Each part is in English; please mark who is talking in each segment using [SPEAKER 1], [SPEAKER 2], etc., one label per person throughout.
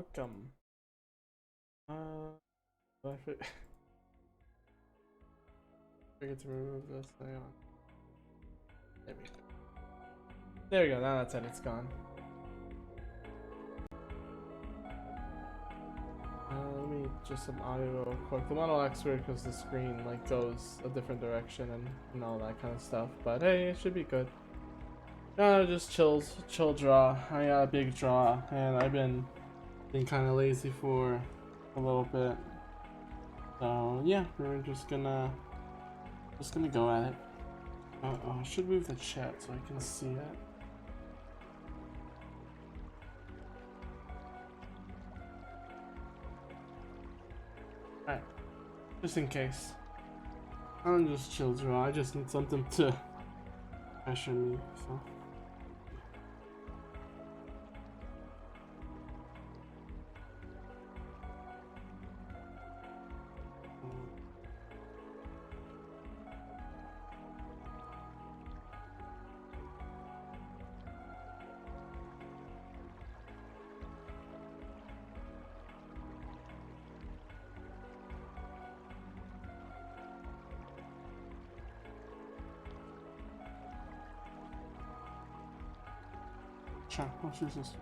[SPEAKER 1] welcome. I forget to remove this thing on. There we go. There we go. Now that's it. It's gone. Let me just some audio real quick. The Model X weird because the screen like goes a different direction and all that kind of stuff. But hey, it should be good. Just chill draw. I got a big draw, and I've been kind of lazy for a little bit. So yeah, we're just gonna go at it. I should move the chat so I can see it. Alright, just in case. I don't just chill draw, I just need something to pressure me, so. Sure, let's use this.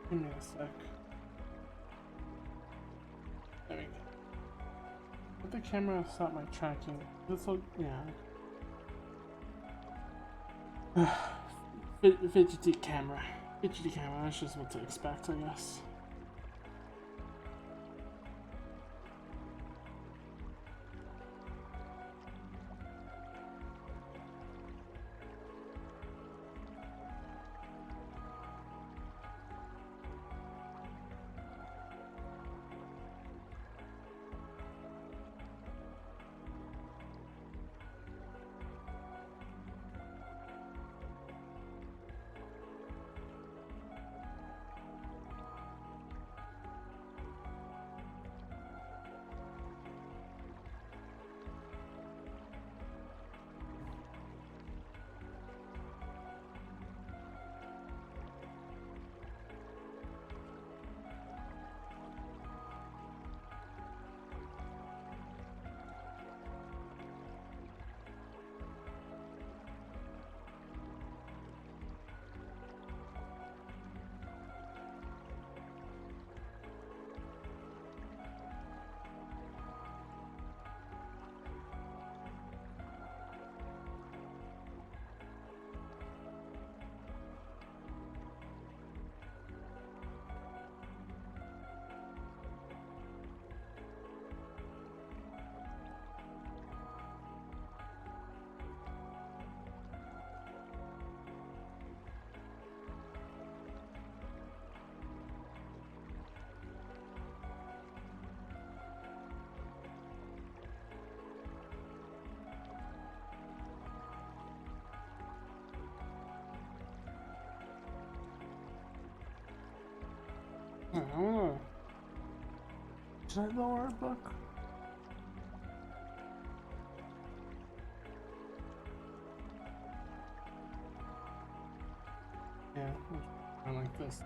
[SPEAKER 1] Give me a sec. There we go. Let the camera stop my tracking. This will, yeah. Fidgety camera. Fidgety camera, that's just what to expect, I guess. Oh. Should I lower a book? Yeah, I like this.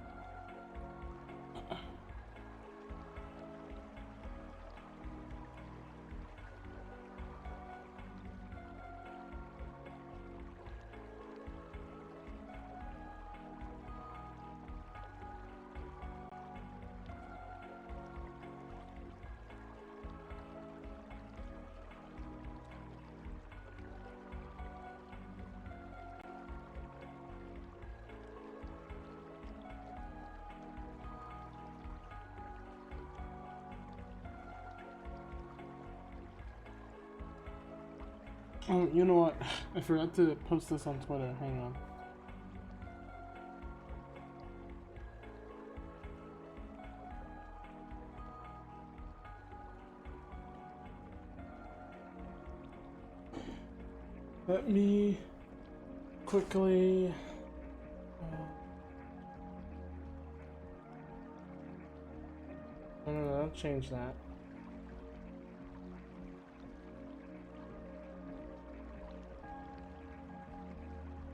[SPEAKER 1] Oh, you know what? I forgot to post this on Twitter. Hang on. Let me quickly. No, don't change that.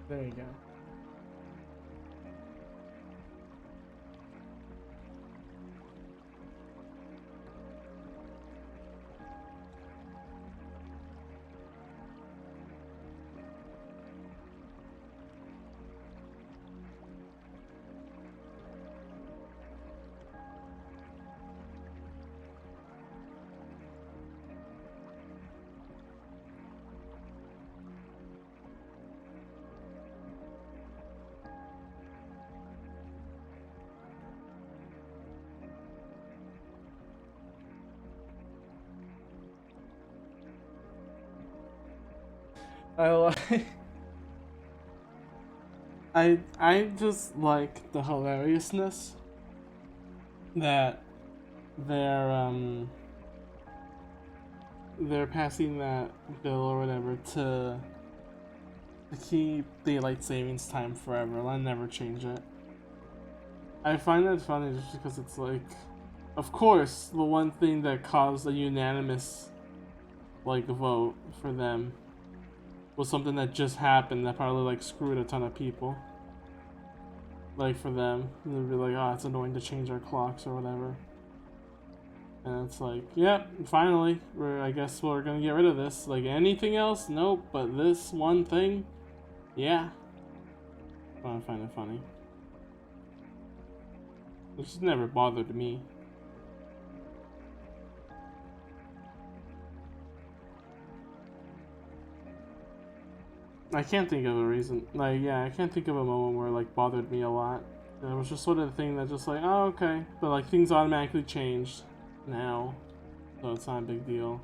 [SPEAKER 1] There you go. I like. I just like the hilariousness that they're passing that bill or whatever to keep daylight savings time forever and never change it. I find that funny just because it's like, of course, the one thing that caused a unanimous like vote for them was something that just happened that probably like screwed a ton of people. Like for them, they'd be like, "Oh, it's annoying to change our clocks or whatever." And it's like, yep, finally, I guess we're gonna get rid of this. Like anything else, nope. But this one thing, yeah. I find it funny. It just never bothered me. I can't think of a reason. Like, yeah, I can't think of a moment where it, like, bothered me a lot. And it was just sort of the thing that just like, oh, okay. But, like, things automatically changed now. So it's not a big deal.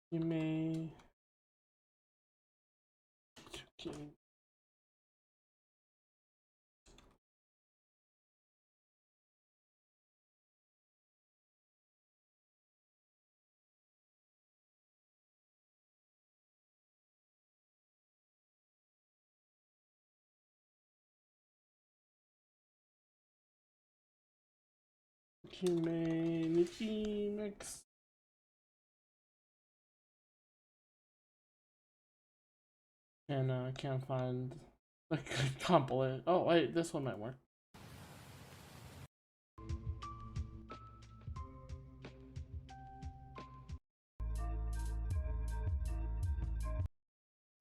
[SPEAKER 1] You may... Okay. Humanity mix. And I can't find a good compliment. Oh wait, this one might work.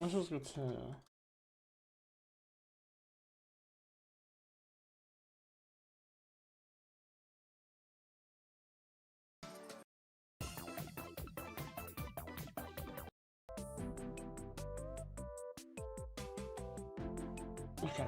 [SPEAKER 1] Let's just go to... Okay.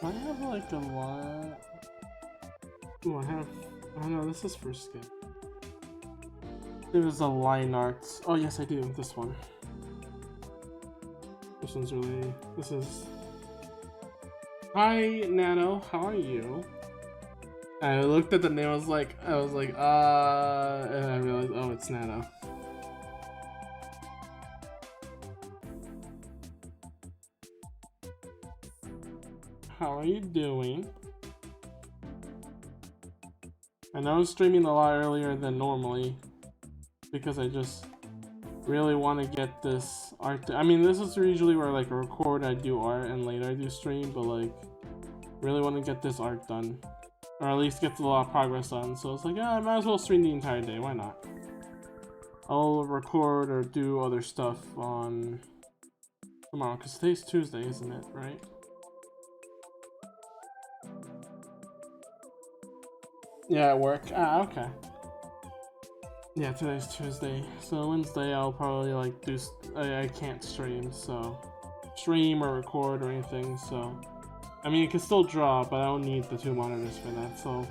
[SPEAKER 1] I have like a lot. Oh, oh no, this is for skip. There's a line art. Oh yes, I do. This one. This one's really. This is. Hi, Nano. How are you? I looked at the name. I was like, and I realized, oh, it's Nano. How are you doing? I know I'm streaming a lot earlier than normally because I just really want to get this art. I mean, this is usually where like I record, I do art, and later I do stream, but like really want to get this art done, or at least get a lot of progress done. So it's like, yeah, I might as well stream the entire day. Why not? I'll record or do other stuff on tomorrow because today's Tuesday, isn't it? Right? Yeah, at work. Ah, okay. Yeah, today's Tuesday. So Wednesday I'll probably like do. I can't stream, so stream or record or anything. So I mean, it can still draw, but I don't need the 2 monitors for that. So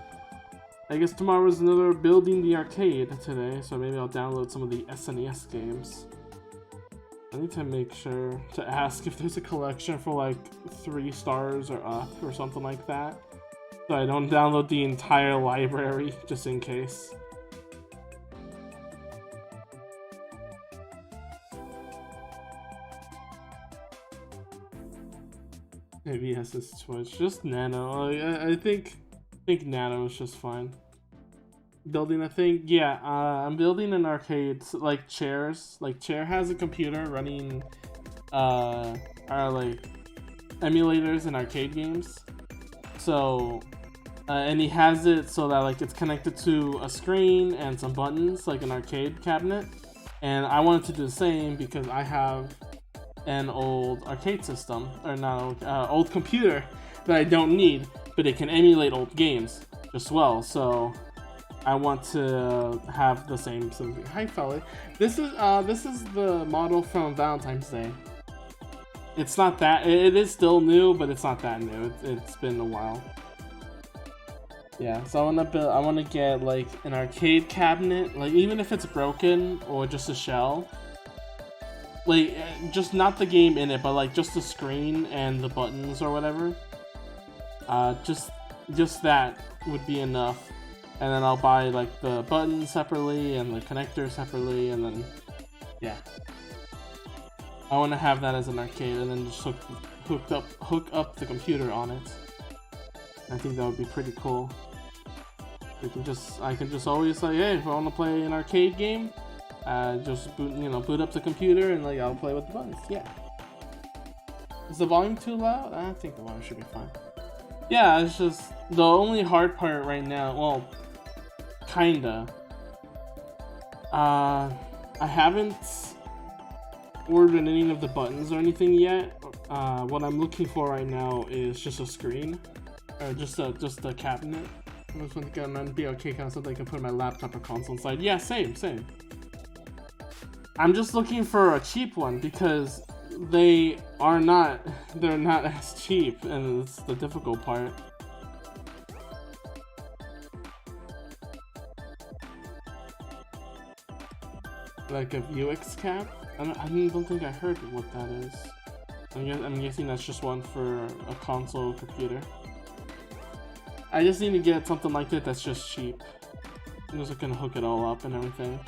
[SPEAKER 1] I guess tomorrow's another building the arcade today. So maybe I'll download some of the SNES games. I need to make sure to ask if there's a collection for like 3 stars or up or something like that. So I don't download the entire library, just in case. Maybe yes, it's Twitch. Just Nano. I think Nano is just fine. Building a thing, yeah. I'm building an arcade, like chairs. Like Chair has a computer running, our like emulators and arcade games. So. And he has it so that like it's connected to a screen and some buttons, like an arcade cabinet. And I wanted to do the same because I have an old arcade system, or not old computer that I don't need, but it can emulate old games just well. So I want to have the same thing. Hi, Felly. This is the model from Valentine's Day. It's not that. It is still new, but it's not that new. It's been a while. Yeah, so I wanna get like an arcade cabinet, like even if it's broken or just a shell. Like just not the game in it, but like just the screen and the buttons or whatever. Just that would be enough. And then I'll buy like the buttons separately and the connector separately, and then yeah. I wanna have that as an arcade and then just hook up the computer on it. I think that would be pretty cool. I can just always say, hey, if I want to play an arcade game, just boot up the computer and like I'll play with the buttons. Yeah. Is the volume too loud? I think the volume should be fine. Yeah, it's just the only hard part right now. Well, kinda. I haven't ordered any of the buttons or anything yet. What I'm looking for right now is just a screen, or just a cabinet. I just want to get an NBLK console so I can put my laptop or console inside. Yeah, same. I'm just looking for a cheap one because they're not as cheap, and it's the difficult part. Like a UX cap? I don't think I heard what that is. I'm guessing that's just one for a console computer. I just need to get something like that that's just cheap. I'm just gonna hook it all up and everything.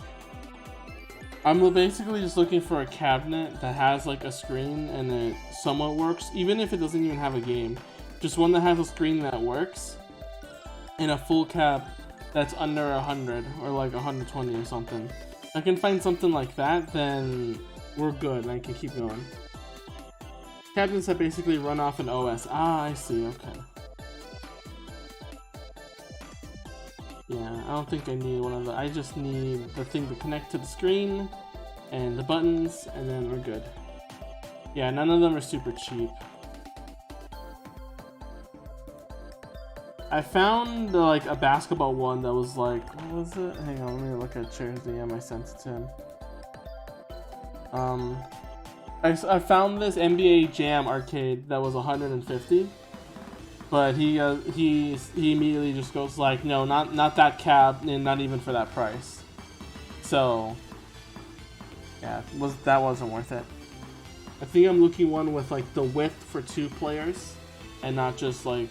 [SPEAKER 1] I'm basically just looking for a cabinet that has like a screen and it somewhat works, even if it doesn't even have a game. Just one that has a screen that works, and a full cab that's under 100 or like 120 or something. If I can find something like that, then we're good. I can keep going. Cabinets that basically run off an OS. Ah, I see. Okay. Yeah, I don't think I need one of the. I just need the thing to connect to the screen and the buttons, and then we're good. Yeah, none of them are super cheap. I found like a basketball one that was like, what was it? Hang on, let me look at Chair's DM. I sent it to him. I found this NBA Jam arcade that was 150. But he immediately just goes like, no, not that cab, and not even for that price. So yeah, that wasn't worth it. I think I'm looking one with like the width for 2 players, and not just like,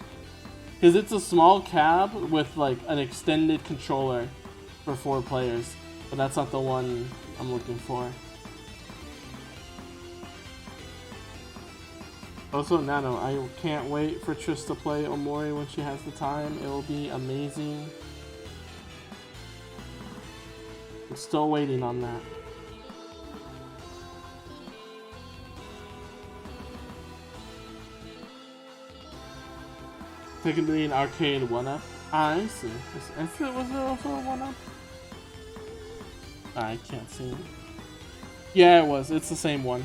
[SPEAKER 1] because it's a small cab with like an extended controller for 4 players, but that's not the one I'm looking for. Also, Nano, I can't wait for Trish to play Omori when she has the time. It will be amazing. I'm still waiting on that. Technically an arcade 1-up. Ah, I see. Was there also a 1-up? I can't see it. Yeah, it was. It's the same one.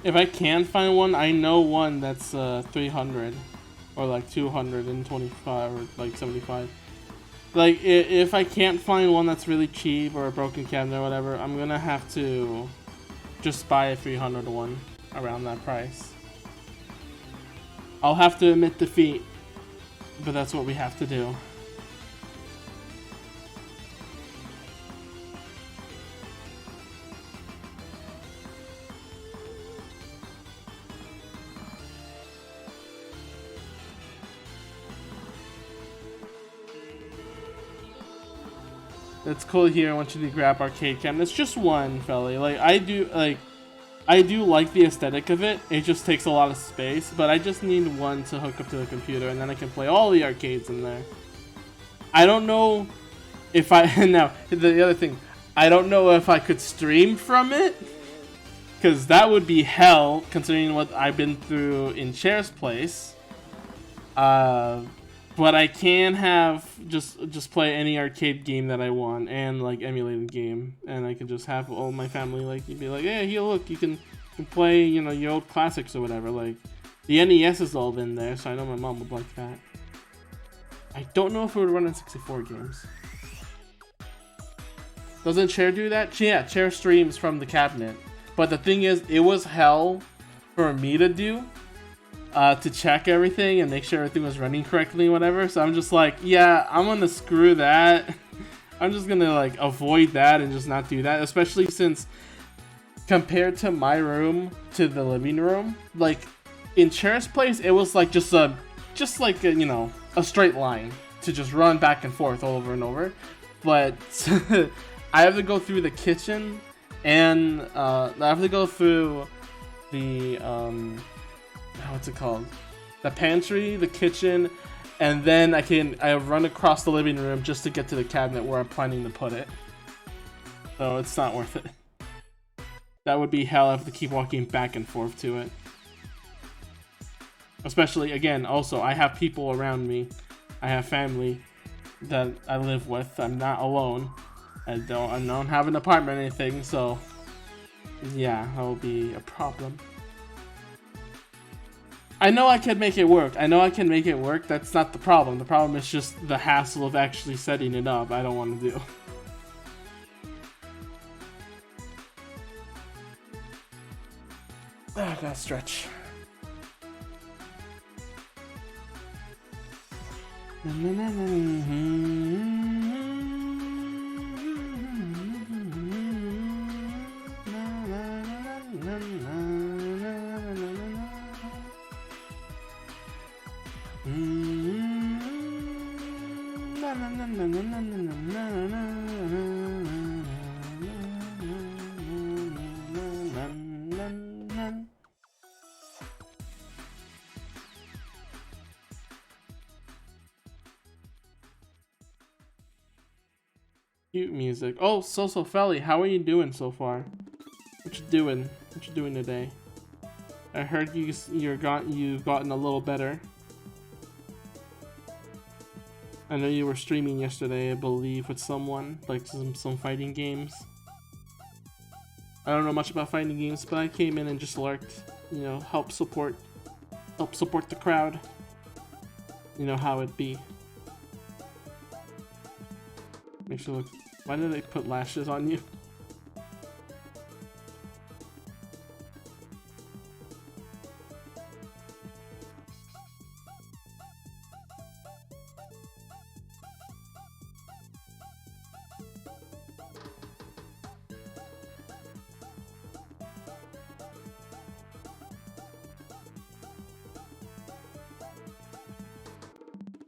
[SPEAKER 1] If I can find one, I know one that's 300 or like 225 or like 75. Like if I can't find one that's really cheap or a broken cabinet or whatever, I'm gonna have to just buy a 300 one around that price. I'll have to admit defeat, but that's what we have to do. It's cool here. I want you to grab arcade cabinets. Just one, fella. Like I do like the aesthetic of it. It just takes a lot of space, but I just need one to hook up to the computer, and then I can play all the arcades in there. I don't know if I now the other thing. I don't know if I could stream from it, because that would be hell considering what I've been through in Chair's place. But I can have just play any arcade game that I want, and like emulated game, and I can just have all my family like be like, hey, here, look, you can play, you know, your old classics or whatever. Like the NES is all in there, so I know my mom would like that. I don't know if it would run in 64 games. Doesn't Chair do that? Yeah, Chair streams from the cabinet, but the thing is, it was hell for me to do. To check everything and make sure everything was running correctly and whatever. So I'm just like, yeah, I'm gonna screw that. I'm just gonna like avoid that and just not do that. Especially since compared to my room to the living room, like in Chair's place, it was like just like a, you know, a straight line to just run back and forth all over and over. But I have to go through the kitchen and I have to go through the what's it called? The pantry, the kitchen, and then I run across the living room just to get to the cabinet where I'm planning to put it. So it's not worth it. That would be hell. I have to keep walking back and forth to it. Especially, again, also, I have people around me. I have family that I live with. I'm not alone. I don't have an apartment or anything, so yeah, that will be a problem. I know I can make it work. That's not the problem. The problem is just the hassle of actually setting it up. I don't want to do. I gotta stretch. Cute music. Oh, So Felly, how are you doing so far? What you doing? What you doing today? I heard you've gotten a little better. I know you were streaming yesterday, I believe, with someone, like some fighting games. I don't know much about fighting games, but I came in and just lurked, you know, help support the crowd. You know how it be. Make sure look. Why did they put lashes on you?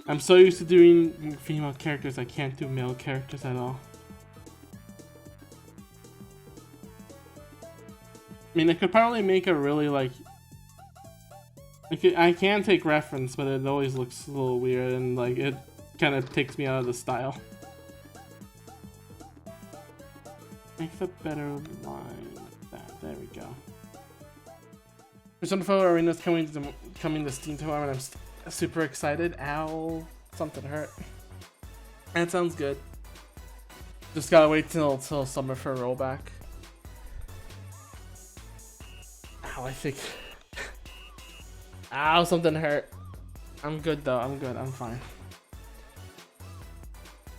[SPEAKER 1] I'm so used to doing female characters, I can't do male characters at all. I mean, I could probably make a really, like... I can take reference, but it always looks a little weird, and, like, it kind of takes me out of the style. Make the better line like that. There we go. Persona 4 Arena's coming to Steam tomorrow, and I'm super excited. Ow. Something hurt. That sounds good. Just gotta wait till summer for a rollback. Ow, I think... Ow, something hurt. I'm good though, I'm good, I'm fine.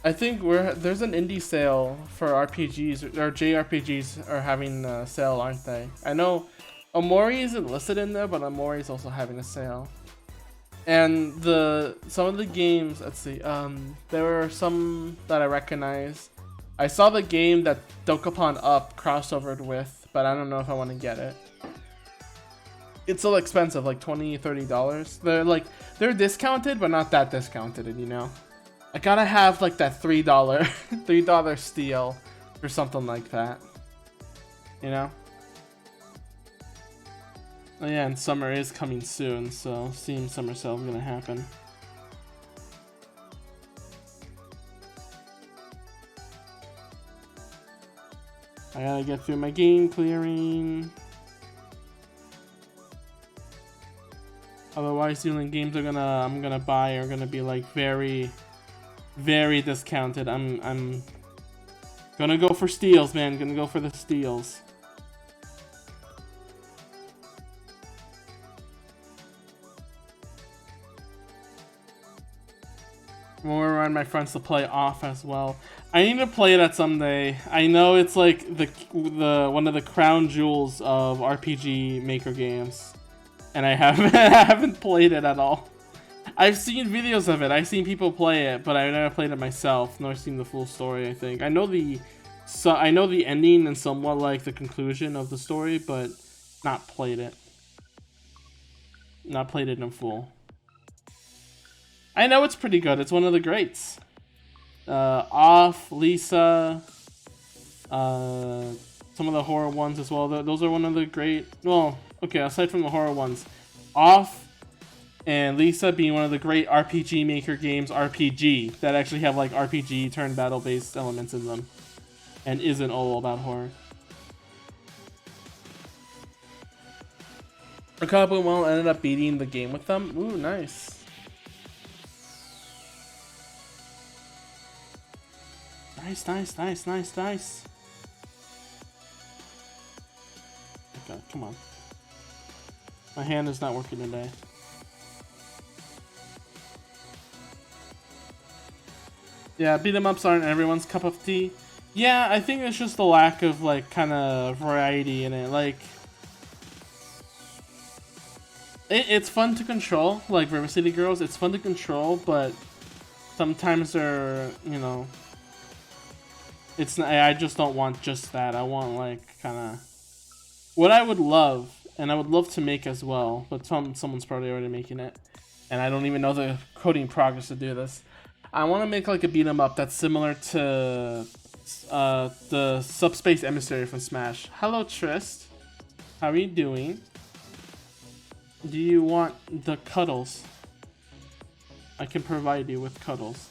[SPEAKER 1] I think there's an indie sale for RPGs, or JRPGs are having a sale, aren't they? I know Omori isn't listed in there, but Omori is also having a sale. And some of the games, let's see, there were some that I recognize. I saw the game that Dokapon Up crossovered with, but I don't know if I want to get it. It's still expensive, like $20-$30. They're discounted, but not that discounted, you know. I gotta have like that $3 steal or something like that, you know. Oh yeah, and summer is coming soon, so Steam Summer Sale is gonna happen. I gotta get through my game clearing. Otherwise, the only games I'm gonna buy are gonna be like very, very discounted. I'm gonna go for steals, man. Gonna go for the steals. I'm gonna remind my friends to play off as well. I need to play that someday. I know it's like the one of the crown jewels of RPG Maker games, and I haven't played it at all. I've seen videos of it. I've seen people play it, but I've never played it myself, nor seen the full story. I think I know the ending and somewhat like the conclusion of the story, but not played it. Not played it in full. I know it's pretty good. It's one of the greats. Off, Lisa, some of the horror ones as well. Those are one of the great. Well, okay. Aside from the horror ones, Off and Lisa being one of the great RPG Maker games, RPG that actually have like RPG turn battle based elements in them, and isn't all about horror. Akaba well ended up beating the game with them. Ooh, nice. Nice. Okay, come on. My hand is not working today. Yeah, beat 'em ups aren't everyone's cup of tea. Yeah, I think it's just the lack of like kind of variety in it. Like, it's fun to control, like River City Girls. It's fun to control, but sometimes they're, you know. It's not, I just don't want just that. I want like kind of what I would love, and I would love to make as well. But someone's probably already making it, and I don't even know the coding progress to do this. I want to make like a beat 'em up that's similar to the Subspace Emissary from Smash. Hello, Trist. How are you doing? Do you want the cuddles? I can provide you with cuddles.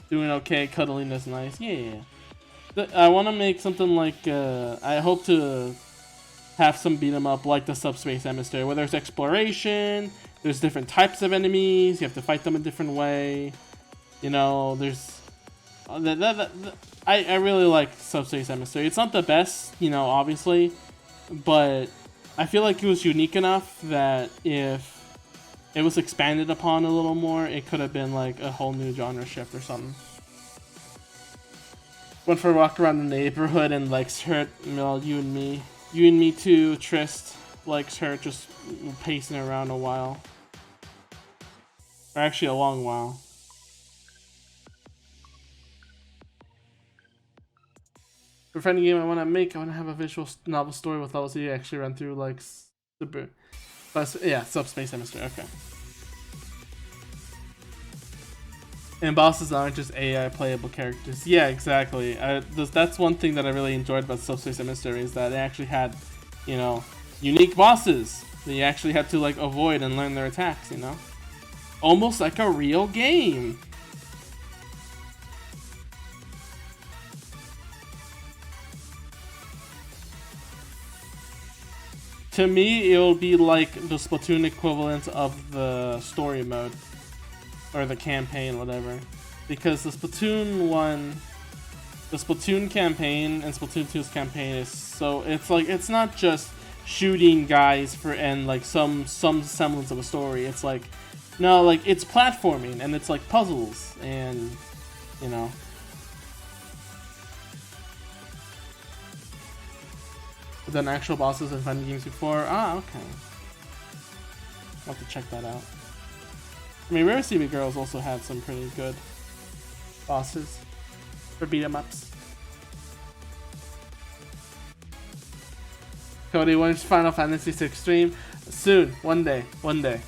[SPEAKER 1] Doing okay. Cuddling is nice. Yeah. I want to make something like I hope to have some beat 'em up like the Subspace Emissary, where there's exploration, there's different types of enemies, you have to fight them a different way. You know, there's I really like Subspace Emissary. It's not the best, you know, obviously, but I feel like it was unique enough that if it was expanded upon a little more, it could have been like a whole new genre shift or something. Went for a walk around the neighborhood and legs hurt. Well, you and me too, Trist. Legs hurt just pacing around a while. Or actually a long while. For a friendly game I want to have a visual novel story with levels you actually run through like super. Yeah, Subspace Emissary, okay. And bosses aren't just AI playable characters. Yeah, exactly. That's one thing that I really enjoyed about Subspace Emissary is that it actually had, you know, unique bosses that you actually had to like avoid and learn their attacks, you know? Almost like a real game. To me, it'll be like the Splatoon equivalent of the story mode. Or the campaign, whatever. Because the Splatoon campaign and Splatoon 2's campaign is so... It's like, it's not just shooting guys and like some semblance of a story. It's like, no, like, it's platforming and it's like puzzles and, you know... But then actual bosses in fighting games before. Ah, okay. I'll have to check that out. I mean, Rare CB Girls also had some pretty good bosses for beat 'em ups. Cody, when's Final Fantasy 6 stream? Soon, one day. One day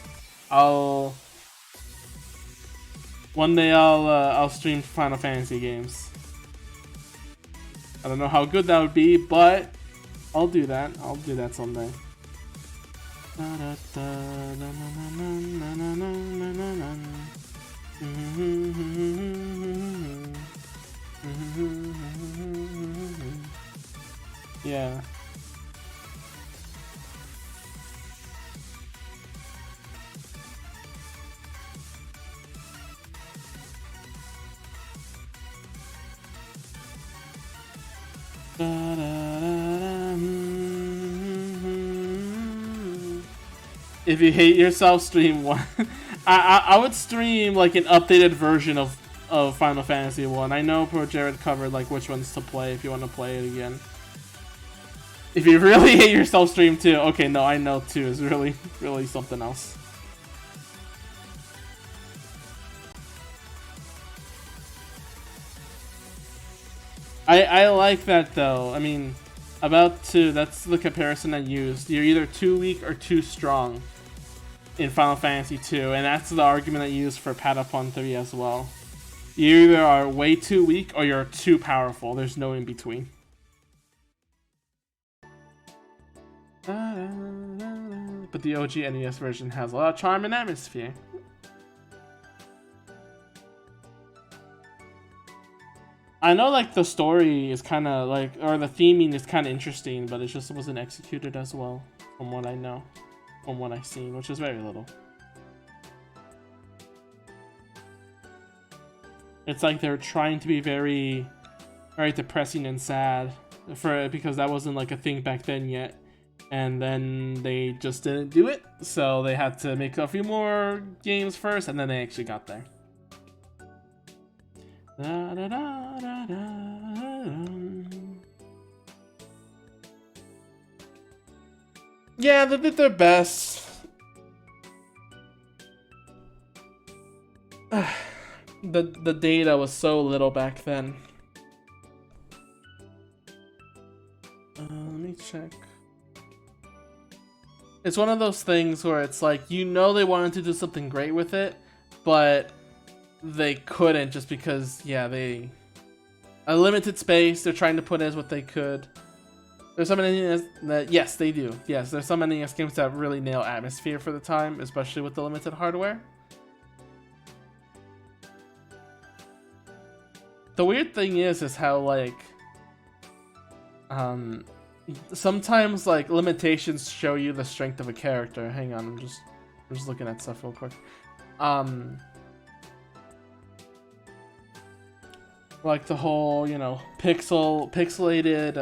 [SPEAKER 1] I'll stream Final Fantasy games. I don't know how good that would be, but I'll do that. I'll do that someday. Yeah. If you hate yourself, stream one. I would stream like an updated version of Final Fantasy 1. I know Pro Jared covered like which ones to play if you want to play it again. If you really hate yourself, stream 2. Okay, no, I know 2 is really something else. I like that though. I mean, about 2, that's the comparison I used. You're either too weak or too strong in Final Fantasy 2, and that's the argument I used for Patapon 3 as well. You either are way too weak or you're too powerful. There's no in between. But the OG NES version has a lot of charm and atmosphere. I know like the story is kind of like, or the theming is kind of interesting, but it just wasn't executed as well from what I know. From what I've seen, which is very little. It's like they're trying to be very depressing and sad because that wasn't like a thing back then yet, and then they just didn't do it, so they had to make a few more games first, and then they actually got there. Da, da, da, da, da. Yeah, they did their best. The data was so little back then. Let me check. it's one of those things where it's like, you know, they wanted to do something great with it, but they couldn't just because, yeah, they a limited space. They're trying to put as what they could. There's some NES that, yes, they do. Yes, there's some NES games that really nail atmosphere for the time, especially with the limited hardware. The weird thing is how, like, sometimes, like, limitations show you the strength of a character. Hang on, I'm just looking at stuff real quick. Like the whole, you know, pixelated,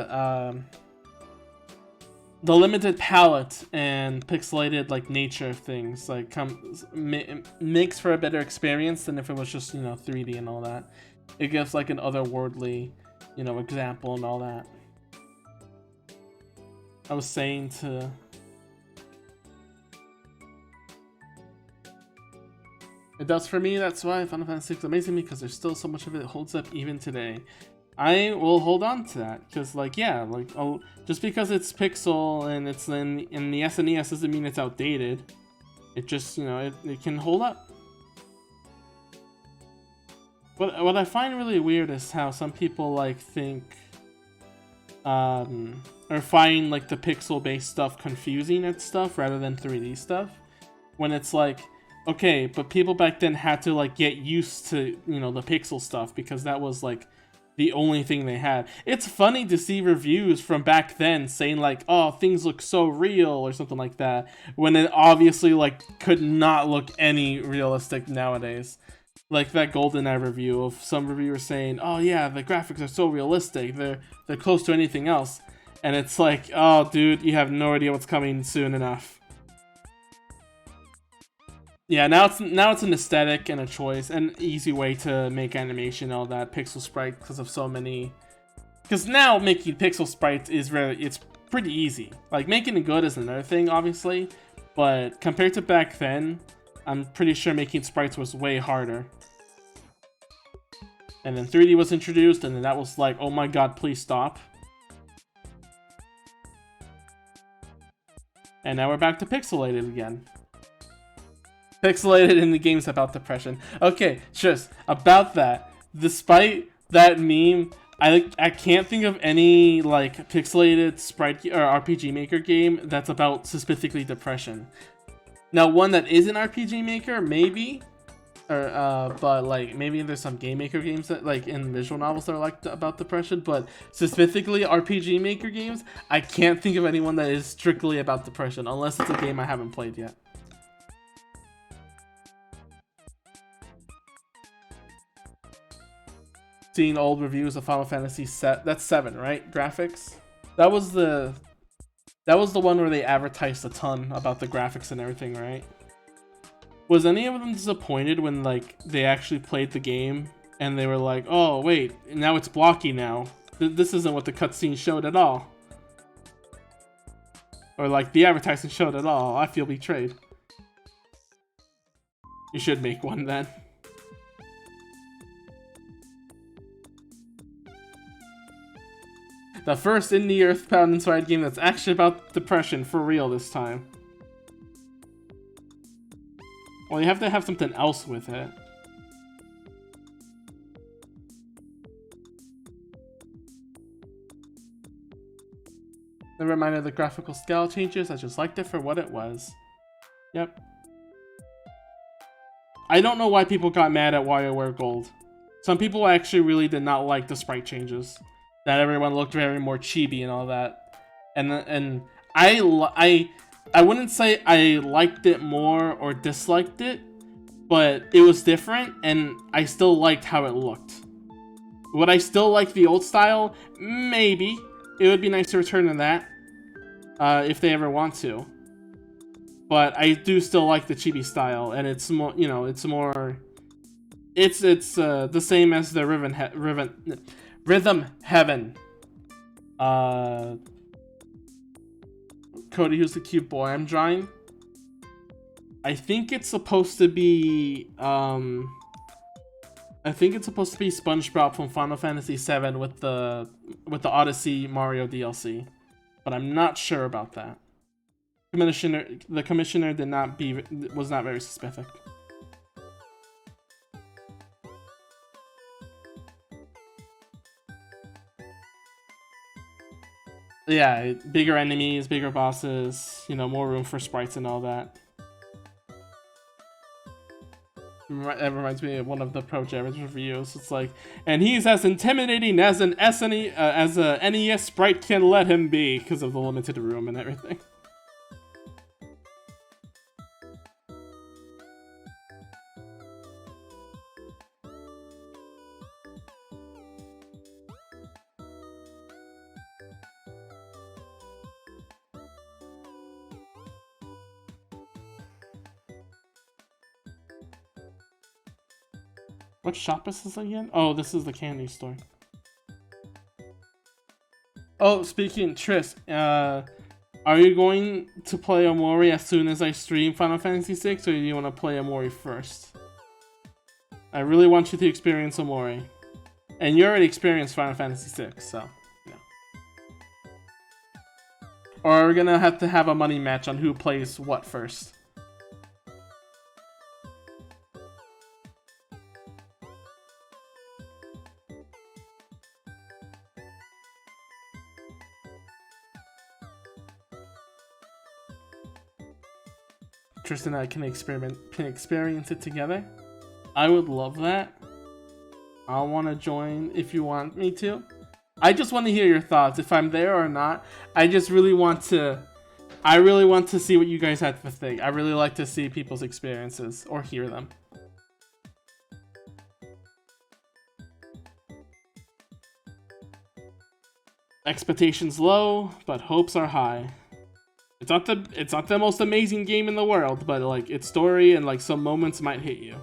[SPEAKER 1] the limited palette and pixelated, like, nature of things, like, makes for a better experience than if it was just, you know, 3D and all that. It gives, like, an otherworldly, you know, example and all that. I was saying to... It does for me, that's why Final Fantasy VI is amazing me, because there's still so much of it that holds up even today. I will hold on to that, because, like, yeah, like, just because it's pixel and it's in the SNES doesn't mean it's outdated. It just, you know, it can hold up. What I find really weird is how some people, like, think, or find, like, the pixel-based stuff confusing and stuff rather than 3D stuff, when it's like, okay, but people back then had to, like, get used to, you know, the pixel stuff because that was, like, the only thing they had. It's funny to see reviews from back then saying, like, oh, things look so real or something like that, when it obviously, like, could not look any realistic nowadays. Like that GoldenEye review of some reviewers saying, oh yeah, the graphics are so realistic, they're close to anything else. And it's like, oh dude, you have no idea what's coming soon enough. Yeah, now it's an aesthetic and a choice, and easy way to make animation, all that pixel sprite, because of so many. Because now making pixel sprites is it's pretty easy. Like, making it good is another thing, obviously, but compared to back then, I'm pretty sure making sprites was way harder. And then 3D was introduced, and then that was like, oh my god, please stop. And now we're back to pixelated again. Pixelated in the games about depression. Okay, just about that. Despite that meme, I can't think of any, like, pixelated sprite or RPG Maker game that's about specifically depression. Now, one that is an RPG Maker, maybe, or but, like, maybe there's some Game Maker games that, like, in visual novels that are like about depression, but specifically RPG Maker games, I can't think of anyone that is strictly about depression, unless it's a game I haven't played yet. Seeing old reviews of Final Fantasy that's 7, right? Graphics. That was the one where they advertised a ton about the graphics and everything, right? Was any of them disappointed when, like, they actually played the game and they were like, oh wait, now it's blocky now. This isn't what the cutscene showed at all. Or, like, the advertising showed at all. I feel betrayed. You should make one then. The first indie Earthbound inspired game that's actually about depression for real this time. Well, you have to have something else with it. Never mind the graphical scale changes, I just liked it for what it was. Yep. I don't know why people got mad at WarioWare Gold. Some people actually really did not like the sprite changes. That everyone looked very more chibi and all that. And I wouldn't say I liked it more or disliked it, but it was different and I still liked how it looked. Would I still like the old style? Maybe. It would be nice to return to that if they ever want to. But I do still like the chibi style, and it's more, you know, it's more, it's the same as the Rhythm Heaven. Cody, who's the cute boy I'm drawing? I think it's supposed to be SpongeBob from Final Fantasy VII with the Odyssey Mario DLC, but I'm not sure about that. The commissioner was not very specific. Yeah, bigger enemies, bigger bosses, you know, more room for sprites and all that. That reminds me of one of the Pro Jammers reviews. It's like, and he's as intimidating as an as a NES sprite can let him be because of the limited room and everything. What shop is this again? Oh, this is the candy store. Oh, speaking, Triss, are you going to play Omori as soon as I stream Final Fantasy VI, or do you want to play Omori first? I really want you to experience Omori. And you already experienced Final Fantasy VI, so, yeah. Or are we gonna have to have a money match on who plays what first? Tristan and I can experience it together. I would love that. I'll want to join if you want me to. I just want to hear your thoughts, if I'm there or not. I really want to see what you guys have to think. I really like to see people's experiences or hear them. Expectations low, but hopes are high. It's not the most amazing game in the world, but like its story and like some moments might hit you.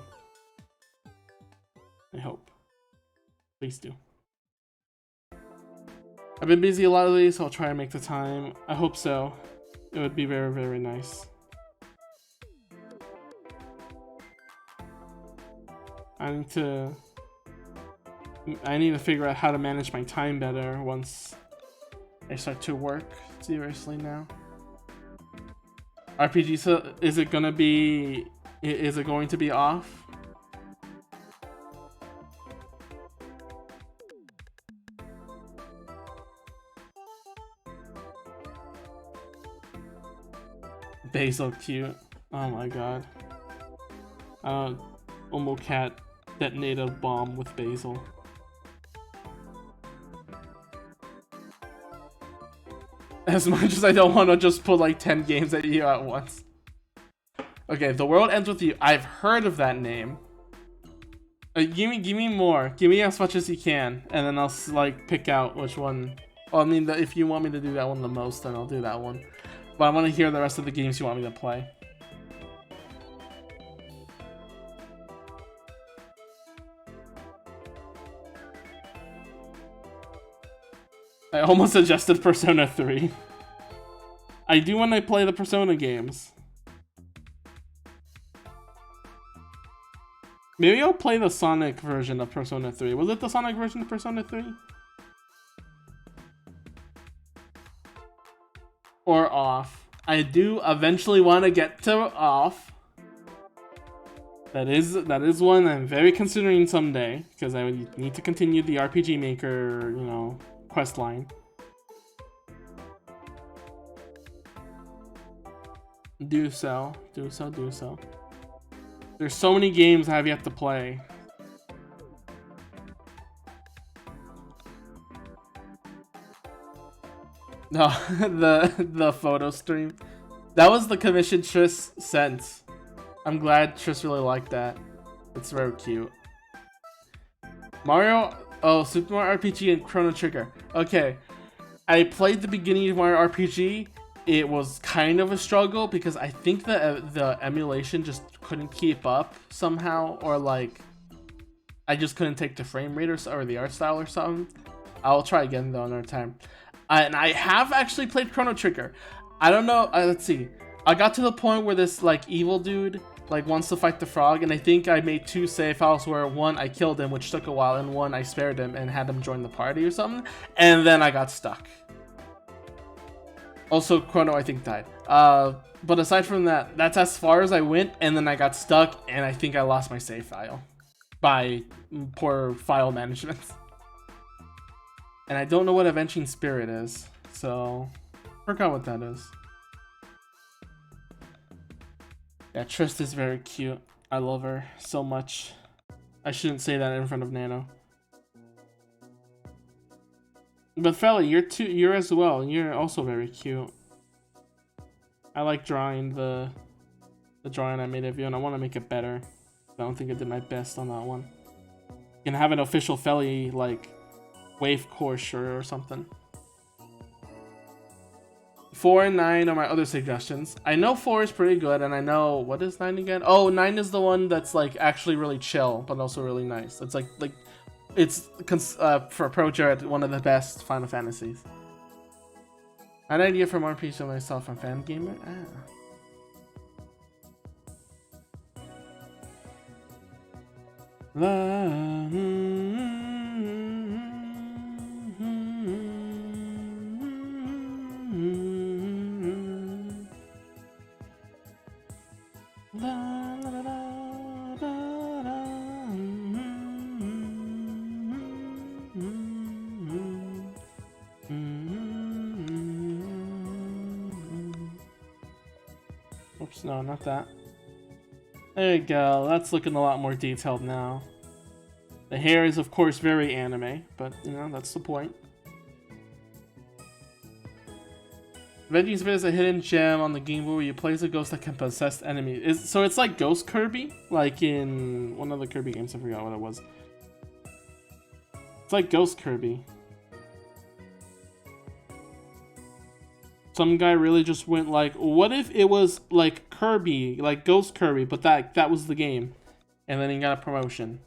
[SPEAKER 1] I hope. Please do. I've been busy a lot of these, so I'll try and make the time. I hope so. It would be very, very nice. I need to figure out how to manage my time better once I start to work seriously now. RPG, so is it going to be off? Basil cute. Oh my god. Omocat detonate a bomb with Basil. As much as I don't want to just put like 10 games at you at once. Okay, The World Ends With You. I've heard of that name. Give me more. Give me as much as you can, and then I'll like pick out which one. Well, I mean, if you want me to do that one the most, then I'll do that one. But I want to hear the rest of the games you want me to play. I almost suggested Persona 3. I do when I play the Persona games. Maybe I'll play the Sonic version of Persona 3. Was it the Sonic version of Persona 3? Or off. I do eventually want to get to off. That is one I'm very considering someday, because I would need to continue the RPG Maker, you know, quest line. Do so. There's so many games I have yet to play. No, the photo stream. That was the commission Triss sent. I'm glad Triss really liked that. It's very cute. Mario, oh, Super Mario RPG and Chrono Trigger. Okay, I played the beginning of Mario RPG. It was kind of a struggle because I think the emulation just couldn't keep up somehow, or like I just couldn't take the frame rate or the art style or something. I'll try again though another time. And I have actually played Chrono Trigger. I don't know. Let's see. I got to the point where this like evil dude like wants to fight the frog, and I think I made 2 save files where one I killed him, which took a while, and one I spared him and had him join the party or something, and then I got stuck. Also, Chrono, I think, died. But aside from that, that's as far as I went, and then I got stuck, and I think I lost my save file by poor file management. And I don't know what Avenging Spirit is, so forgot what that is. Yeah, Trist is very cute. I love her so much. I shouldn't say that in front of Nano. But Felly, you're as well, and you're also very cute. I like drawing the drawing I made of you, and I want to make it better. I don't think I did my best on that one. You can have an official Felly like wave core shirt or something. 4 and 9 are my other suggestions. I know 4 is pretty good, and I know, what is 9 again? Oh, 9 is the one that's like actually really chill, but also really nice. It's like it's for Pro Jared, one of the best Final Fantasies. An idea for more piece of myself on Fan Gamer. Oops, no, not that. There you go, that's looking a lot more detailed now. The hair is, of course, very anime, but, you know, that's the point. Avenging Spirit is a hidden gem on the Game Boy where you play as a ghost that can possess enemies. So it's like Ghost Kirby, like in one of the Kirby games, I forgot what it was. It's like Ghost Kirby. Some guy really just went like, what if it was like Kirby, like Ghost Kirby, but that was the game. And then he got a promotion.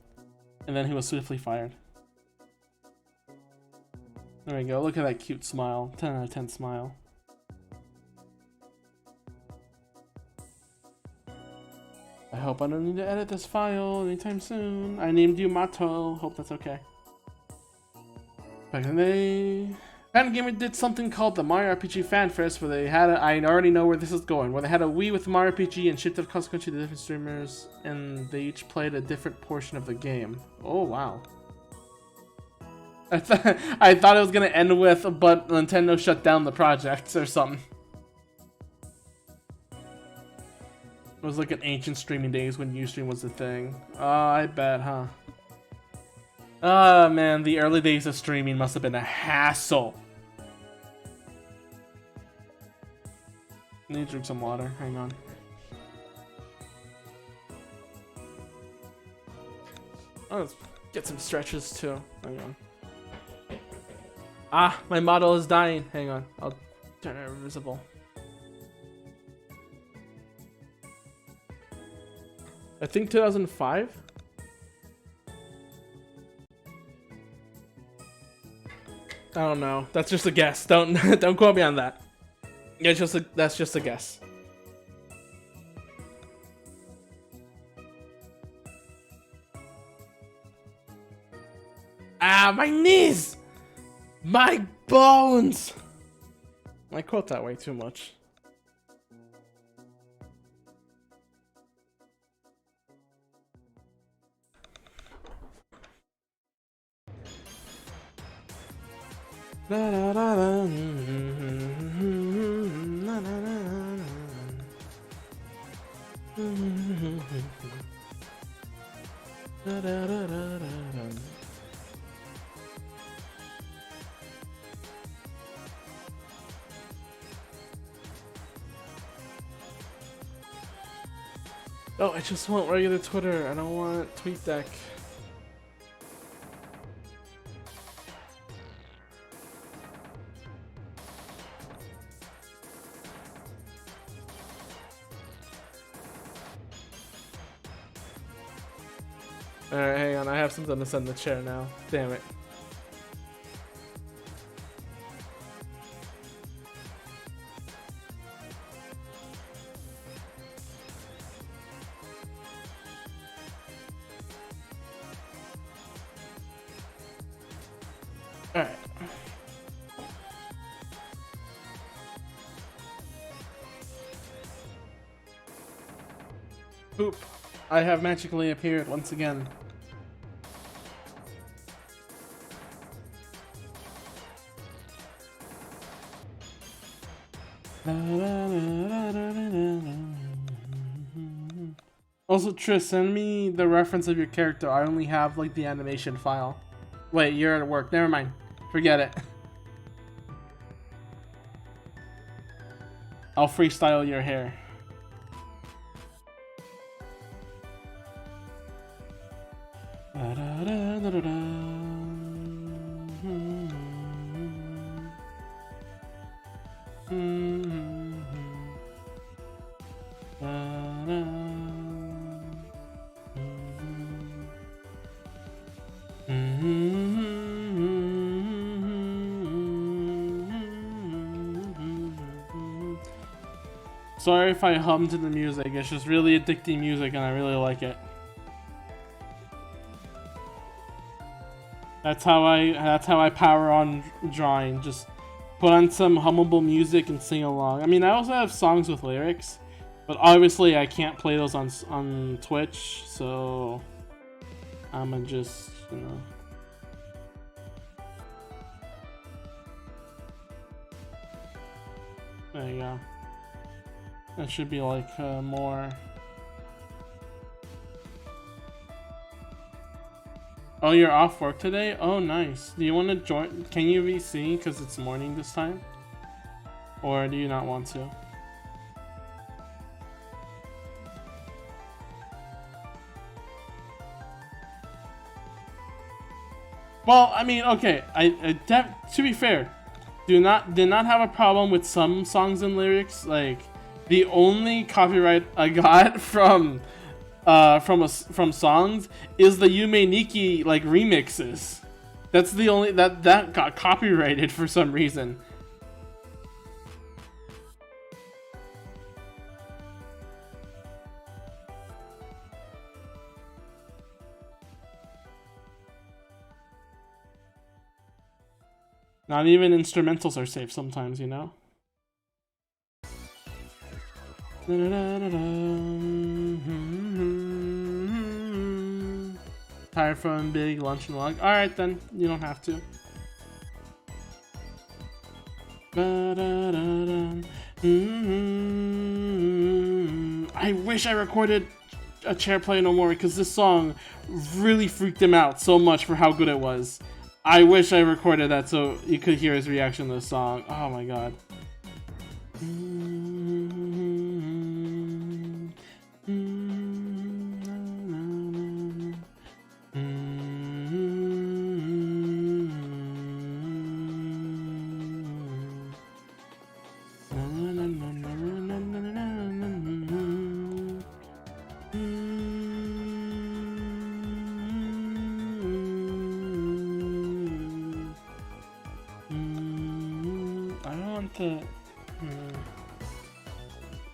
[SPEAKER 1] And then he was swiftly fired. There we go, look at that cute smile. 10 out of 10 smile. I hope I don't need to edit this file anytime soon. I named you Mato, hope that's okay. Back in the day, Fan Gamer did something called the Mario RPG Fan Fest, where they had I already know where this is going, where they had a Wii with Mario RPG and shipped it across the country to different streamers, and they each played a different portion of the game. Oh wow. I thought it was gonna end with, but Nintendo shut down the project or something. It was like an ancient streaming days when Ustream was the thing. Oh, I bet, huh? Ah, man, the early days of streaming must have been a hassle. I need to drink some water. Hang on. Oh, let's get some stretches too. Hang on. Ah, my model is dying. Hang on. I'll turn it invisible. I think 2005? I don't know. That's just a guess. Don't quote me on that. That's just a guess. Ah, my knees! My bones! I quote that way too much. Da, da, da, da, na, na, na, na. Da, da, da, da, da. Oh, I just want regular Twitter. I don't want TweetDeck. Alright, hang on. I have something to send the chair now. Damn it. Alright. Poop. I have magically appeared once again. Also, Triss, send me the reference of your character. I only have like the animation file. Wait, you're at work. Never mind. Forget it. I'll freestyle your hair. Sorry if I hummed to the music. It's just really addicting music and I really like it. That's how I power on drawing. Just put on some hummable music and sing along. I mean, I also have songs with lyrics, but obviously I can't play those on Twitch, so I'ma just, you know. There you go. That should be like more. Oh, you're off work today? Oh, nice. Do you want to join? Can you VC because it's morning this time? Or do you not want to? Well, I mean, okay. To be fair, did not have a problem with some songs and lyrics. Like, the only copyright I got from songs is the Yume Nikki like remixes. That's the only that got copyrighted for some reason. Not even instrumentals are safe sometimes, you know? Tired from big lunch and log. Alright then, you don't have to. I wish I recorded a Chair Play No More because this song really freaked him out so much for how good it was. I wish I recorded that so you could hear his reaction to the song. Oh my god.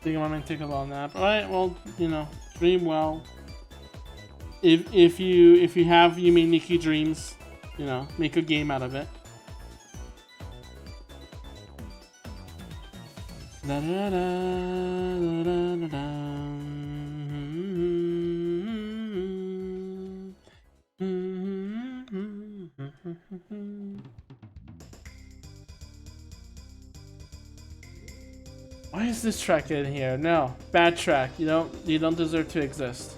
[SPEAKER 1] Think I'm gonna take a long nap. Alright, well, you know, dream well. If you have Yume Nikki dreams, you know, make a game out of it. Da da da da da da. Why is this track in here? No, bad track. You don't deserve to exist.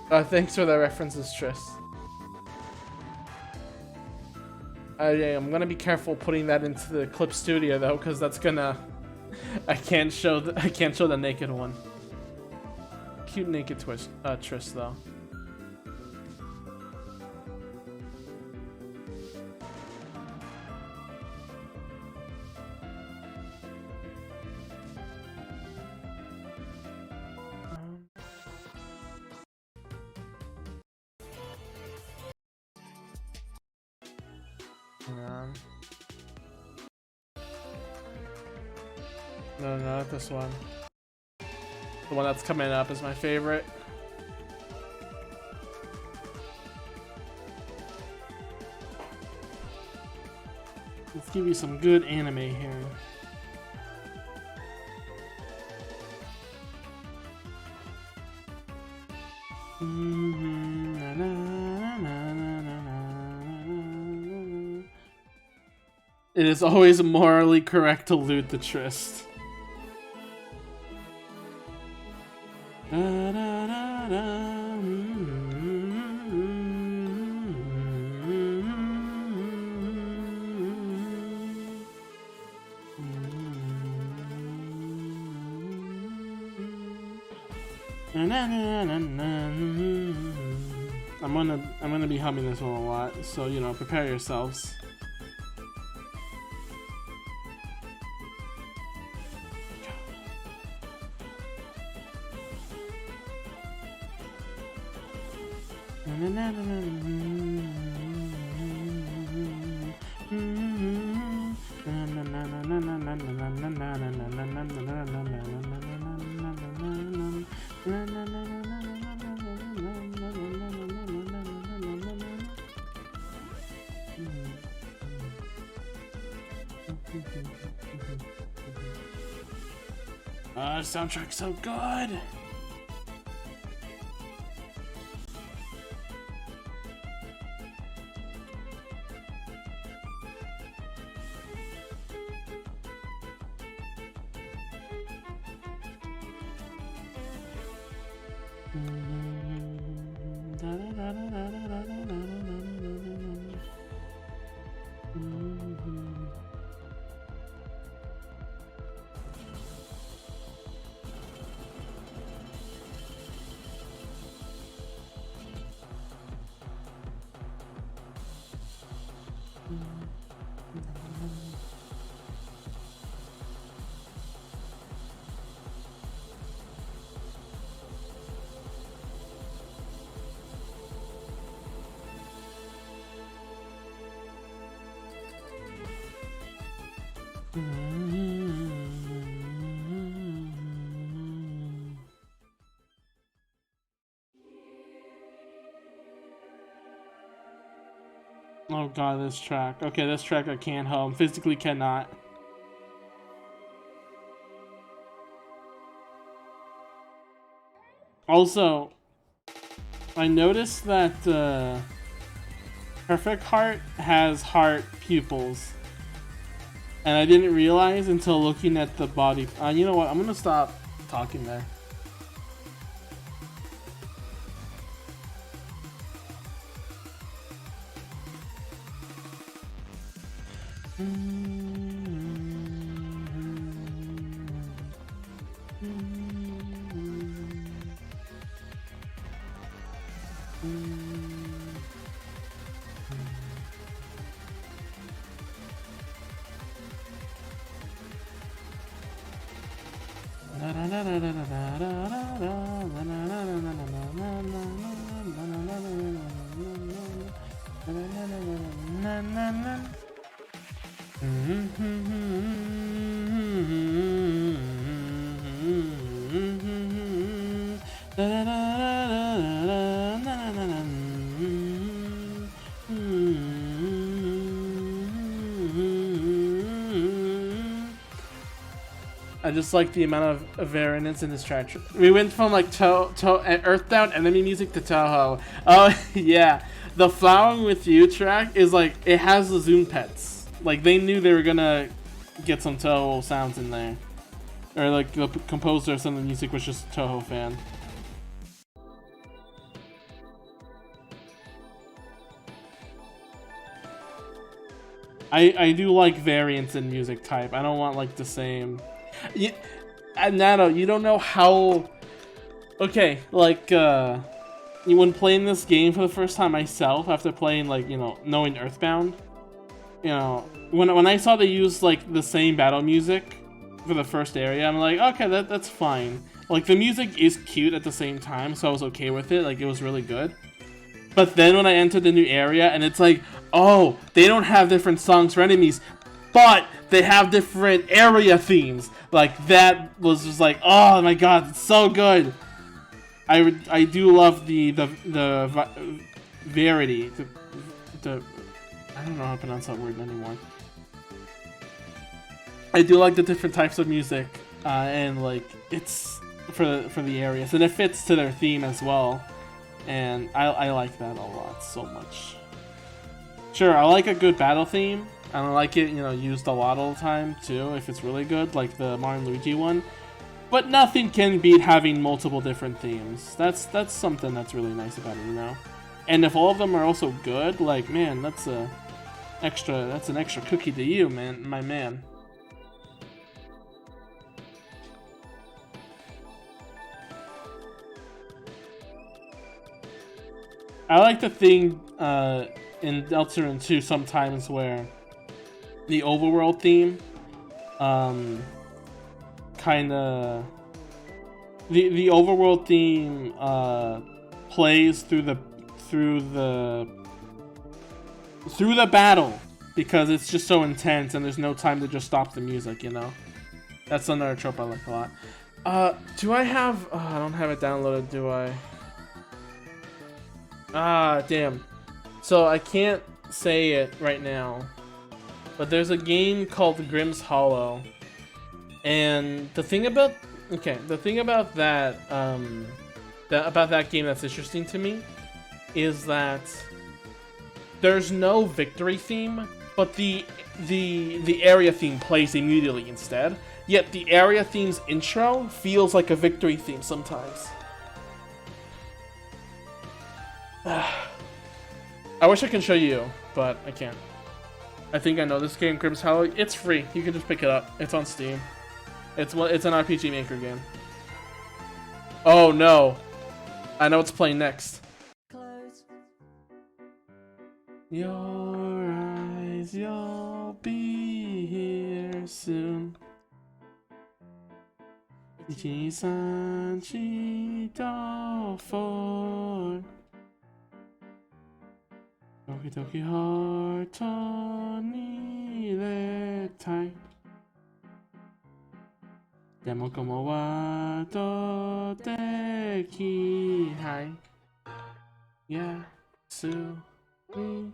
[SPEAKER 1] Thanks for the references, Triss. Yeah, I'm gonna be careful putting that into the clip studio though, because that's gonna. I can't show the naked one. Cute naked Triss though. No, not this one. The one that's coming up is my favorite. Let's give you some good anime here. It is always morally correct to loot the tryst. I'm gonna be humming this one a lot, so you know, prepare yourselves. The soundtrack's so good. Oh god, this track. Okay, this track I can't hum. Physically cannot. Also, I noticed that Perfect Heart has heart pupils. And I didn't realize until looking at the body. You know what? I'm gonna stop talking there. I just like the amount of variance in this track. We went from like Earthbound enemy music to Touhou. Oh yeah, the Flowering with You track is like, it has the Zoom pets. Like they knew they were gonna get some Touhou sounds in there, or like the composer of some of the music was just a Touhou fan. I do like variance in music type. I don't want like the same. Nato, you don't know how. Okay, like when playing this game for the first time myself, after playing like, you know, knowing Earthbound, you know, when I saw they use like the same battle music for the first area, I'm like, okay, that's fine. Like the music is cute at the same time, so I was okay with it. Like it was really good. But then when I entered the new area and it's like, oh, they don't have different songs for enemies, but they have different area themes. Like that was just like, oh my god, it's so good. I do love the variety. I don't know how to pronounce that word anymore. I do like the different types of music, and like it's for the areas, and it fits to their theme as well. And I like that a lot so much. Sure, I like a good battle theme. I don't like it, used a lot all the time too. If it's really good, like the Mario and Luigi one. But nothing can beat having multiple different themes. That's something that's really nice about it, And if all of them are also good, like man, that's an extra cookie to you, man, my man. I like the thing in Deltarune 2 sometimes where the overworld theme kinda the overworld theme plays through the battle because it's just so intense and there's no time to just stop the music, That's another trope I like a lot. Do I have I don't have it downloaded, do I? Ah, damn. So I can't say it right now, but there's a game called Grimm's Hollow, and the thing about that about that game that's interesting to me is that there's no victory theme, but the area theme plays immediately instead. Yet the area theme's intro feels like a victory theme sometimes. I wish I could show you, but I can't. I think I know this game, Grimm's Hollow. It's free. You can just pick it up. It's on Steam. It's an RPG Maker game. Oh no. I know what's playing next. Close your eyes, you'll be here soon. Doki doki heart ni le tai. Demo como wa to te ki hai. Yeah, su me.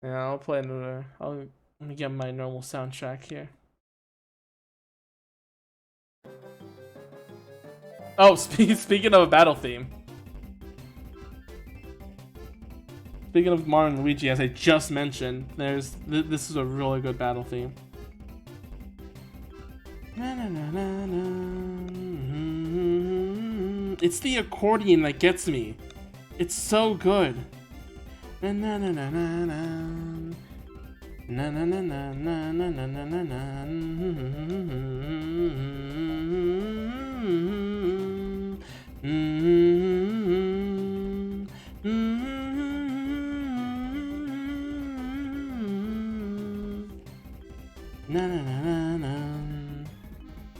[SPEAKER 1] Yeah, I'll play another. Let me get my normal soundtrack here. Oh, speaking of a battle theme. Speaking of Mario and Luigi, as I just mentioned, this is a really good battle theme. It's the accordion that gets me. It's so good.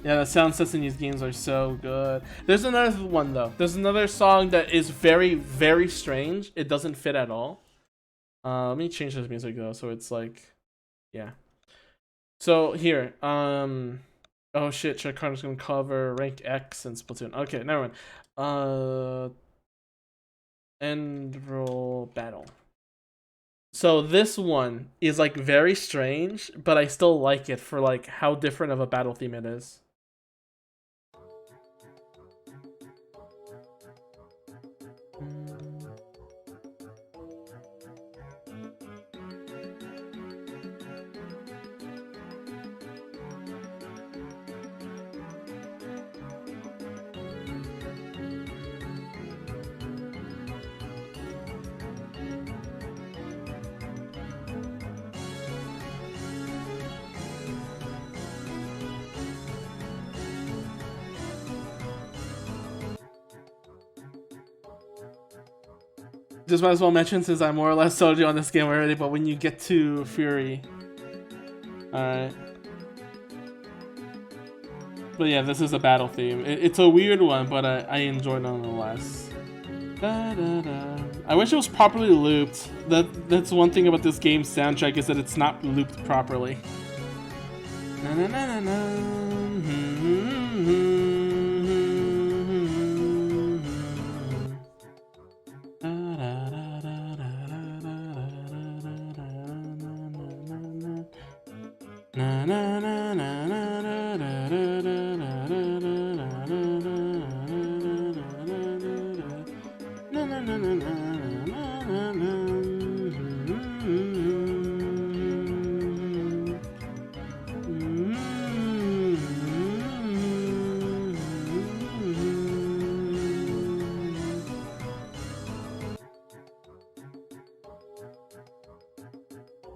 [SPEAKER 1] Yeah, the sound sets in these games are so good. There's another one though. There's another song that is very, very strange. It doesn't fit at all. Let me change this music though, so it's like, yeah. So here, oh shit, Chuck Carter's gonna cover Rank X and Splatoon. Okay, never mind. End roll battle. So this one is like very strange, but I still like it for like how different of a battle theme it is. Just might as well mention, since I more or less told you on this game already, but when you get to Fury, alright. But yeah, this is a battle theme. It's a weird one, but I enjoy it nonetheless. Da, da, da. I wish it was properly looped. That's one thing about this game's soundtrack, is that it's not looped properly. Na, na, na, na, na. Na na na na na.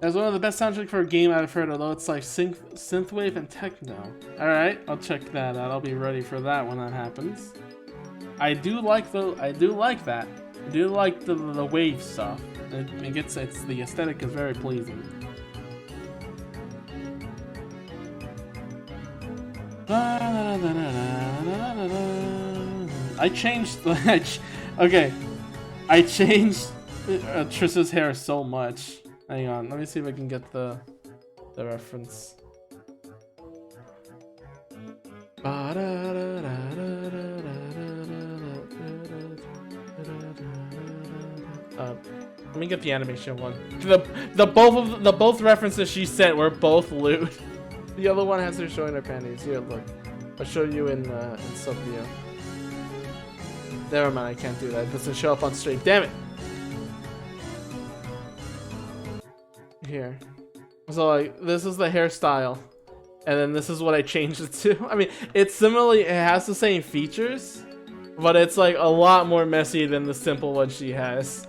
[SPEAKER 1] That's one of the best soundtracks for a game I've heard, although it's like synthwave and techno. Alright, I'll check that out. I'll be ready for that when that happens. I do like that. I do like the wave stuff. The aesthetic is very pleasing. I changed okay. I changed Triss's hair so much. Hang on, let me see if I can get the reference. Let me get the animation one. The both references she sent were both lewd. The other one has her showing her panties. Here, look. I'll show you in sub view. Never mind, I can't do that. It doesn't show up on stream. Damn it! Here. So like, this is the hairstyle. And then this is what I changed it to. I mean, it has the same features, but it's like a lot more messy than the simple one she has.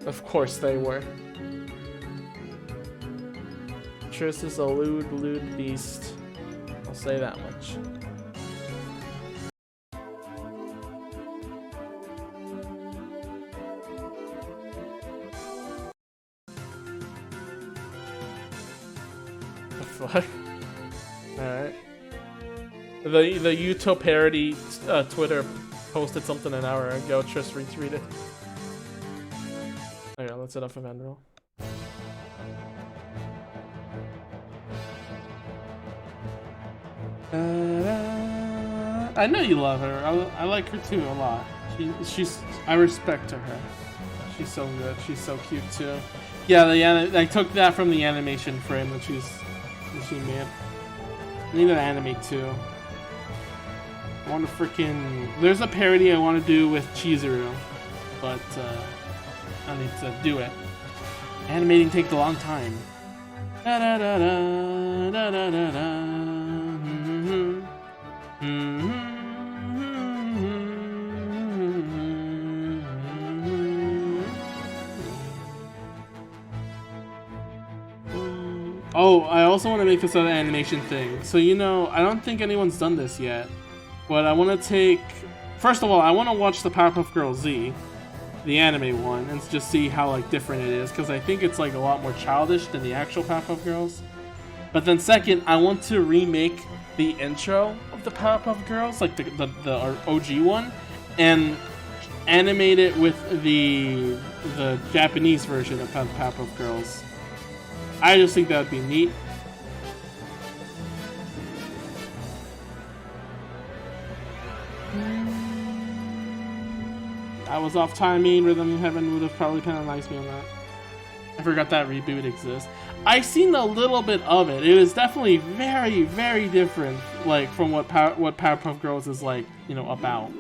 [SPEAKER 1] Of course they were. Triss is a lewd beast. I'll say that much. The fuck? Alright. The Yuto parody Twitter posted something an hour ago. Triss retweeted. Okay, let's hit up Evandrel. I know you love her. I like her too a lot. I respect her. She's so good. She's so cute too. Yeah, I took that from the animation frame that she made. I need an anime too. I want to freaking. There's a parody I want to do with Chizuru, but I need to do it. Animating takes a long time. Da da da da da da da da. Oh, I also want to make this other animation thing. So, you know, I don't think anyone's done this yet. But I want to take... First of all, I want to watch the Powerpuff Girls Z, the anime one, and just see how, like, different it is. Because I think it's, like, a lot more childish than the actual Powerpuff Girls. But then second, I want to remake the intro of the Powerpuff Girls, like the OG one, and animate it with the Japanese version of Powerpuff Girls. I just think that would be neat. I was off timing. Rhythm Heaven would have probably penalized me on that. I forgot that reboot exists. I've seen a little bit of it. It is definitely very, very different, like from what Powerpuff Girls is like, you know, about.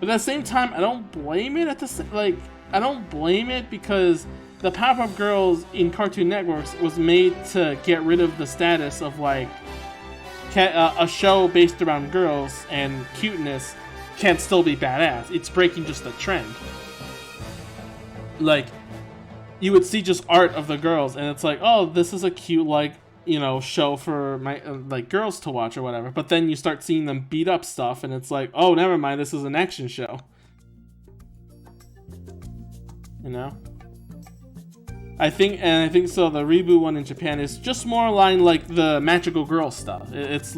[SPEAKER 1] But at the same time, I don't blame it. I don't blame it because the Powerpuff Girls in Cartoon Networks was made to get rid of the status of like a show based around girls and cuteness can't still be badass. It's breaking just the trend. Like, you would see just art of the girls, and it's like, oh, this is a cute, like, you know, show for my like girls to watch or whatever. But then you start seeing them beat up stuff, and it's like, oh, never mind, this is an action show. You know. I think so. The reboot one in Japan is just more aligned like the magical girl stuff. It's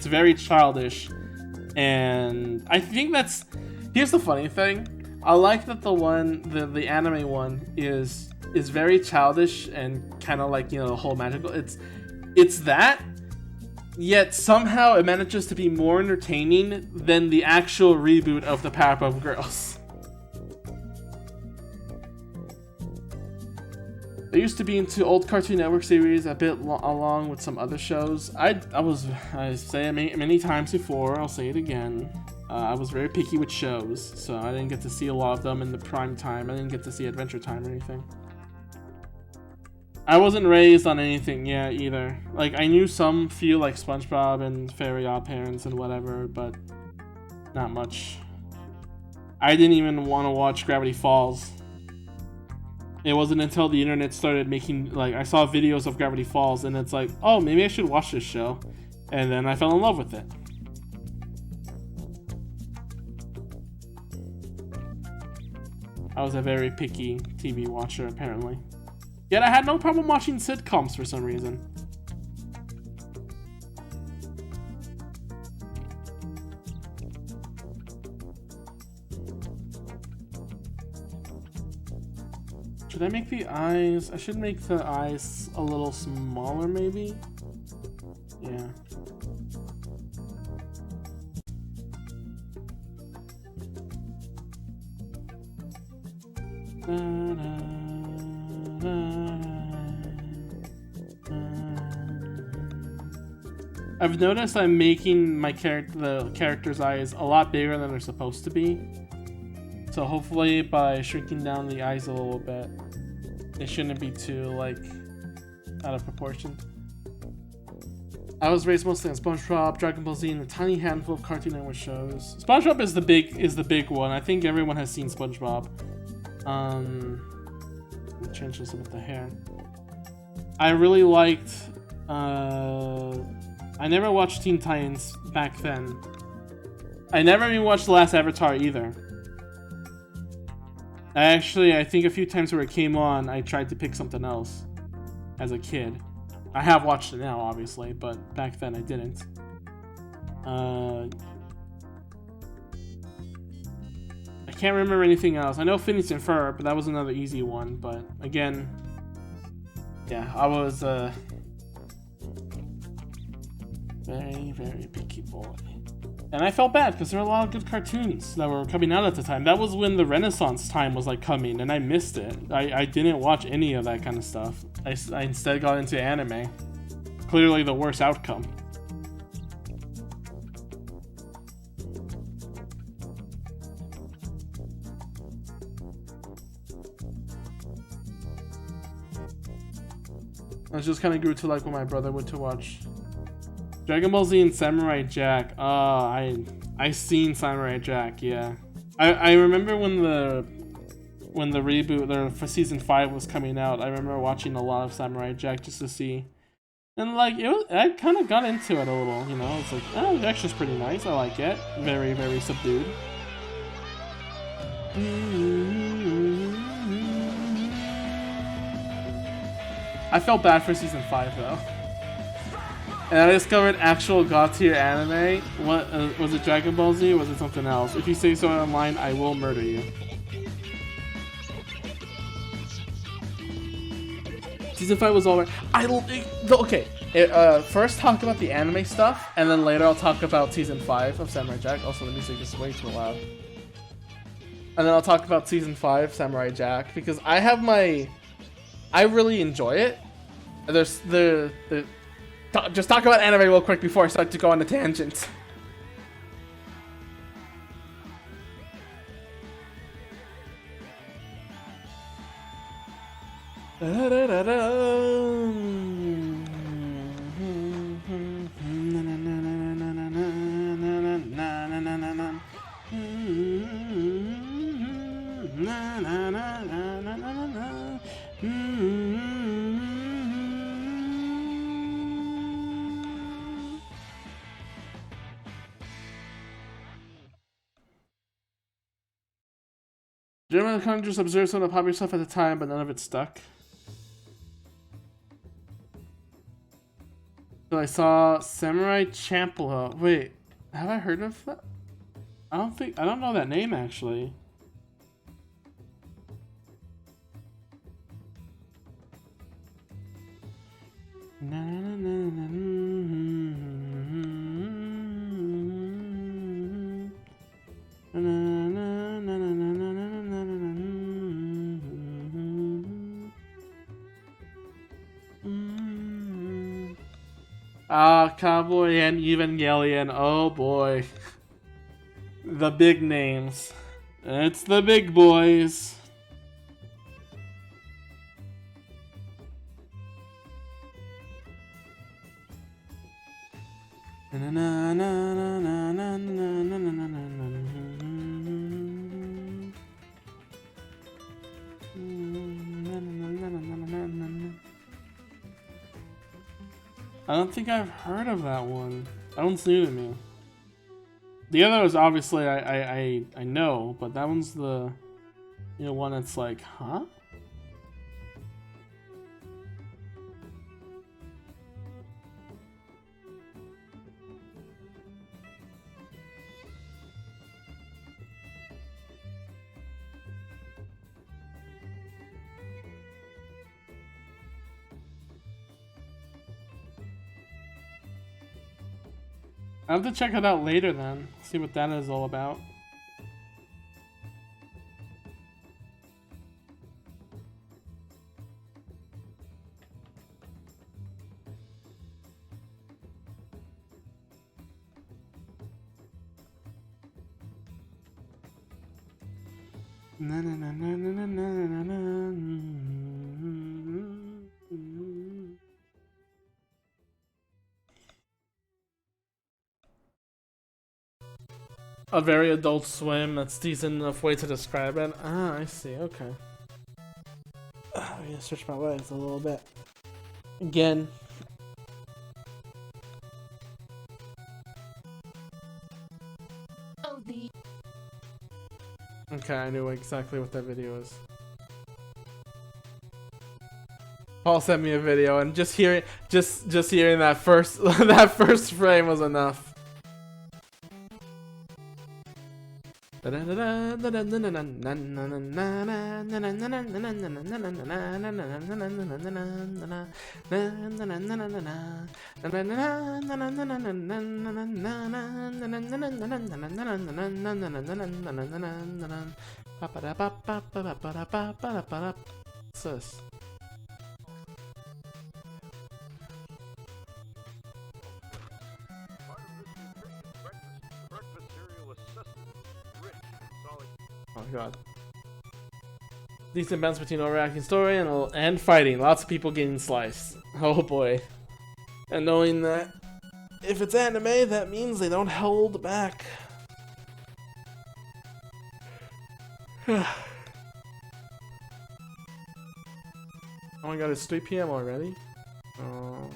[SPEAKER 1] very childish, and I think that's. Here's the funny thing. I like that the anime one is very childish and kind of like, you know, the whole magical. It's that, yet somehow it manages to be more entertaining than the actual reboot of the Powerpuff Girls. I used to be into old Cartoon Network series a bit along with some other shows. I say it many times before, I'll say it again. I was very picky with shows, so I didn't get to see a lot of them in the prime time. I didn't get to see Adventure Time or anything. I wasn't raised on anything yet either. Like, I knew some few like SpongeBob and Fairy Odd Parents and whatever, but not much. I didn't even want to watch Gravity Falls. It wasn't until the internet started making, like, I saw videos of Gravity Falls, and it's like, oh, maybe I should watch this show. And then I fell in love with it. I was a very picky TV watcher, apparently. Yet I had no problem watching sitcoms for some reason. Should I make the eyes? I should make the eyes a little smaller, maybe? Yeah. I've noticed I'm making my the character's eyes a lot bigger than they're supposed to be. So hopefully by shrinking down the eyes a little bit, it shouldn't be too, like, out of proportion. I was raised mostly on SpongeBob, Dragon Ball Z, and a tiny handful of Cartoon Network shows. SpongeBob is the big one. I think everyone has seen SpongeBob. Let me change this with the hair. I really liked. I never watched Teen Titans back then. I never even watched The Last Avatar either. I think a few times where it came on, I tried to pick something else as a kid. I have watched it now, obviously, but back then I didn't. I can't remember anything else. I know Phineas and Ferb, but that was another easy one. But again, yeah, I was a very, very picky boy. And I felt bad because there were a lot of good cartoons that were coming out at the time. That was when the Renaissance time was like coming, and I missed it. I didn't watch any of that kind of stuff. I instead got into anime. Clearly the worst outcome. I just kind of grew to like when my brother went to watch Dragon Ball Z and Samurai Jack. I seen Samurai Jack, yeah. I remember when the reboot for season 5 was coming out. I remember watching a lot of Samurai Jack just to see, and like I kind of got into it a little. You know, it's like, oh, the action's pretty nice. I like it. Very, very subdued. I felt bad for season 5 though. And I discovered actual God tier anime. What was it? Dragon Ball Z, or was it something else? If you say so online, I will murder you. Season 5 was alright. Okay. First talk about the anime stuff, and then later I'll talk about season 5 of Samurai Jack. Also, the music is way too loud. And then I'll talk about season 5 Samurai Jack because I really enjoy it. Just talk about anime real quick before I start to go on a tangent. German kind of just observed some of the popular stuff at the time, but none of it stuck. So I saw Samurai Champloo. Wait, have I heard of that? I don't know that name actually. Cowboy and Evangelion. Oh boy. The big names. It's the big boys.
[SPEAKER 2] don't think I've heard of that one. That one's new to me. The other is obviously I know, but that one's the one that's like, huh? I'll have to check it out later then. See what that is all about. Na na na na na na na na.
[SPEAKER 1] A very Adult Swim. That's decent enough way to describe it. Ah, I see. Okay. I'm gonna stretch my legs a little bit. Again. Okay, I knew exactly what that video is. Paul sent me a video, and just hearing that first that first frame was enough. What's this? Oh god. Decent balance between overacting story and fighting. Lots of people getting sliced. Oh boy. And knowing that if it's anime, that means they don't hold back. Oh my god, it's 3 PM already? Oh.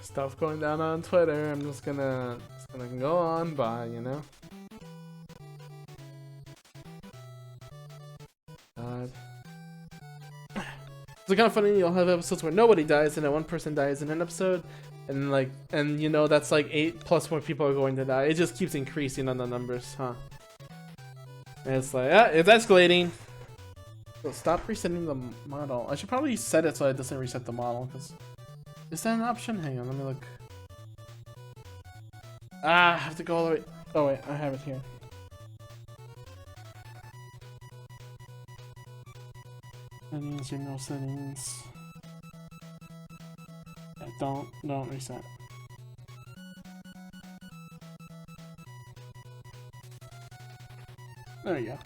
[SPEAKER 1] Stuff going down on Twitter. I'm just gonna go on by, you know. God. It's kind of funny. You'll have episodes where nobody dies and then one person dies in an episode, and you know that's like 8+ more people are going to die. It just keeps increasing on the numbers, huh? And it's like, it's escalating. So stop resetting the model. I should probably set it so it doesn't reset the model, because. Is that an option? Hang on, let me look. I have to go all the way. Oh wait, I have it here. Settings, general settings. Yeah, don't reset. There you go.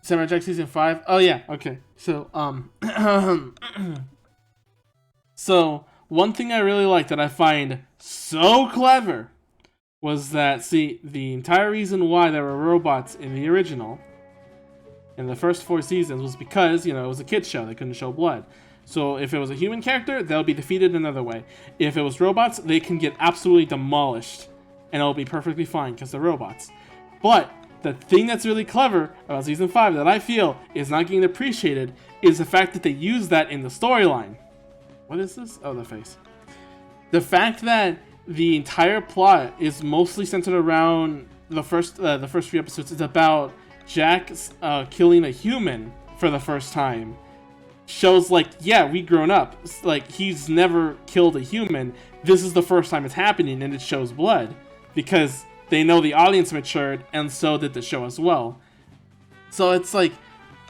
[SPEAKER 1] Samurai Jack Season 5. Oh yeah, okay. So so one thing I really like that I find so clever was that, see, the entire reason why there were robots in the original, in the first 4 seasons, was because, you know, it was a kid's show. They couldn't show blood. So if it was a human character, they'll be defeated another way. If it was robots, they can get absolutely demolished, and it'll be perfectly fine because they're robots. But
[SPEAKER 2] the thing that's really clever about season 5 that I feel is not getting appreciated is the fact that they use that in the storyline. What is this? Oh, the face. The fact that the entire plot is mostly centered around the first few episodes is about Jack killing a human for the first time shows like, yeah, we grown up. Like, he's never killed a human. This is the first time it's happening, and it shows blood because they know the audience matured, and so did the show as well. So it's like,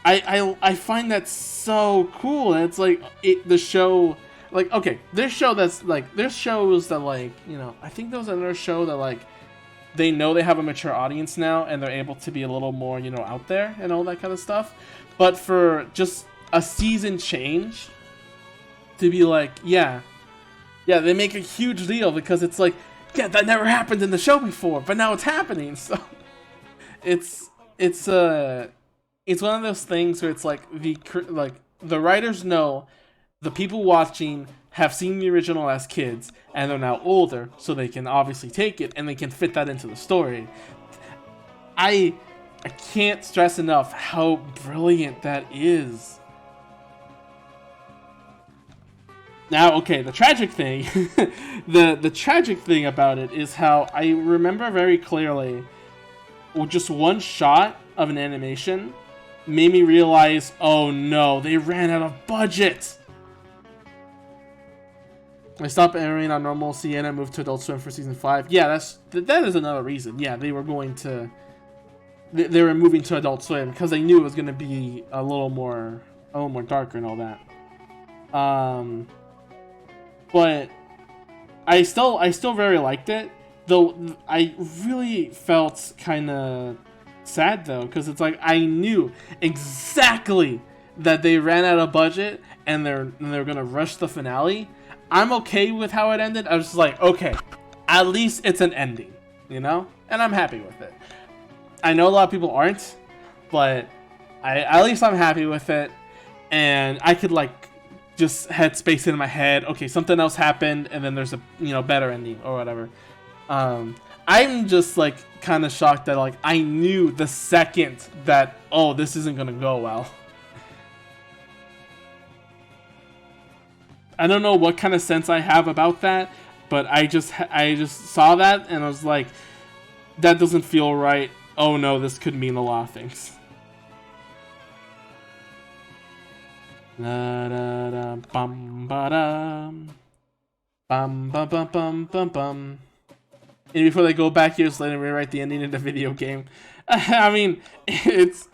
[SPEAKER 2] I find that so cool. And it's like the show. Like, okay, there's shows that, like, you know, I think there was another show that, like, they know they have a mature audience now, and they're able to be a little more, you know, out there and all that kind of stuff. But for just a season change, to be like, yeah, they make a huge deal because it's like, yeah, that never happened in the show before, but now it's happening. So it's one of those things where it's like the writers know the people watching have seen the original as kids, and they're now older, so they can obviously take it, and they can fit that into the story. I can't stress enough how brilliant that is. Now, okay, the tragic thing, the tragic thing about it is how I remember very clearly, just one shot of an animation made me realize, oh no, they ran out of budget. I stopped airing on normal CN and moved to Adult Swim for season 5. Yeah, that is another reason. Yeah, they were moving to Adult Swim because they knew it was going to be a little more darker and all that. But I still very liked it. Though I really felt kind of sad though, because it's like I knew exactly that they ran out of budget and they're gonna rush the finale. I'm okay with how it ended. I was just like, okay, at least it's an ending, you know? And I'm happy with it. I know a lot of people aren't, but at least I'm happy with it. And I could like just headspace in my head, okay, something else happened, and then there's a, you know, better ending or whatever. I'm just like kind of shocked that like I knew the second that, oh, this isn't gonna go well. I don't know what kind of sense I have about that, but I just saw that and I was like, that doesn't feel right. Oh no, this could mean a lot of things. Da da da bum ba dum bum bum bum bum bum bum. And before they go back years later and rewrite the ending of the video game, I mean, it's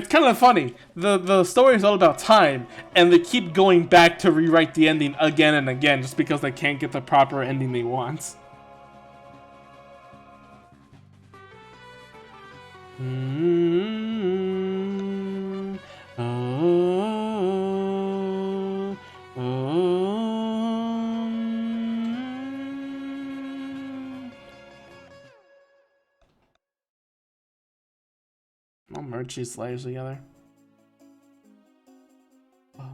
[SPEAKER 2] kind of funny. The story is all about time, and they keep going back to rewrite the ending again and again just because they can't get the proper ending they want. I'll merge these layers together. I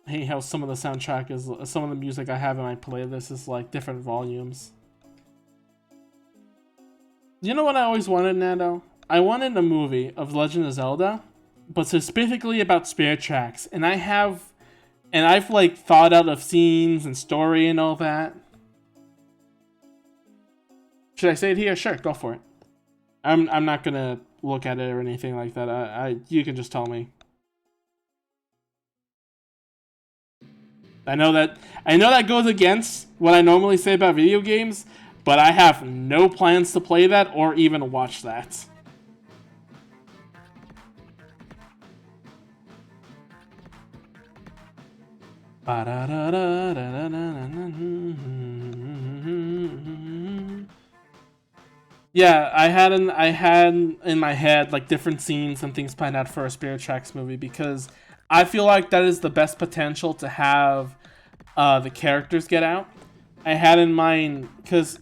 [SPEAKER 2] hate how some of the soundtrack is, some of the music I have in my playlist is like different volumes. You know what I always wanted, Nando? I wanted a movie of Legend of Zelda, but specifically about Spirit Tracks, and I've like thought out of scenes and story and all that. Should I say it here? Sure, go for it. I'm not gonna look at it or anything like that. You can just tell me. I know that goes against what I normally say about video games, but I have no plans to play that or even watch that. Yeah, I had in my head like different scenes and things planned out for a Spirit Tracks movie because I feel like that is the best potential to have the characters get out. I had in mind because,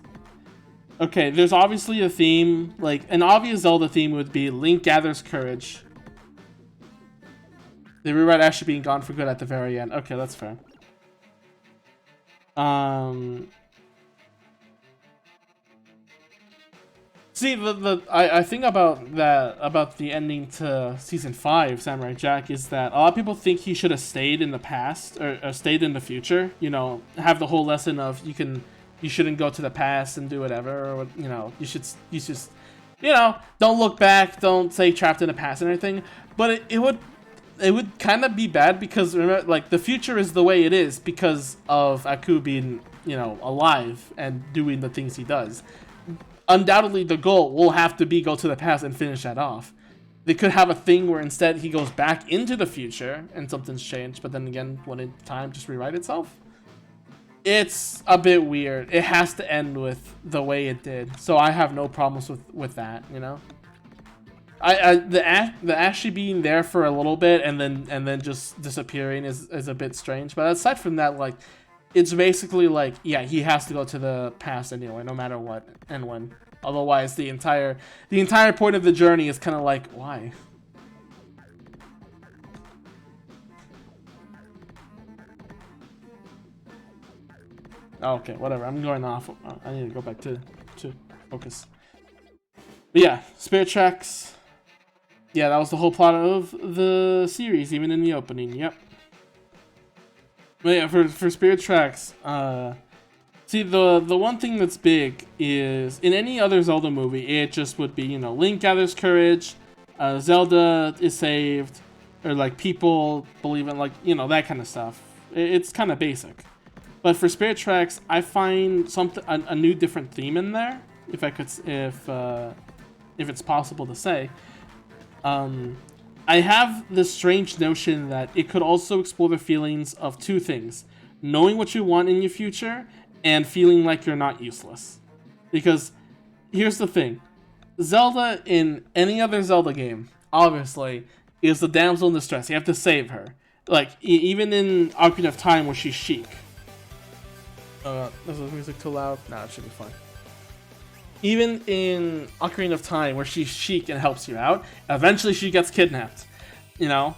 [SPEAKER 2] okay, there's obviously a theme, like an obvious Zelda theme would be Link gathers courage. They rewrite Ashley being gone for good at the very end. Okay, that's fair. See, I think about that, about the ending to season 5, Samurai Jack, is that a lot of people think he should have stayed in the past or stayed in the future. You know, have the whole lesson of you shouldn't go to the past and do whatever, or you know, you should you know, don't look back, don't stay trapped in the past and everything. But it would kind of be bad because remember, like the future is the way it is because of Aku being, you know, alive and doing the things he does. Undoubtedly, the goal will have to be go to the past and finish that off. They could have a thing where instead he goes back into the future and something's changed, but then again, when time just rewrite itself? It's a bit weird. It has to end with the way it did, so I have no problems with that, you know? The Ashley being there for a little bit and then just disappearing is a bit strange, but aside from that, like, it's basically like, yeah, he has to go to the past anyway, no matter what and when. Otherwise, the entire point of the journey is kind of like, why? Okay, whatever. I'm going off. I need to go back to focus. But yeah, Spirit Tracks. Yeah, that was the whole plot of the series, even in the opening. Yep. But yeah, for Spirit Tracks, see, the one thing that's big is, in any other Zelda movie, it just would be, you know, Link gathers courage, Zelda is saved, or like people believe in, like, you know, that kind of stuff. It's kind of basic. But for Spirit Tracks, I find a new different theme in there, if it's possible to say. I have this strange notion that it could also explore the feelings of two things: knowing what you want in your future and feeling like you're not useless. Because here's the thing, Zelda in any other Zelda game, obviously, is the damsel in distress. You have to save her. Like, even in Ocarina of Time where she's Sheik. Is the music too loud? Nah, it should be fine. Even in Ocarina of Time, where she's Sheik and helps you out, eventually she gets kidnapped. You know,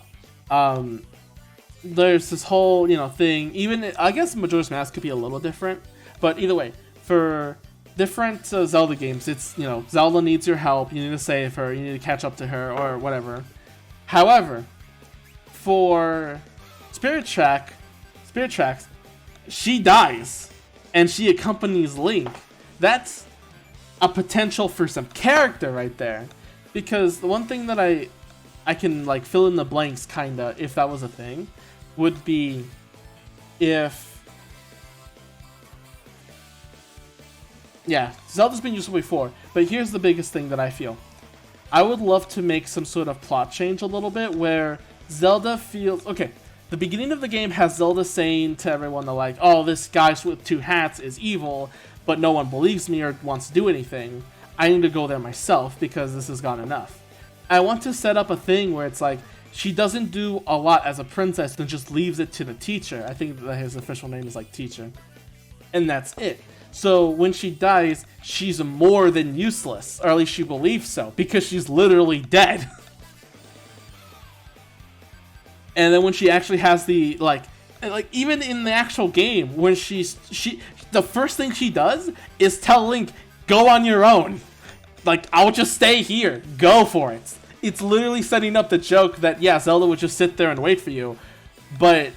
[SPEAKER 2] there's this whole, you know, thing. Even I guess Majora's Mask could be a little different, but either way, for different Zelda games, it's, you know, Zelda needs your help. You need to save her. You need to catch up to her or whatever. However, for Spirit Tracks, she dies, and she accompanies Link. That's a potential for some character right there, because the one thing that I can like fill in the blanks kinda, if that was a thing, would be if, yeah, Zelda's been useful before, but here's the biggest thing that I feel. I would love to make some sort of plot change a little bit where Zelda feels, okay, the beginning of the game has Zelda saying to everyone, they're like, oh, this guy with two hats is evil, but no one believes me or wants to do anything. I need to go there myself because this has gone enough. I want to set up a thing where it's like, she doesn't do a lot as a princess and just leaves it to the teacher. I think that his official name is like teacher. And that's it. So when she dies, she's more than useless, or at least she believes so, because she's literally dead. And then when she actually has the, like even in the actual game, when the first thing she does is tell Link, go on your own. Like, I'll just stay here. Go for it. It's literally setting up the joke that, yeah, Zelda would just sit there and wait for you. But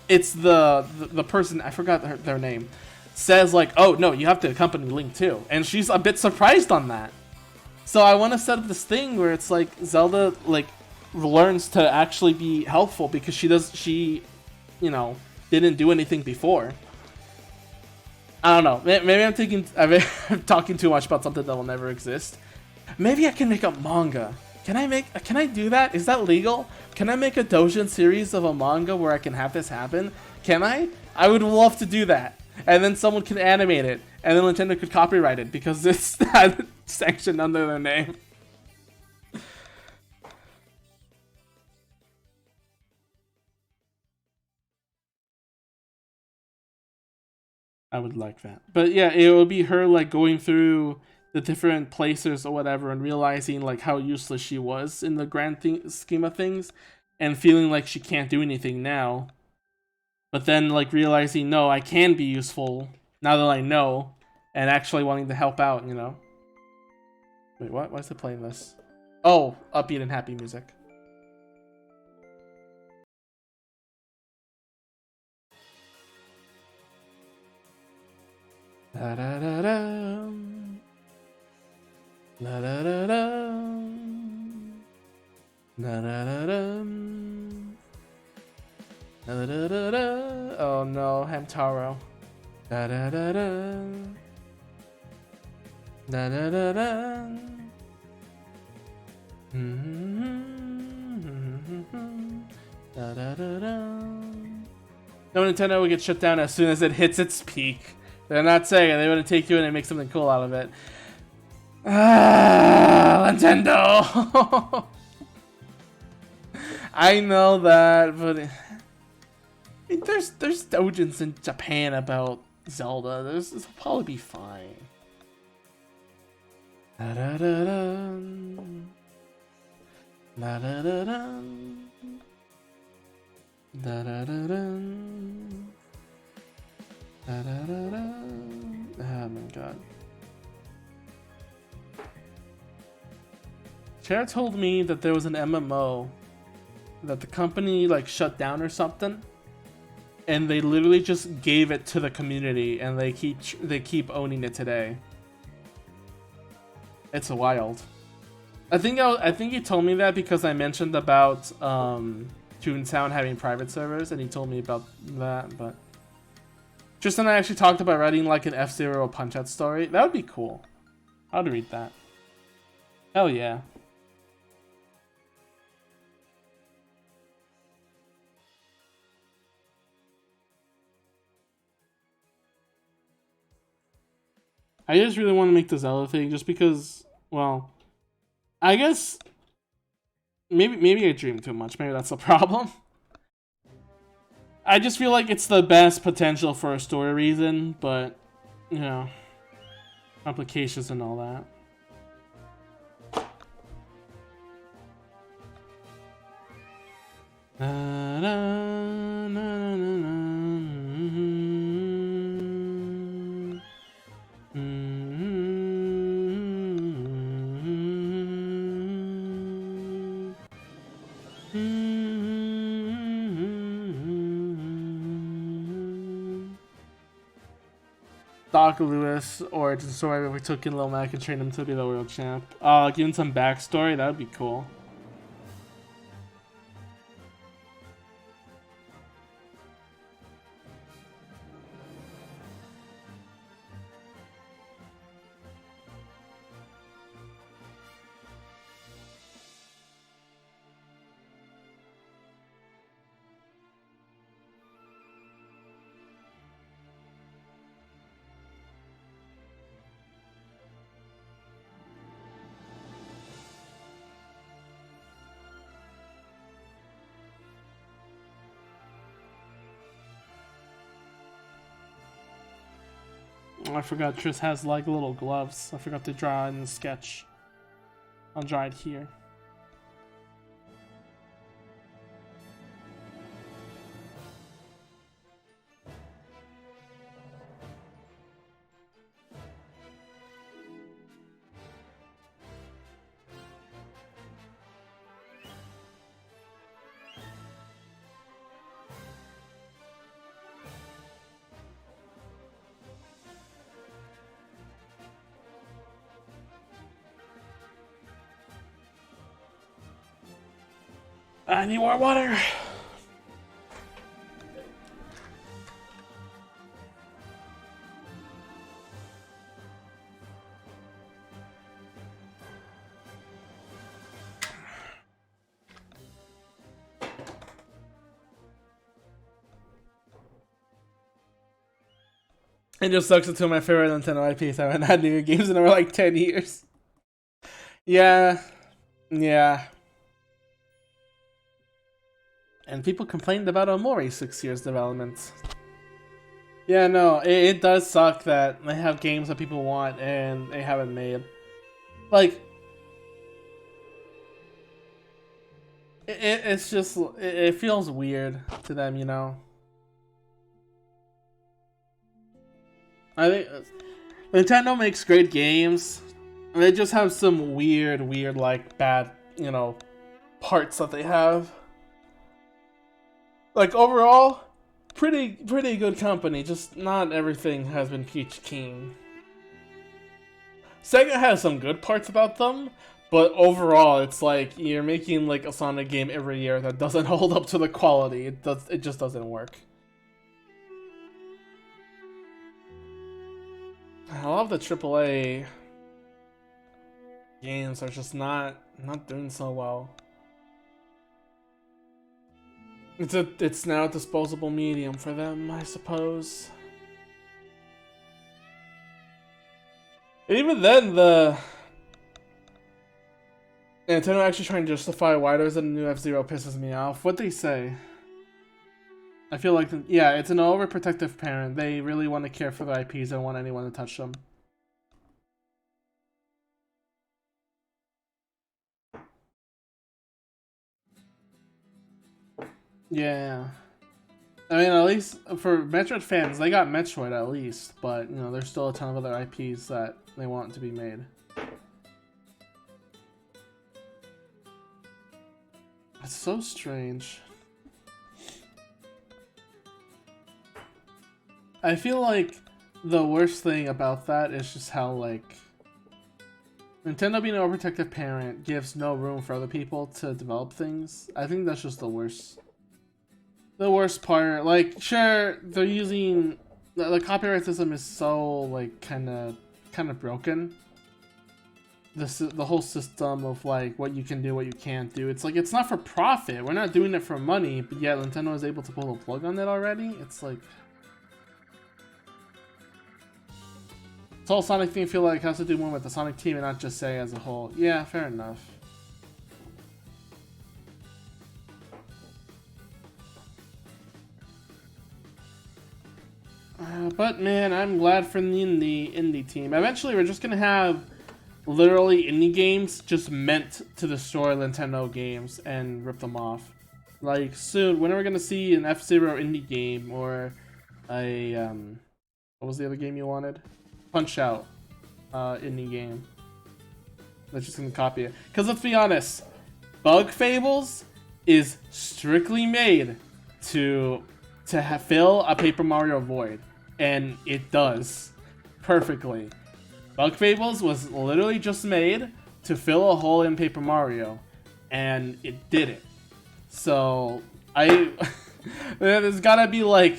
[SPEAKER 2] it's the person, I forgot their name, says like, oh, no, you have to accompany Link too. And she's a bit surprised on that. So I want to set up this thing where it's like Zelda, like, learns to actually be helpful because she, you know, didn't do anything before. I don't know. Maybe I'm talking too much about something that will never exist. Maybe I can make a manga. Can I do that? Is that legal? Can I make a Dojin series of a manga where I can have this happen? Can I? I would love to do that. And then someone can animate it. And then Nintendo could copyright it because it's not sanctioned under their name. I would like that. But yeah, it would be her like going through the different places or whatever and realizing like how useless she was in the grand scheme of things and feeling like she can't do anything now. But then like realizing, no, I can be useful now that I know, and actually wanting to help out, you know?
[SPEAKER 1] Wait, what? Why is it playing this? Oh, upbeat and happy music. Da da da da. Da da da da. Da da da da. Da da da da. Oh no, Hamtaro. Da da da da. Da da da da. Da da da da. No, Nintendo would get shut down as soon as it hits its peak. They're not saying it. They want to take you in and make something cool out of it. Ah, Nintendo. I know that, but there's doujins in Japan about Zelda. This will probably be fine. Da da da da. Da da da da. Da da da da. Da da da da. Oh my god. Cher told me that there was an MMO that the company like shut down or something, and they literally just gave it to the community, and they keep owning it today. It's wild. I think he told me that because I mentioned about Toontown having private servers, and he told me about that. But Tristan and I actually talked about writing like an F-Zero Punch-Out story. That would be cool. I'd read that. Hell yeah. I just really want to make the Zelda thing just because, well, I guess maybe I dream too much. Maybe that's the problem. I just feel like it's the best potential for a story reason, but, you know, complications and all that. Na, na, na, na, na. Doc Lewis origin story where we took in Lil Mac and trained him to be the world champ. Give him some backstory, that would be cool. I forgot Triss has like little gloves. I forgot to draw in the sketch. I'll draw it here. I need more water. It just sucks that two of my favorite Nintendo IPs haven't had new games in over like 10 years. Yeah. And people complained about Omori's 6 years development. Yeah, no, it does suck that they have games that people want and they haven't made. Like, it's just, it feels weird to them, you know? I think Nintendo makes great games,
[SPEAKER 2] They just have some weird, like bad, parts that they have. Like overall, pretty good company. Just not everything has been peach keen. Sega has some good parts about them, but overall, it's like you're making like a Sonic game every year that doesn't hold up to the quality. It just doesn't work. A lot of the AAA games are just not doing so well. It's now a disposable medium for them, I suppose. And even then, the Nintendo actually trying to justify why there's a new F-Zero pisses me off. What they say? I feel like, yeah, it's an overprotective parent. They really want to care for the IPs and don't want anyone to touch them. Yeah. I mean, at least for Metroid fans, they got Metroid at least, but, there's still a ton of other IPs that they want to be made. It's so strange. I feel like the worst thing about that is just how, like, Nintendo being an overprotective parent gives no room for other people to develop things. I think that's just the worst part. Like, sure, they're using the copyright system is so like kind of broken. The whole system of like what you can do, what you can't do. It's like it's not for profit. We're not doing it for money, but yet Nintendo is able to pull the plug on it already. It's like this whole Sonic thing I feel like has to do more with the Sonic team and not just Sega as a whole. Yeah, fair enough. But man, I'm glad for the indie team. Eventually, we're just gonna have literally indie games just meant to destroy Nintendo games and rip them off. Like soon, when are we gonna see an F-Zero indie game or a what was the other game you wanted? Punch-Out indie game. That's just gonna copy it. Cause let's be honest, Bug Fables is strictly made to fill a Paper Mario void, and it does perfectly. Bug Fables was literally just made to fill a hole in Paper Mario, and it did it. So there's gotta be like,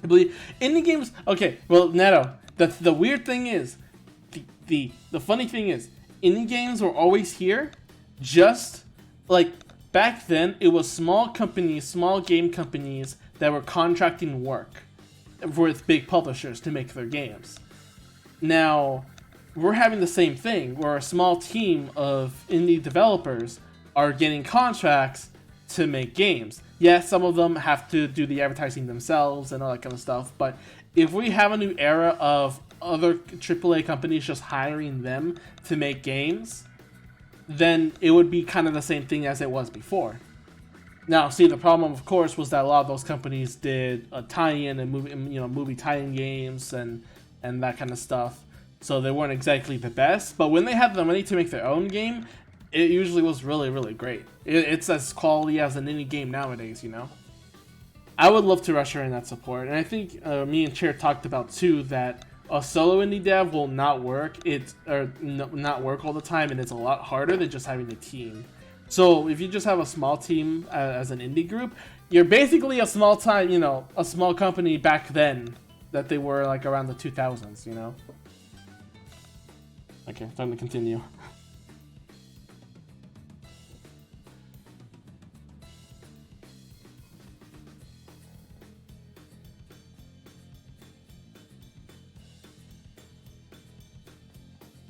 [SPEAKER 2] I believe indie games. Okay, well, Neto, the weird thing is, the funny thing is, indie games were always here, just like back then. It was small companies, small game companies that were contracting work with big publishers to make their games. Now, we're having the same thing, where a small team of indie developers are getting contracts to make games. Yes, some of them have to do the advertising themselves and all that kind of stuff, but if we have a new era of other AAA companies just hiring them to make games, then it would be kind of the same thing as it was before. Now, see, the problem, of course, was that a lot of those companies did a tie-in and movie tie-in games and that kind of stuff. So they weren't exactly the best. But when they had the money to make their own game, it usually was really, really great. It's as quality as an indie game nowadays, I would love to usher in that support. And I think me and Chair talked about, too, that a solo indie dev will not work. Not work all the time, and it's a lot harder than just having a team. So if you just have a small team as an indie group, you're basically a small company back then that they were like around the 2000s, Okay, time to continue.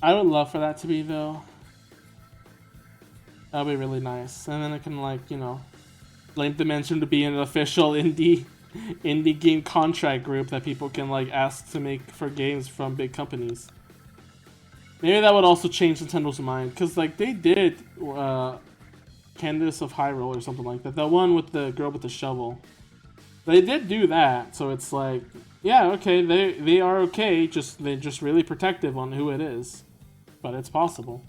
[SPEAKER 2] I would love for that to be, though. That would be really nice. And then it can, like, Blame Dimension to be an official indie game contract group that people can, like, ask to make for games from big companies. Maybe that would also change Nintendo's mind. Because, like, they did Candace of Hyrule or something like that. The one with the girl with the shovel. They did do that, so it's like, yeah, okay, they are okay. They're just really protective on who it is, but it's possible.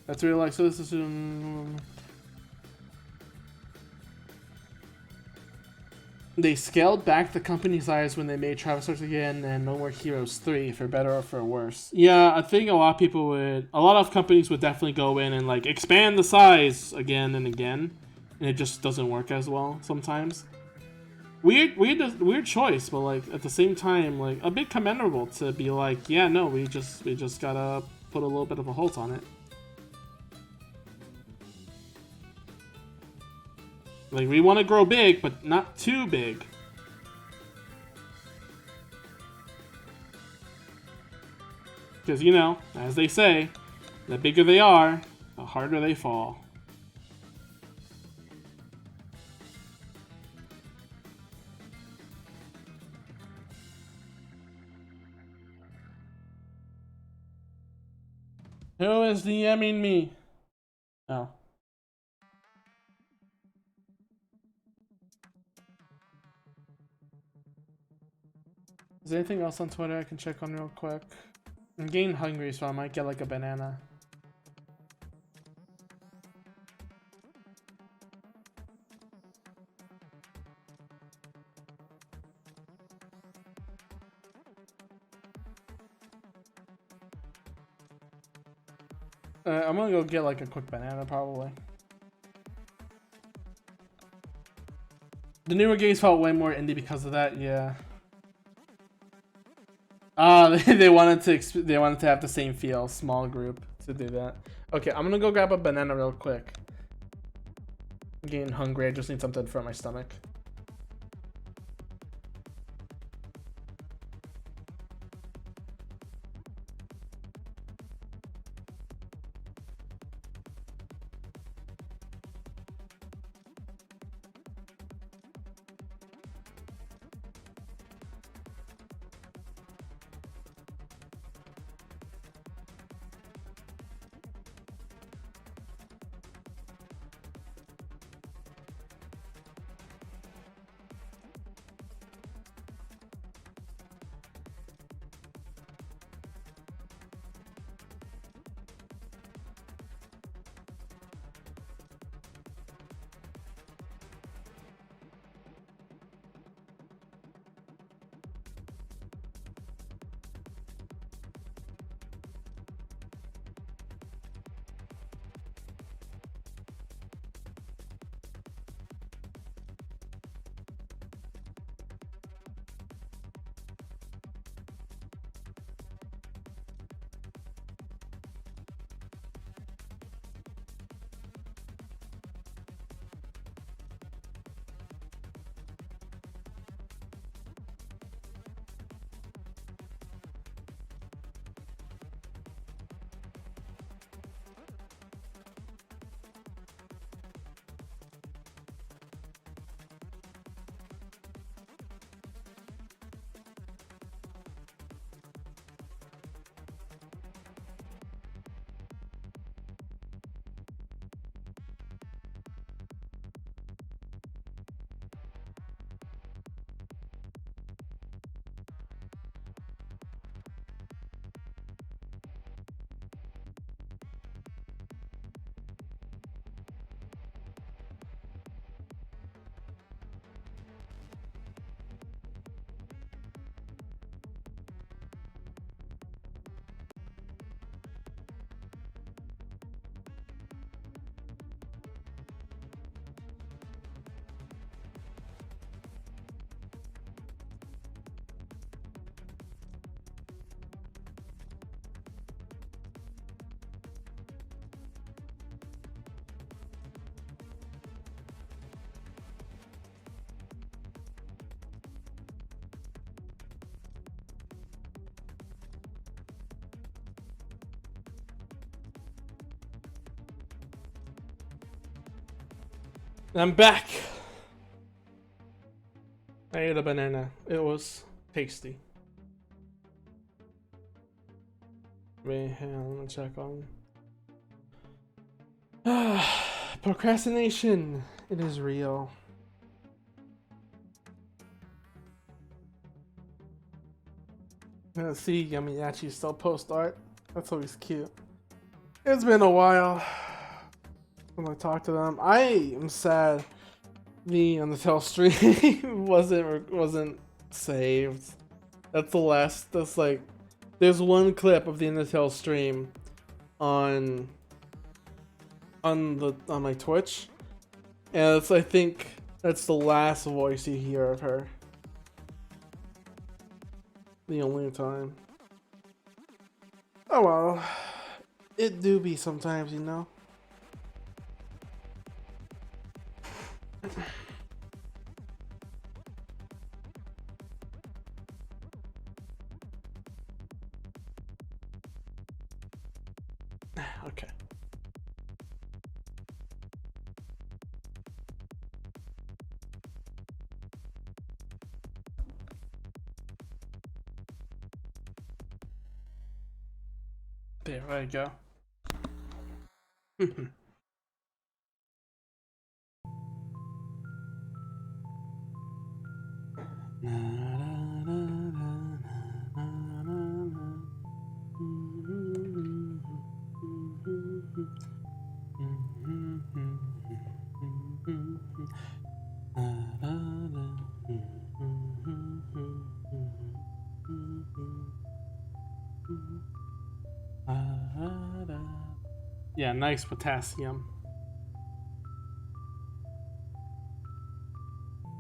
[SPEAKER 2] That's real life. So this is. They scaled back the company size when they made Travis Stars again and No More Heroes 3, for better or for worse. Yeah, I think a lot of companies would definitely go in and like expand the size again and again, and it just doesn't work as well sometimes. Weird choice, but like at the same time, like a bit commendable to be like, yeah, no, we just gotta put a little bit of a halt on it. Like, we want to grow big, but not too big. Because, you know, as they say, the bigger they are, the harder they fall. Who is DMing me? Oh. Is there anything else on Twitter I can check on real quick? I'm getting hungry, so I might get like a banana. I'm gonna go get like a quick banana probably. The newer games felt way more indie because of that, yeah. They wanted to have the same feel, small group to do that. Okay, I'm gonna go grab a banana real quick. I'm getting hungry. I just need something for my stomach. I'm back. I ate a banana. It was tasty. Wait, hang on, I'm gonna check on. Procrastination
[SPEAKER 1] It is real. See, Yamiyachi still post art. That's always cute. It's been a while when I talked to them. I am sad the Undertale stream wasn't saved. That's the last. That's like, there's one clip of the Undertale stream on my Twitch, and it's, I think that's the last voice you hear of her. The only time. Oh well, it do be sometimes, you know. Okay. There I go. Yeah, nice potassium.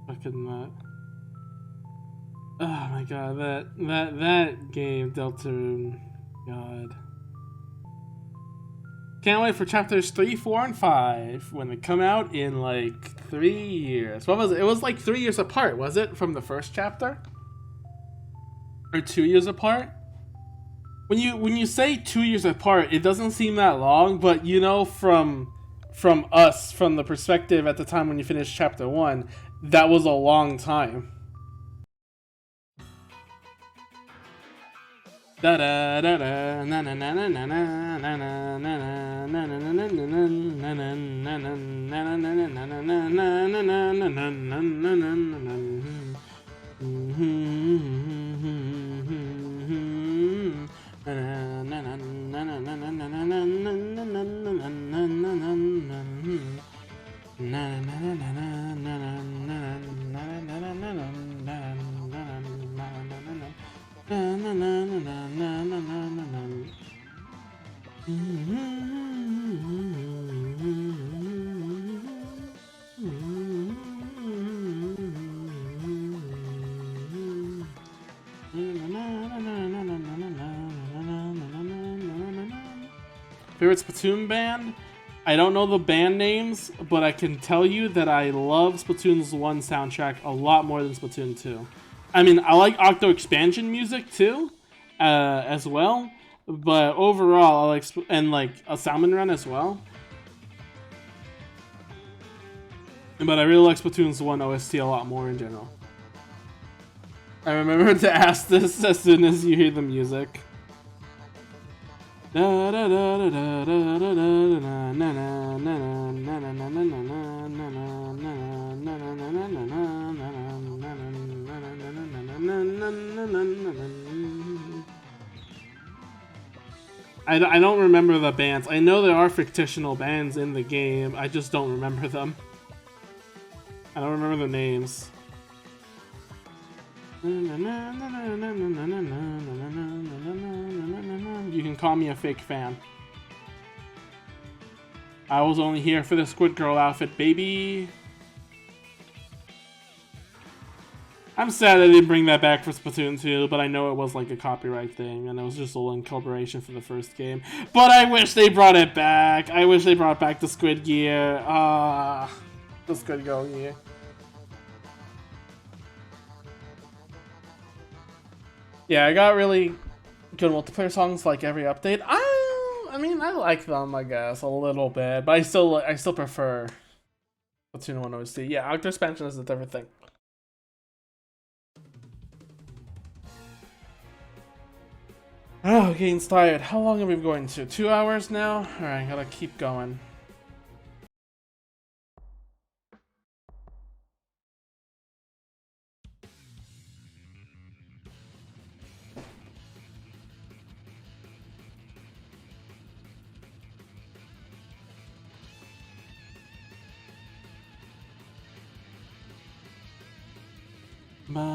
[SPEAKER 1] Fucking that. Oh my god, that game, Deltarune. God. Can't wait for chapters 3, 4, and 5 when they come out in like 3 years. What was it? It was like 3 years apart, was it? From the first chapter? Or 2 years apart? When you say 2 years apart, it doesn't seem that long, but you know, from us, from the perspective at the time when you finished chapter 1, that was a long time. Da da da da na na na na na na na na na na Favorite Splatoon band? I don't know the band names, but I can tell you that I love Splatoon's 1 soundtrack a lot more than Splatoon 2. I mean, I like Octo Expansion music too, as well, but overall, I like, and like a Salmon Run as well. But I really like Splatoon's 1 OST a lot more in general. I remember to ask this as soon as you hear the music. I don't remember the bands. I know there are fictional bands in the game. I just don't remember them. I don't remember the names. You can call me a fake fan. I was only here for the Squid Girl outfit, baby. I'm sad I didn't bring that back for Splatoon 2, but I know it was like a copyright thing, and it was just a little incorporation for the first game. But I wish they brought it back. I wish they brought back the Squid Gear. The Squid Girl gear. Yeah, I got really good multiplayer songs like every update. I mean, I like them, I guess, a little bit, but I still prefer Splatoon 1 OST. Yeah, Octo Expansion is a different thing. Oh, getting tired. How long have we been going to? 2 hours now? Alright, gotta keep going.
[SPEAKER 2] Like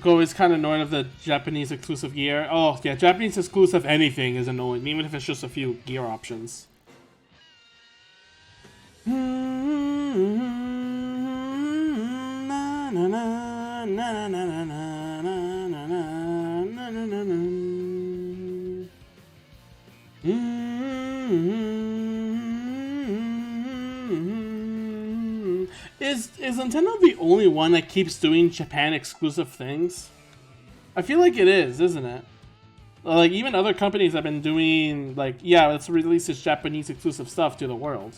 [SPEAKER 2] always kind of annoyed of the Japanese exclusive gear. Oh yeah, Japanese exclusive anything is annoying, even if it's just a few gear options. Is Nintendo the only one that keeps doing Japan exclusive things? I feel like it is, isn't it? Like even other companies have been doing like, yeah, let's release this Japanese exclusive stuff to the world.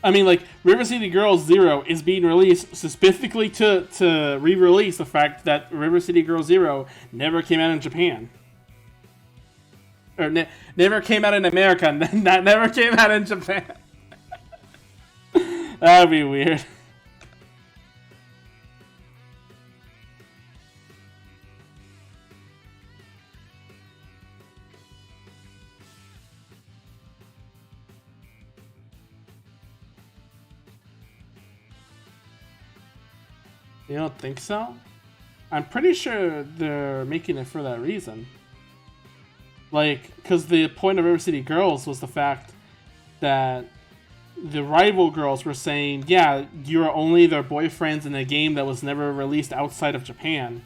[SPEAKER 2] I mean, like, River City Girls Zero is being released specifically to re-release the fact that River City Girls Zero never came out in Japan. Or never came out in America, that never came out in Japan. That'd be weird. You don't think so? I'm pretty sure they're making it for that reason. Like, because the point of River City Girls was the fact that the rival girls were saying, yeah, you're only their boyfriends in a game that was never released outside of Japan.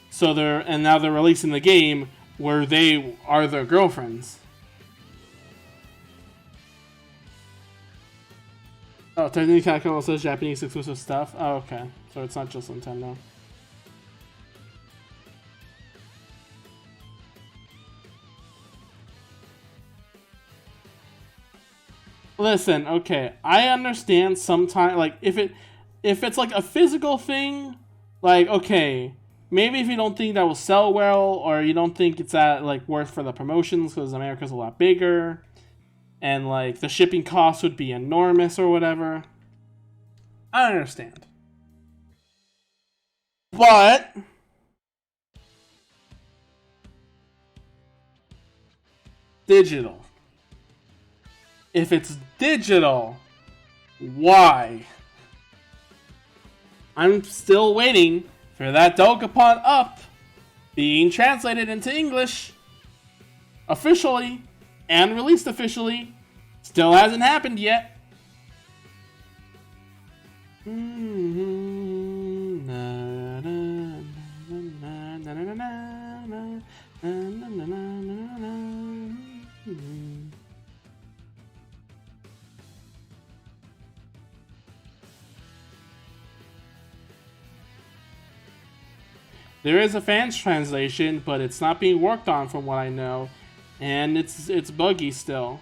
[SPEAKER 2] So now they're releasing the game where they are their girlfriends. Oh, technically Capcom says Japanese exclusive stuff? Oh, okay. So it's not just Nintendo. Listen, okay, I understand sometimes, like, if it's like a physical thing, like, okay, maybe if you don't think that will sell well, or you don't think it's like worth for the promotions because America's a lot bigger, and like the shipping costs would be enormous or whatever, I understand. But digital. If it's digital, why? I'm still waiting for that Dokapon Up being translated into English officially and released officially. Still hasn't happened yet. There is a fans translation, but it's not being worked on from what I know, and it's buggy still.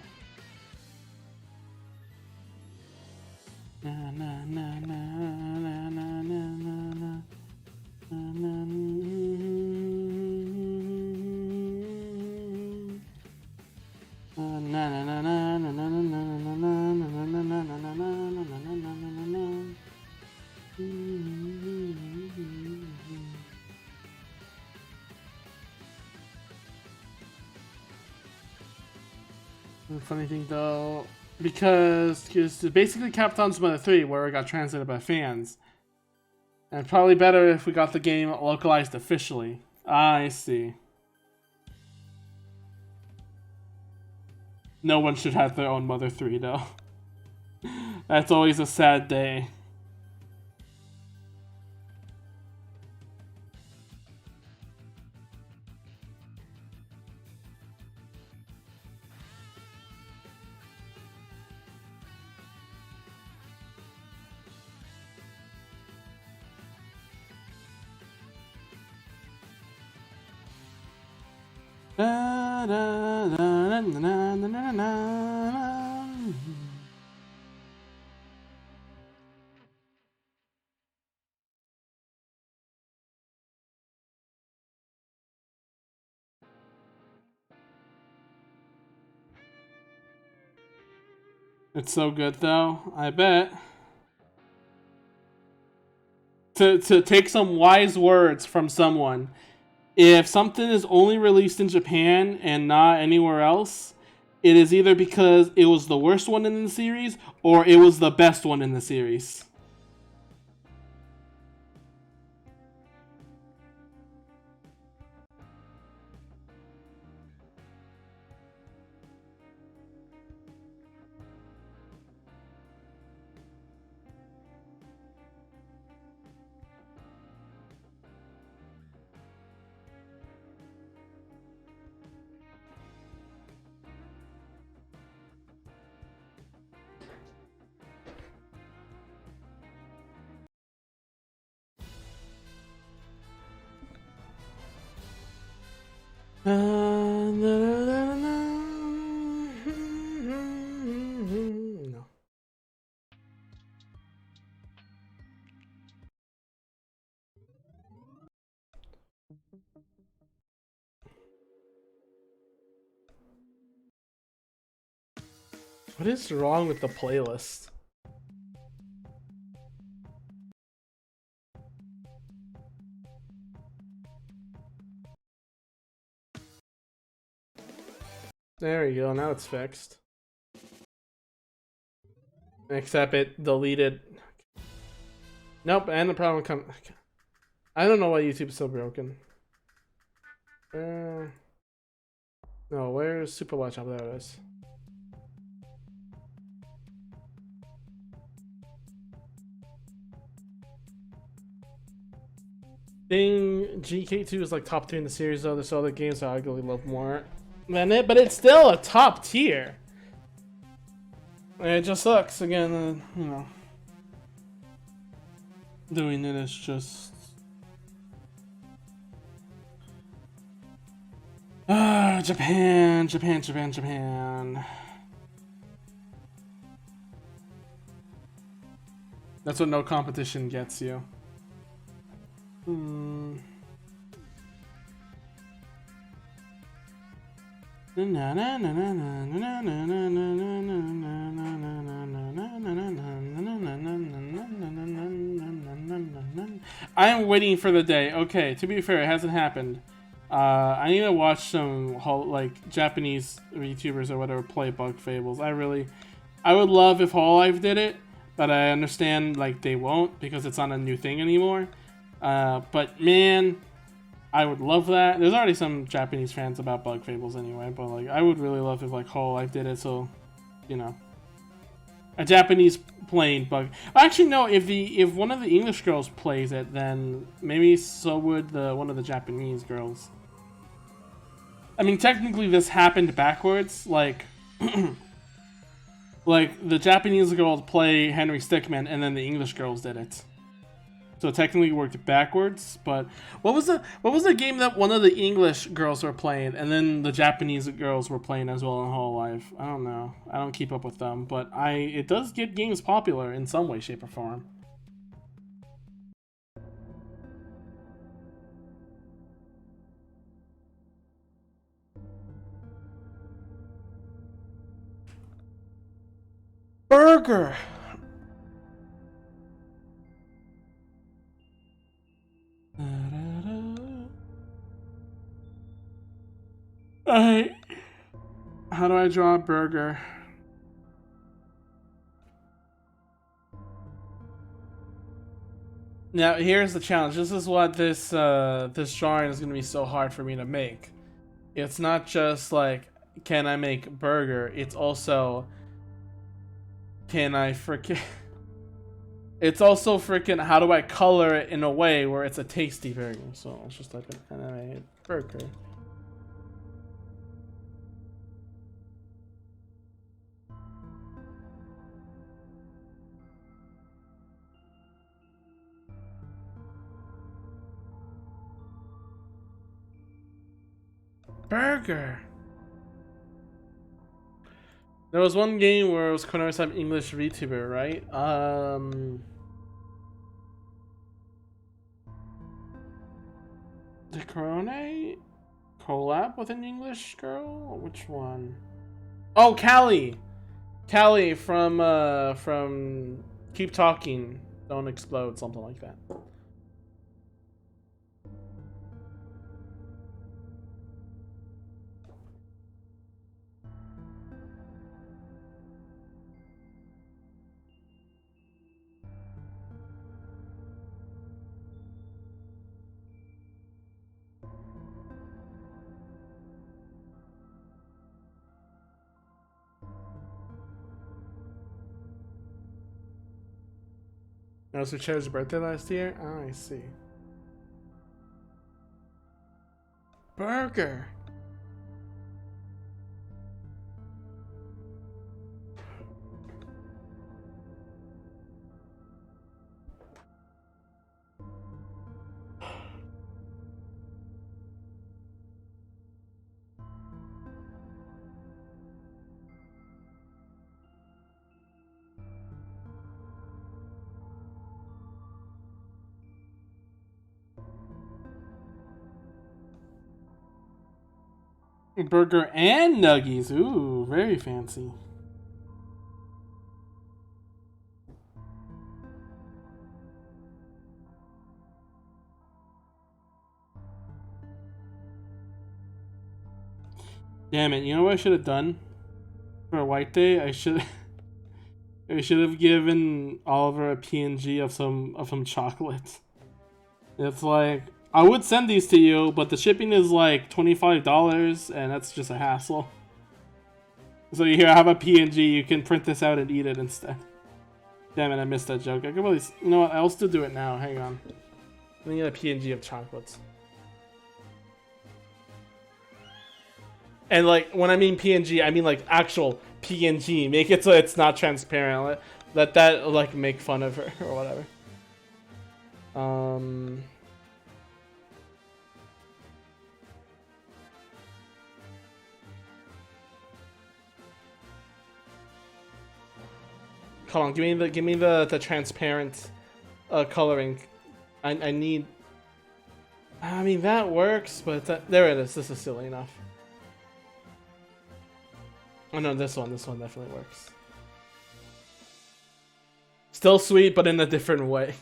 [SPEAKER 2] The funny thing though, because basically Captain's Mother 3 where it got translated by fans. And probably better if we got the game localized officially. I see. No one should have their own Mother 3 though. That's always a sad day. It's so good though, I bet. to take some wise words from someone. If something is only released in Japan and not anywhere else, it is either because it was the worst one in the series or it was the best one in the series. No. What is wrong with the playlist? There you go, now it's fixed. Except it deleted. Nope, and the problem comes. I don't know why YouTube's so broken. No, where's Super Watch? Oh, there it is. Thing GK2 is like top 3 in the series though. There's other games that I arguably love more than it, but it's still a top tier. It just sucks again, you know. Doing it is just Japan. That's what no competition gets you. I am waiting for the day. Okay, to be fair, it hasn't happened. I need to watch some like Japanese YouTubers or whatever play Bug Fables. I would love if Hololive did it, but I understand like they won't because it's not a new thing anymore. But man, I would love that. There's already some Japanese fans about Bug Fables anyway, but like I would really love if like Hololive did it, so you know, a Japanese playing Bug. Actually, no. If one of the English girls plays it, then maybe so would one of the Japanese girls. I mean, technically, this happened backwards. Like, like the Japanese girls play Henry Stickmin, and then the English girls did it. So it technically worked backwards. But what was the game that one of the English girls were playing, and then the Japanese girls were playing as well in Hololive? I don't know. I don't keep up with them, but it does get games popular in some way, shape, or form. Burger. Alright. How do I draw a burger? Now here's the challenge. This is what this drawing is gonna be so hard for me to make. It's not just like, can I make burger? It's also, can I freaking... It's also freaking, how do I color it in a way where it's a tasty burger? So let's just type in animated burger. Burger. There was one game where it was Konami some English VTuber, right? Did Corone collab with an English girl? Which one? Oh, Callie! Callie from Keep Talking, Don't Explode, something like that.
[SPEAKER 1] It was Cher's birthday last year? Oh, I see. Burger!
[SPEAKER 2] Burger and nuggies. Ooh, very fancy. Damn it! You know what I should have done for a white day? I should have given Oliver a PNG of some chocolate. It's like, I would send these to you, but the shipping is like $25, and that's just a hassle. So here, I have a PNG. You can print this out and eat it instead. Damn it! I missed that joke. I could really, you know what? I'll still do it now. Hang on.
[SPEAKER 1] I need a PNG of chocolates. And like, when I mean PNG, I mean like actual PNG. Make it so it's not transparent. Let that like make fun of her or whatever. Hold on, give me the transparent coloring. I need. I mean that works, but there it is. This is silly enough. Oh no, this one definitely works. Still sweet, but in a different way.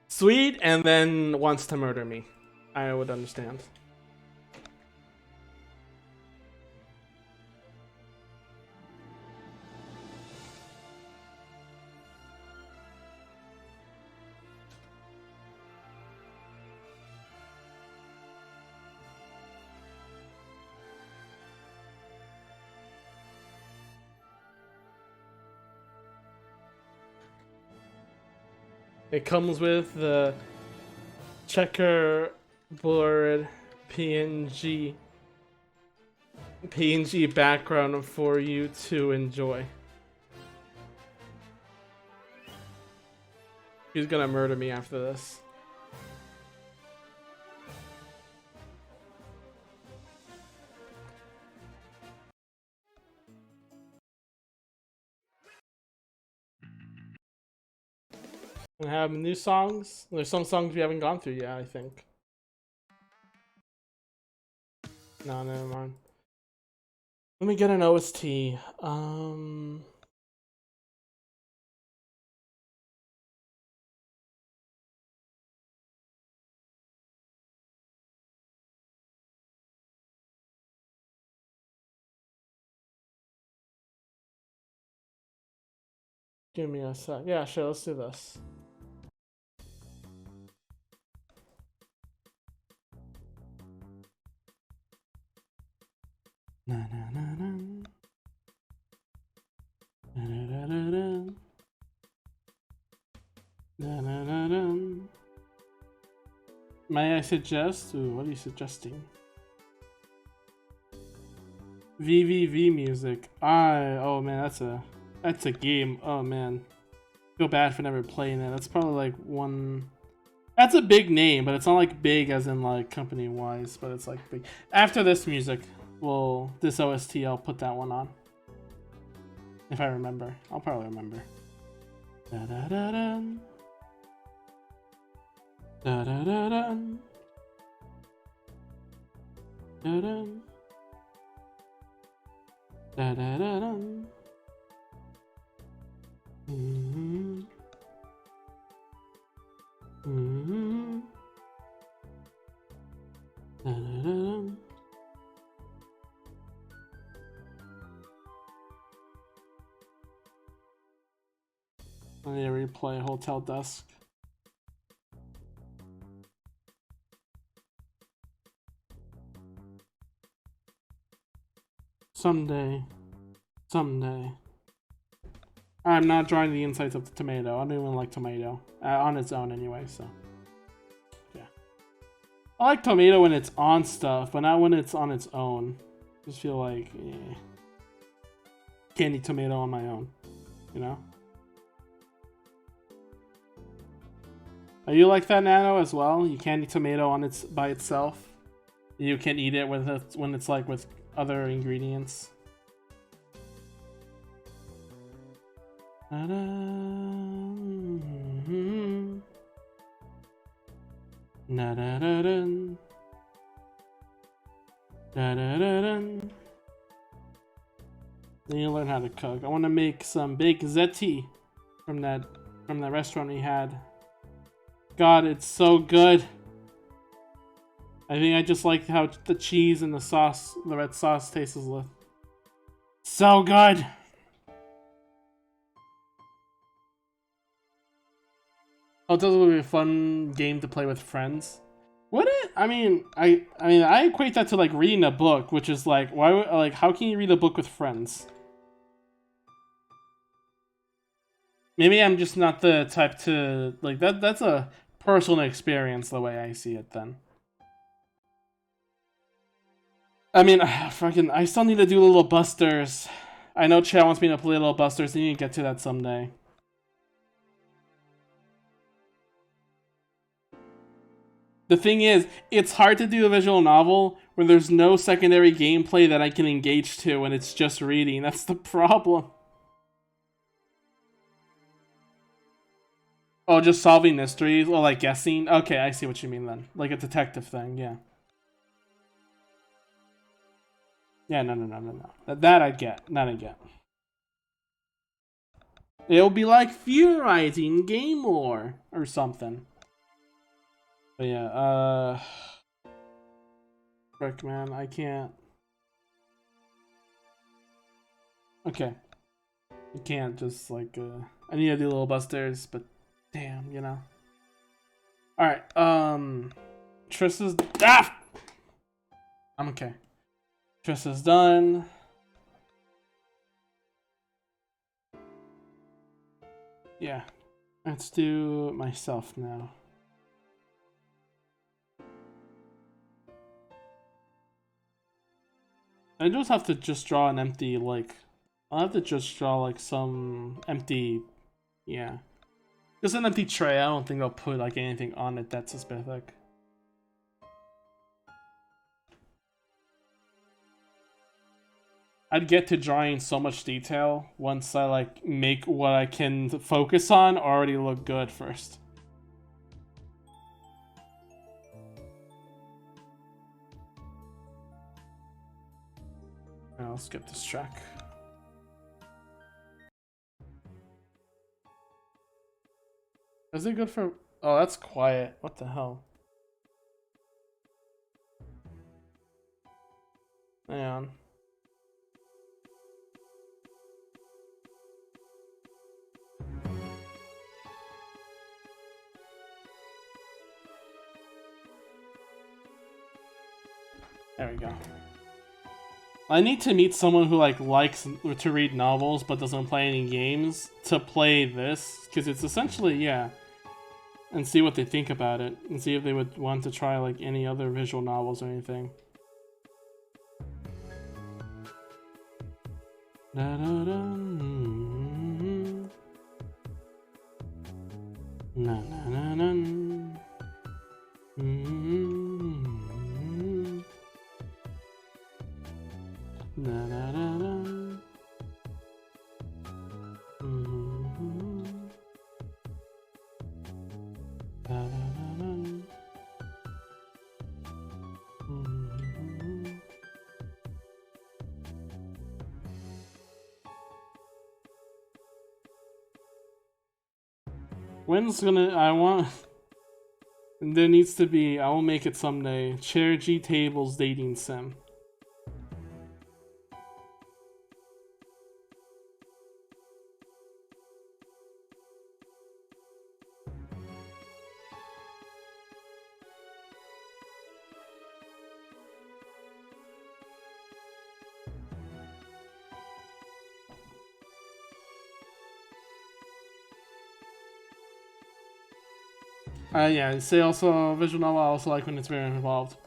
[SPEAKER 1] Sweet, and then wants to murder me. I would understand. It comes with the checkerboard PNG background for you to enjoy. He's gonna murder me after this. And have new songs. There's some songs we haven't gone through yet, I think. No, never mind. Let me get an OST. Give me a sec. Yeah, sure, let's do this.
[SPEAKER 2] Na na na na. Na na na na. Na na na na. May I suggest? Ooh, what are you suggesting? VVV music. Oh man, that's a game. Oh man, feel bad for never playing it. That's probably like one. That's a big name, but it's not like big as in like company wise, but it's like big. After this music, this OST, I'll put that one on. If I remember, I'll probably remember. Da da da da. Da da da da. Da da. Da da da da. Mm-hmm. Mm-hmm. Da da da da. I need to replay Hotel Dusk. Someday. I'm not drawing the insides of the tomato. I don't even like tomato on its own anyway. So yeah, I like tomato when it's on stuff, but not when it's on its own. Just feel like candy tomato on my own, you know. Are you like that, Nano, as well? You candy tomato on its by itself. You can eat it with it when it's like with other ingredients. Then you learn how to cook. I want to make some baked ziti from that restaurant we had. God, it's so good. I think I just like how the cheese and the sauce, the red sauce, tastes so good. Oh, this will be a fun game to play with friends. Would it? I mean, I equate that to like reading a book, which is like, why? Like, how can you read a book with friends? Maybe I'm just not the type to like that. That's a personal experience, the way I see it. Then. I mean, I still need to do Little Busters. I know Chad wants me to play Little Busters. I need to get to that someday. The thing is, it's hard to do a visual novel when there's no secondary gameplay that I can engage to and it's just reading. That's the problem. Oh, just solving mysteries? Or like guessing? Okay, I see what you mean then. Like a detective thing, yeah. Yeah, no. That I get. That I get. It'll be like theorizing game lore or something. But yeah, frick, man, I can't. Okay. I can't just like, I need to do Little Busters, but damn, you know. Alright, Triss is, I'm okay. Triss is done. Yeah, let's do myself now. I just have to just draw an empty, like, I'll have to just draw, like, some empty, yeah. Just an empty tray. I don't think I'll put, like, anything on it that's specific. I'd get to drawing so much detail once I, like, make what I can focus on already look good first. I'll skip this track. Is it good for... Oh, that's quiet. What the hell? Hang on. There we go. I need to meet someone who like likes to read novels but doesn't play any games to play this, because it's essentially, yeah, and see what they think about it and see if they would want to try like any other visual novels or anything. Da, da, da, na, na, na, na. Na, na, na, na. Da, da, da, da. When's gonna... I want... There needs to be... I will make it someday. Chair G Tables dating sim. Yeah, say also visual novel. I also like when it's very involved.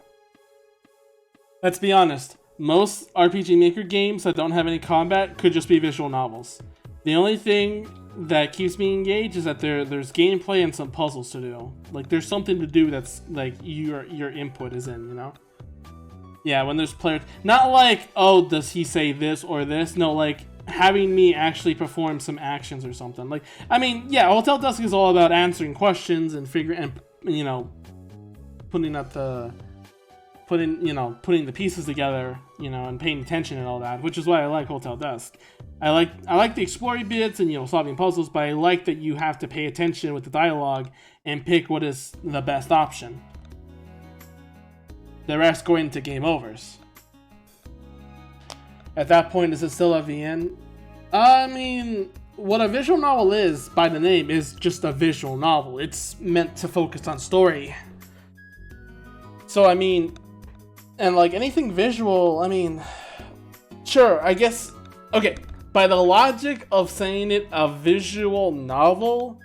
[SPEAKER 2] Let's be honest. Most RPG Maker games that don't have any combat could just be visual novels. The only thing that keeps me engaged is that there's gameplay and some puzzles to do. Like there's something to do that's like your input is in, you know? Yeah, when there's players, not like, oh, does he say this or this? No, like having me actually perform some actions or something. Like, I mean, yeah, Hotel Dusk is all about answering questions and you know, putting the pieces together, you know, and paying attention and all that, which is why I like Hotel Dusk. I like the exploring bits and, you know, solving puzzles, but I like that you have to pay attention with the dialogue and pick what is the best option. The rest go into game overs. At that point, is it still a VN? I mean, what a visual novel is, by the name, is just a visual novel. It's meant to focus on story. So, I mean, and like anything visual, I mean, sure, I guess, okay, by the logic of saying it a visual novel,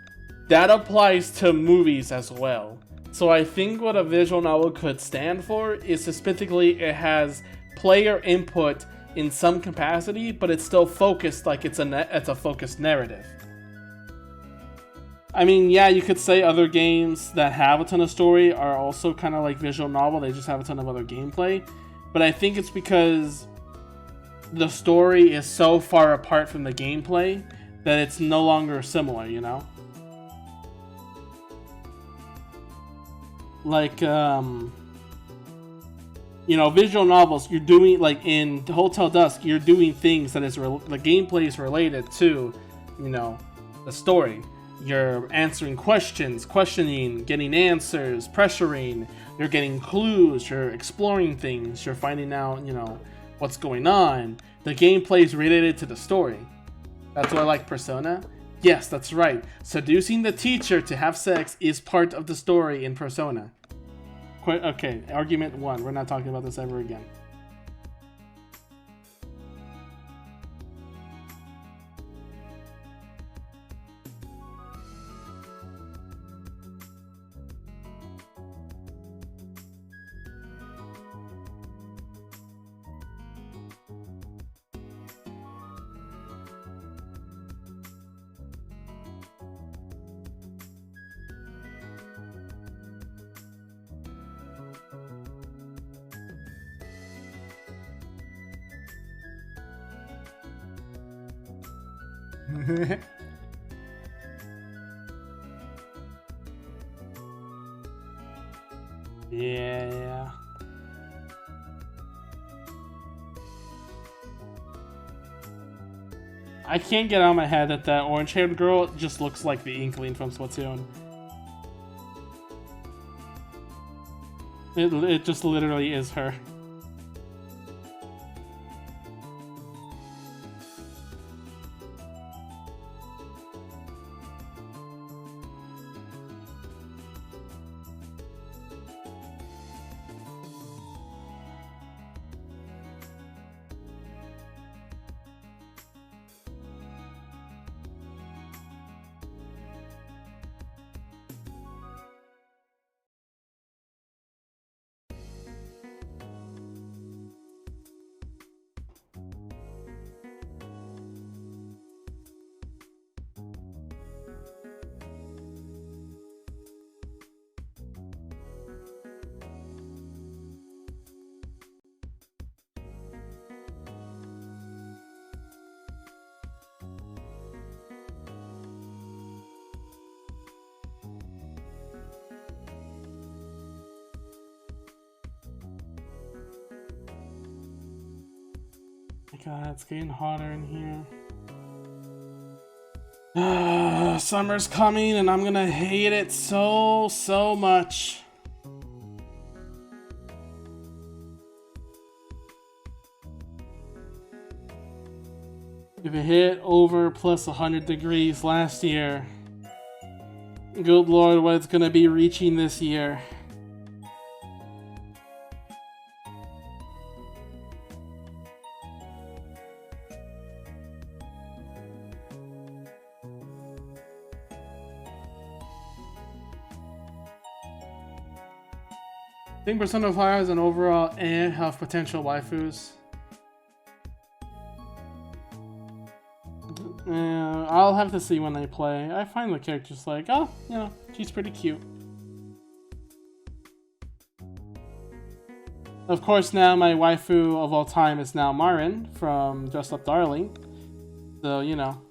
[SPEAKER 2] that applies to movies as well. So I think what a visual novel could stand for is specifically it has player input in some capacity, but it's still focused like it's a focused narrative. I mean, yeah, you could say other games that have a ton of story are also kind of like visual novel, they just have a ton of other gameplay. But I think it's because the story is so far apart from the gameplay that it's no longer similar, you know? Like, you know, visual novels, you're doing, like in Hotel Dusk, you're doing things that is, the gameplay is related to, you know, the story. You're answering questions, questioning, getting answers, pressuring, you're getting clues, you're exploring things, you're finding out, you know, what's going on. The gameplay is related to the story. That's why I like Persona. Yes, that's right. Seducing the teacher to have sex is part of the story in Persona. Okay, argument 1. We're not talking about this ever again. Yeah. I can't get out of my head that that orange-haired girl just looks like the Inkling from Splatoon. It just literally is her. God, it's getting hotter in here. Summer's coming and I'm gonna hate it so much. If it hit over plus 100 degrees last year, good lord, what it's gonna be reaching this year. I think Persona 5 has an overall of potential waifus. I'll have to see when I play. I find the characters like, oh, you know, she's pretty cute. Of course, now my waifu of all time is now Marin from Dress Up Darling. So, you know.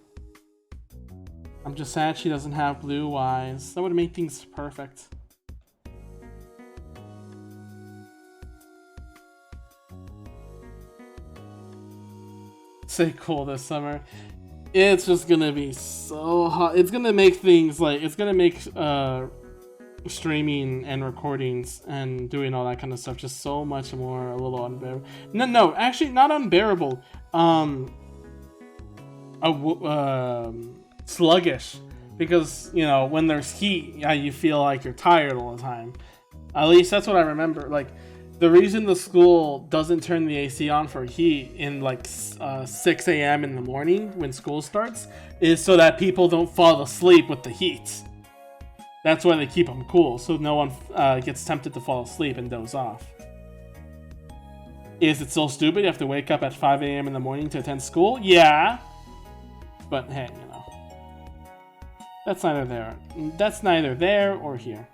[SPEAKER 2] I'm just sad she doesn't have blue eyes. That would make things perfect. Stay cool this summer. It's just gonna be so hot. It's gonna make things like, it's gonna make streaming and recordings and doing all that kind of stuff just so much more a little unbearable. No, actually not unbearable. Sluggish, because you know when there's heat, yeah, you feel like you're tired all the time. At least that's what I remember. Like the reason the school doesn't turn the AC on for heat in like 6 a.m. in the morning when school starts is so that people don't fall asleep with the heat. That's why they keep them cool, so no one gets tempted to fall asleep and doze off. Is it so stupid you have to wake up at 5 a.m. in the morning to attend school? Yeah. But hey, you know. That's neither there or here.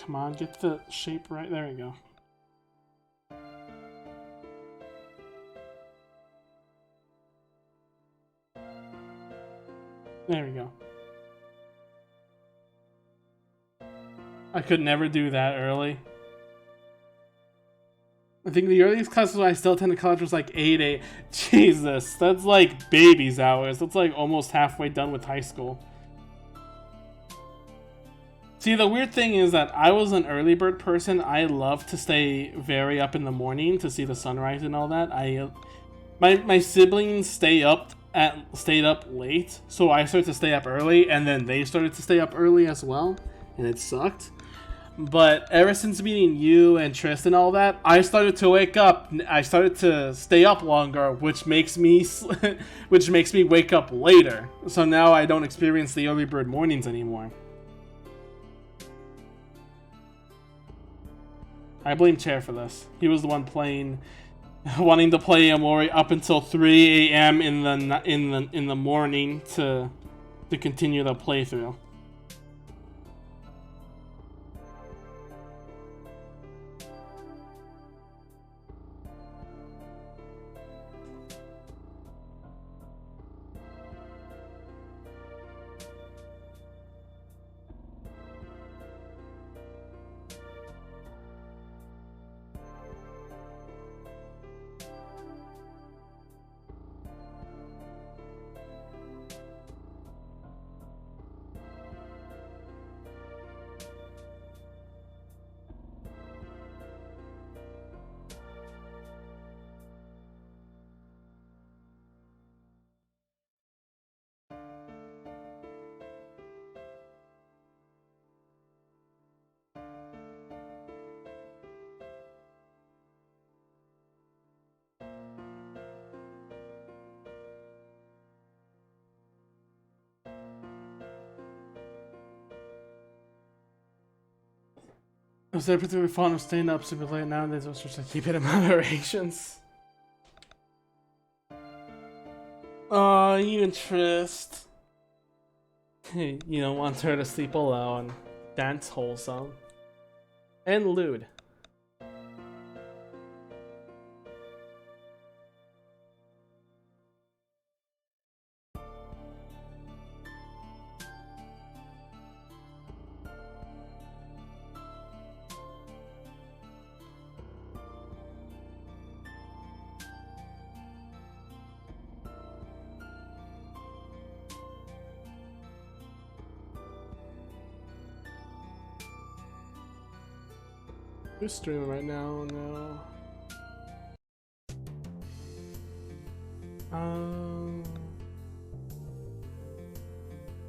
[SPEAKER 2] Come on, get the shape right. There we go. There we go. I could never do that early. I think the earliest classes I still attended college was like 8 Jesus, that's like baby's hours. That's like almost halfway done with high school. See, the weird thing is that I was an early bird person. I love to stay very up in the morning to see the sunrise and all that. My siblings stayed up late, so I started to stay up early, and then they started to stay up early as well, and it sucked. But ever since meeting you and Tristan and all that, I started to wake up. I started to stay up longer, which makes me wake up later. So now I don't experience the early bird mornings anymore. I blame Chair for this. He was the one wanting to play Amori up until 3 a.m. in the morning to continue the playthrough. Was there particularly fond of staying up super late nowadays? I was just to keep it in moderations. Oh, you and Trist. You don't want her to sleep alone. Dance wholesome. And lewd.
[SPEAKER 1] Who's streaming right now? No.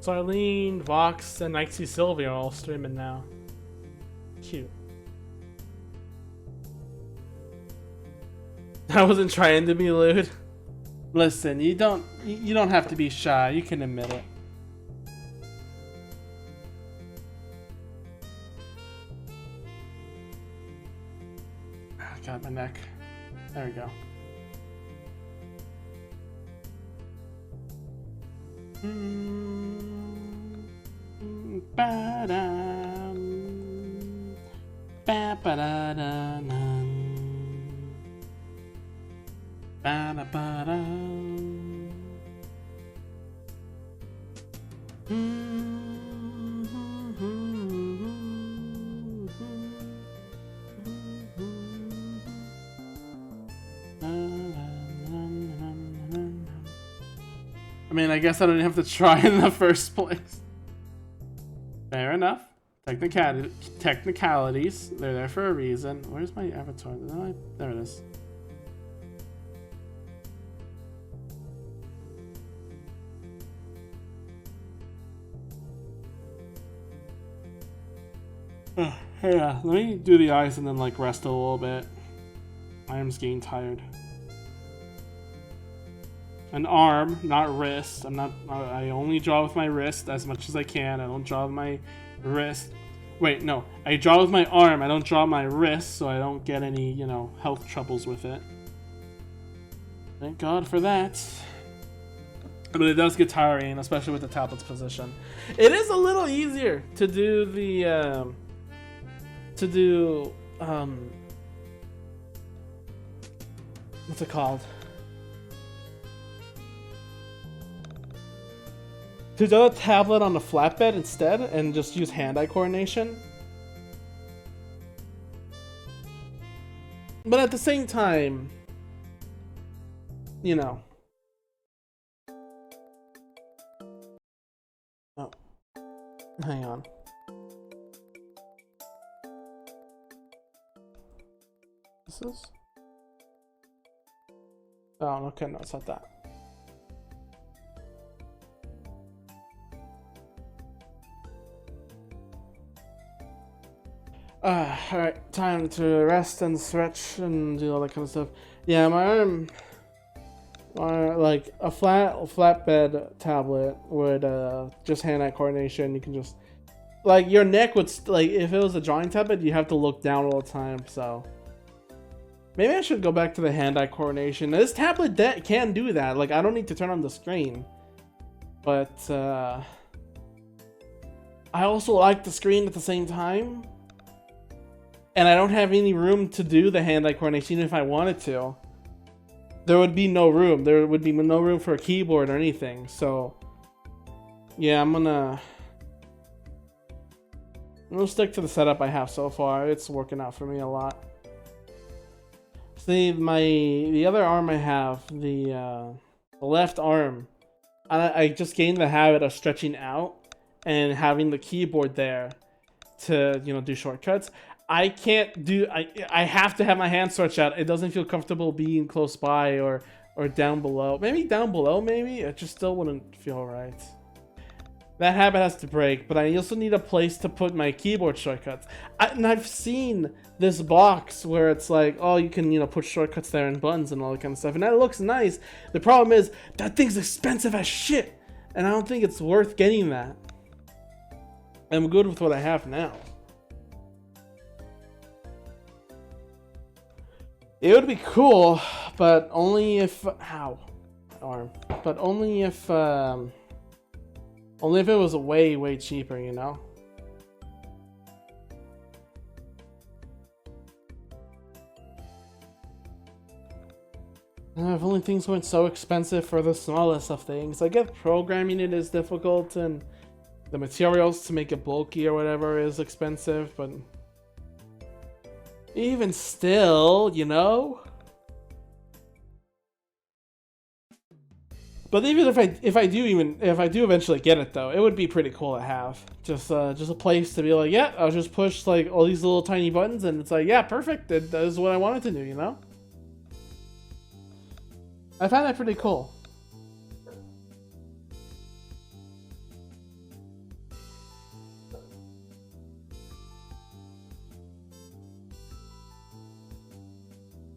[SPEAKER 1] So Arlene, Vox, and Nixie Sylvia are all streaming now. Cute. I wasn't trying to be lewd.
[SPEAKER 2] Listen, you don't have to be shy. You can admit it. Ah, got my neck. There we go. Ba-dum. Ba-ba-da-da-dum. Ba-da-ba-dum. I mean, I guess I don't have to try in the first place. Fair enough. Technicalities. They're there for a reason. Where's my avatar? There it is. Yeah, let me do the eyes and then like rest a little bit. I am getting tired. An arm, not wrist. I only draw with my wrist as much as I can. I don't draw with my wrist. Wait, no. I draw with my arm. I don't draw my wrist, so I don't get any, you know, health troubles with it. Thank God for that. But it does get tiring, especially with the tablet's position.
[SPEAKER 1] It is a little easier to do the what's it called? To do a tablet on a flatbed instead and just use hand-eye coordination. But at the same time, you know. Oh. Hang on. This is? Oh, okay, no, it's not that. Alright, time to rest and stretch and do all that kind of stuff. Yeah, my arm, like a flatbed tablet would just hand-eye coordination. You can just, like, your neck would, like, if it was a drawing tablet, you have to look down all the time, so. Maybe I should go back to the hand-eye coordination. This tablet can do that. Like, I don't need to turn on the screen. But, I also like the screen at the same time. And I don't have any room to do the hand-eye coordination even if I wanted to. There would be no room. There would be no room for a keyboard or anything. So, yeah, I'm gonna stick to the setup I have so far. It's working out for me a lot. See, the other arm I have, the left arm, I just gained the habit of stretching out and having the keyboard there to, you know, do shortcuts. I can't do, I have to have my hand stretched out. It doesn't feel comfortable being close by or down below. Maybe down below, maybe? It just still wouldn't feel right. That habit has to break, but I also need a place to put my keyboard shortcuts. And I've seen this box where it's like, oh, you can, you know, put shortcuts there and buttons and all that kind of stuff. And that looks nice. The problem is, that thing's expensive as shit. And I don't think it's worth getting that. I'm good with what I have now. It would be cool, but only if, ow, arm, but only if it was way cheaper, you know? If only things weren't so expensive for the smallest of things. I get programming it is difficult and the materials to make it bulky or whatever is expensive, but even still, you know? But even if I do eventually get it though, it would be pretty cool to have just a place to be like, yeah, I'll just push like all these little tiny buttons and it's like, yeah, perfect. That is what I wanted to do, you know. I find that pretty cool.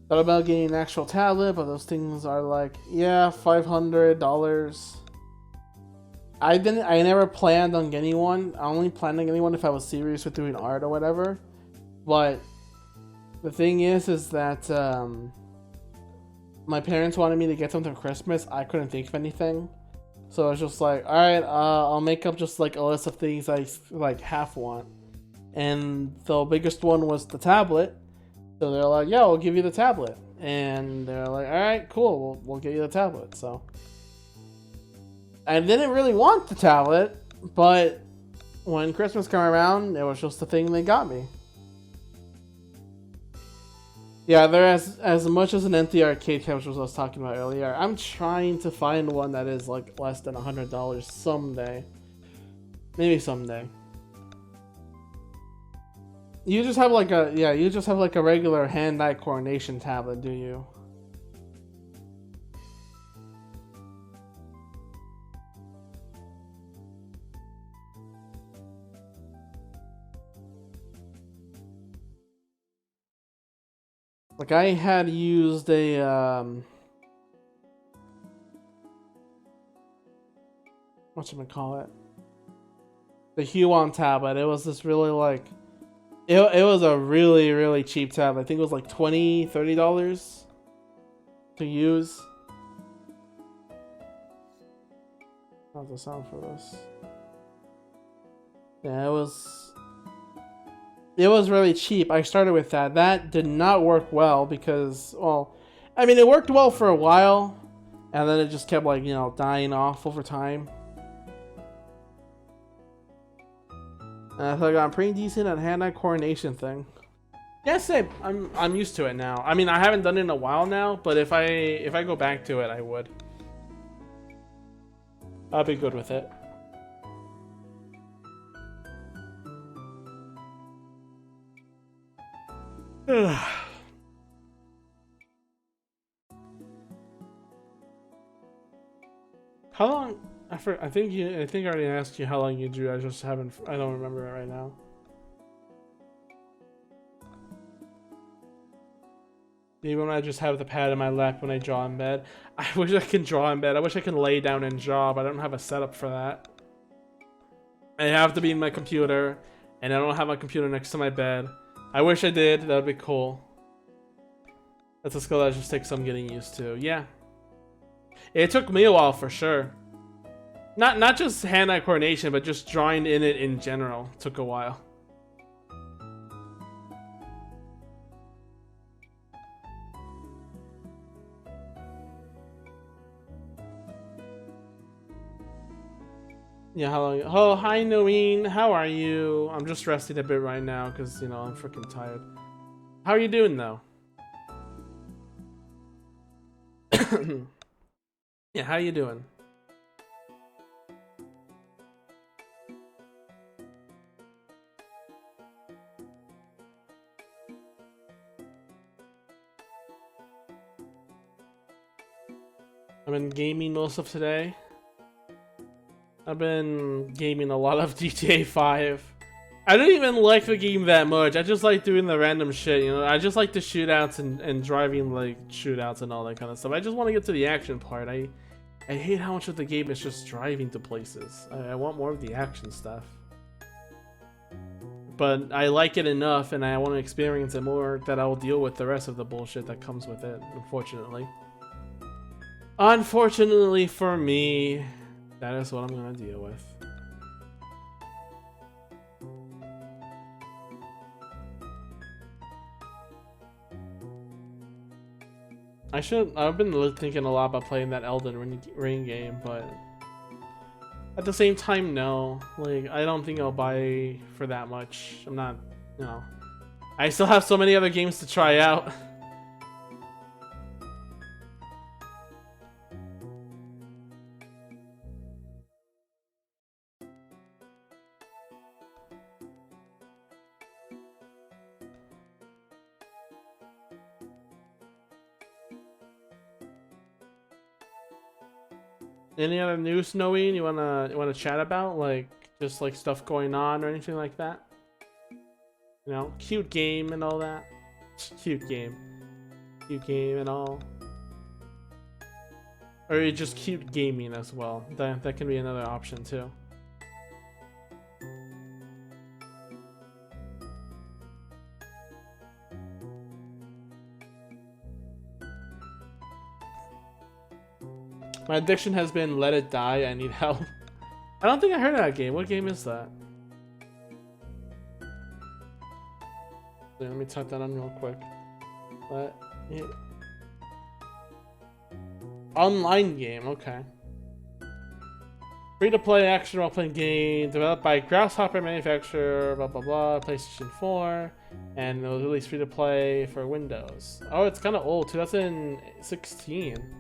[SPEAKER 1] Thought about getting an actual tablet, but those things are like, yeah, $500. I never planned on getting one. I only planned on getting one if I was serious with doing art or whatever. But the thing is that my parents wanted me to get something for Christmas. I couldn't think of anything, so I was just like, all right, I'll make up just like a list of things I like half want, and the biggest one was the tablet. So they're like, yeah, we'll give you the tablet. And they're like, all right, cool, we'll get you the tablet. So I didn't really want the tablet, but when Christmas came around, it was just the thing they got me. Yeah, they're as much as an empty arcade couch as I was talking about earlier. I'm trying to find one that is like less than $100 someday. Maybe someday. You just have like a regular hand-eye coordination tablet, do you? Like I had used a whatchamacallit? The Huon tablet. It was this really like it was a really, really cheap tablet. I think it was like $20, $30 to use. How's the sound for this? Yeah, it was really cheap. I started with that. That did not work well because, well, I mean, it worked well for a while, and then it just kept like, you know, dying off over time. And I thought I got pretty decent at hand-eye coordination thing. Yeah, same. I'm used to it now. I mean, I haven't done it in a while now, but if I go back to it, I would. I'll be good with it. How long? I think I already asked you how long you drew. I just haven't. I don't remember it right now. Even when I just have the pad in my lap when I draw in bed. I wish I could draw in bed. I wish I could lay down and draw, but I don't have a setup for that. I have to be in my computer, and I don't have my computer next to my bed. I wish I did. That would be cool. That's a skill that just takes some getting used to. Yeah. It took me a while for sure. Not just hand-eye coordination, but just drawing in it in general took a while. Yeah, how long? Oh, hi, Noeen. How are you? I'm just resting a bit right now because, you know, I'm freaking tired. How are you doing, though? Yeah, how you doing? I've been gaming most of today. I've been gaming a lot of GTA 5. I don't even like the game that much. I just like doing the random shit, you know. I just like the shootouts and driving like shootouts and all that kind of stuff. I just want to get to the action part. I hate how much of the game is just driving to places. I want more of the action stuff. But I like it enough and I want to experience it more that I will deal with the rest of the bullshit that comes with it, unfortunately. Unfortunately for me, that is what I'm gonna deal with. I've been thinking a lot about playing that Elden Ring game, but at the same time, no. Like, I don't think I'll buy for that much. I'm not, you know. I still have so many other games to try out. Any other news, Snowy, you wanna chat about? Like, just like stuff going on or anything like that? You know, cute game and all that. Cute game and all. Or you just cute gaming as well. That can be another option too. My addiction has been Let It Die, I Need Help. I don't think I heard of that game. What game is that? Let me type that on real quick. Online game, okay. Free-to-play action role-playing game developed by Grasshopper manufacturer, blah blah blah, PlayStation 4, and it was released free-to-play for Windows. Oh, it's kind of old, 2016.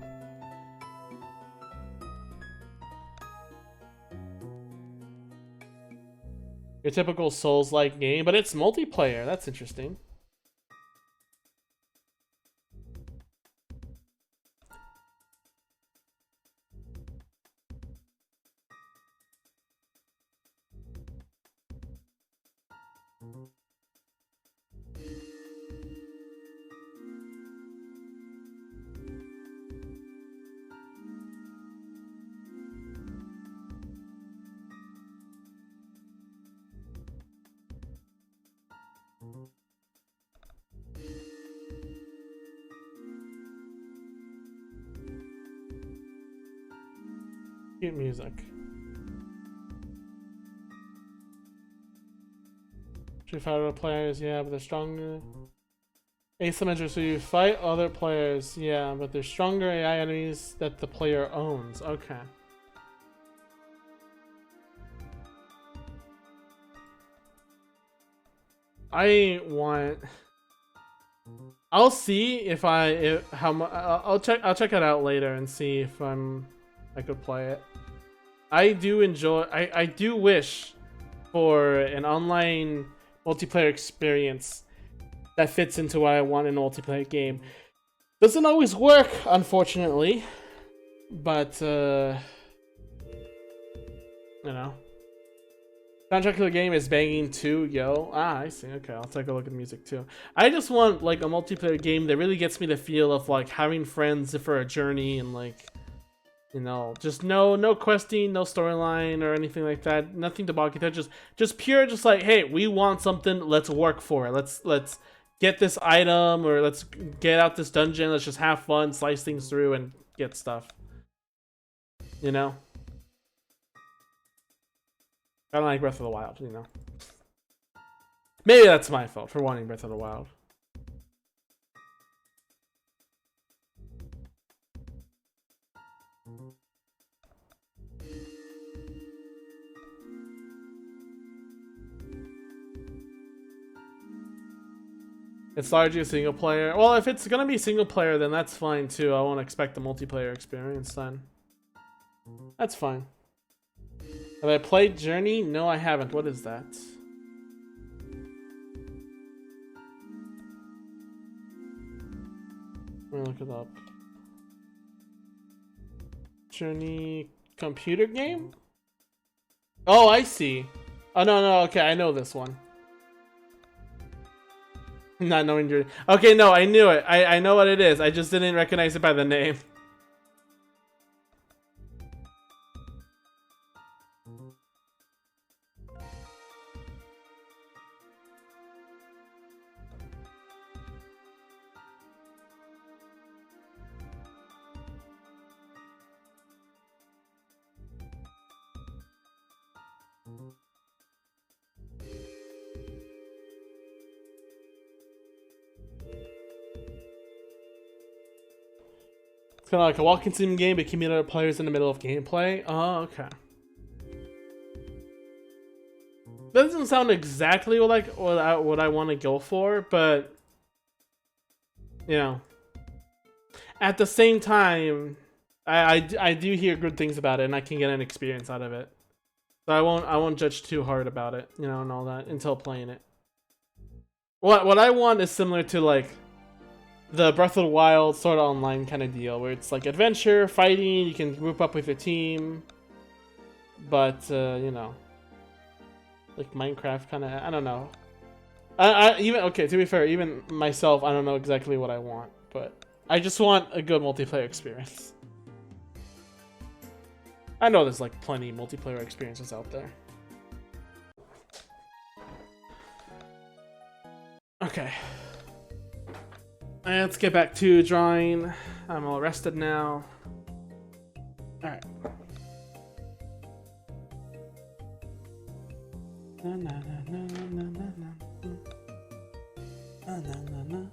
[SPEAKER 1] Your typical Souls-like game, but it's multiplayer. That's interesting. Cute music. Street Fighter players, yeah, but they're stronger. Asymmetric, so you fight other players, yeah, but they're stronger AI enemies that the player owns. Okay. I'll see if I'll check it out later and see if I could play it. I do wish for an online multiplayer experience that fits into what I want in a multiplayer game. Doesn't always work, unfortunately, but you know. Soundtrack of the game is banging too, yo. Ah, I see. Okay, I'll take a look at the music too. I just want like a multiplayer game that really gets me the feel of like having friends for a journey and like, you know, just no questing, no storyline or anything like that. Nothing to bog you down. Just pure, just like, hey, we want something. Let's work for it. Let's get this item, or let's get out this dungeon. Let's just have fun, slice things through, and get stuff. You know. I don't like Breath of the Wild, you know. Maybe that's my fault for wanting Breath of the Wild. It's largely a single player. Well, if it's gonna be single player, then that's fine too. I won't expect the multiplayer experience then. That's fine. Have I played Journey? No, I haven't. What is that? Let me look it up. Journey computer game? Oh, I see. Oh, no, okay, I know this one. Not knowing Journey. Okay, no, I knew it. I know what it is. I just didn't recognize it by the name. It's kind of like a walking sim game, but keeping other players in the middle of gameplay. Oh, okay. That doesn't sound exactly what I want to go for, but you know, at the same time, I do hear good things about it, and I can get an experience out of it. So I won't judge too hard about it, you know, and all that until playing it. What I want is similar to like the Breath of the Wild Sword Art Online kind of deal, where it's like adventure, fighting, you can group up with your team, but you know, like Minecraft kind of, I don't know. I even, okay, to be fair, even myself, I don't know exactly what I want, but I just want a good multiplayer experience. I know there's like plenty of multiplayer experiences out there. Okay. Let's get back to drawing. I'm all rested now. Alright. Na, na, na, na, na, na, na. Na, na, na, na.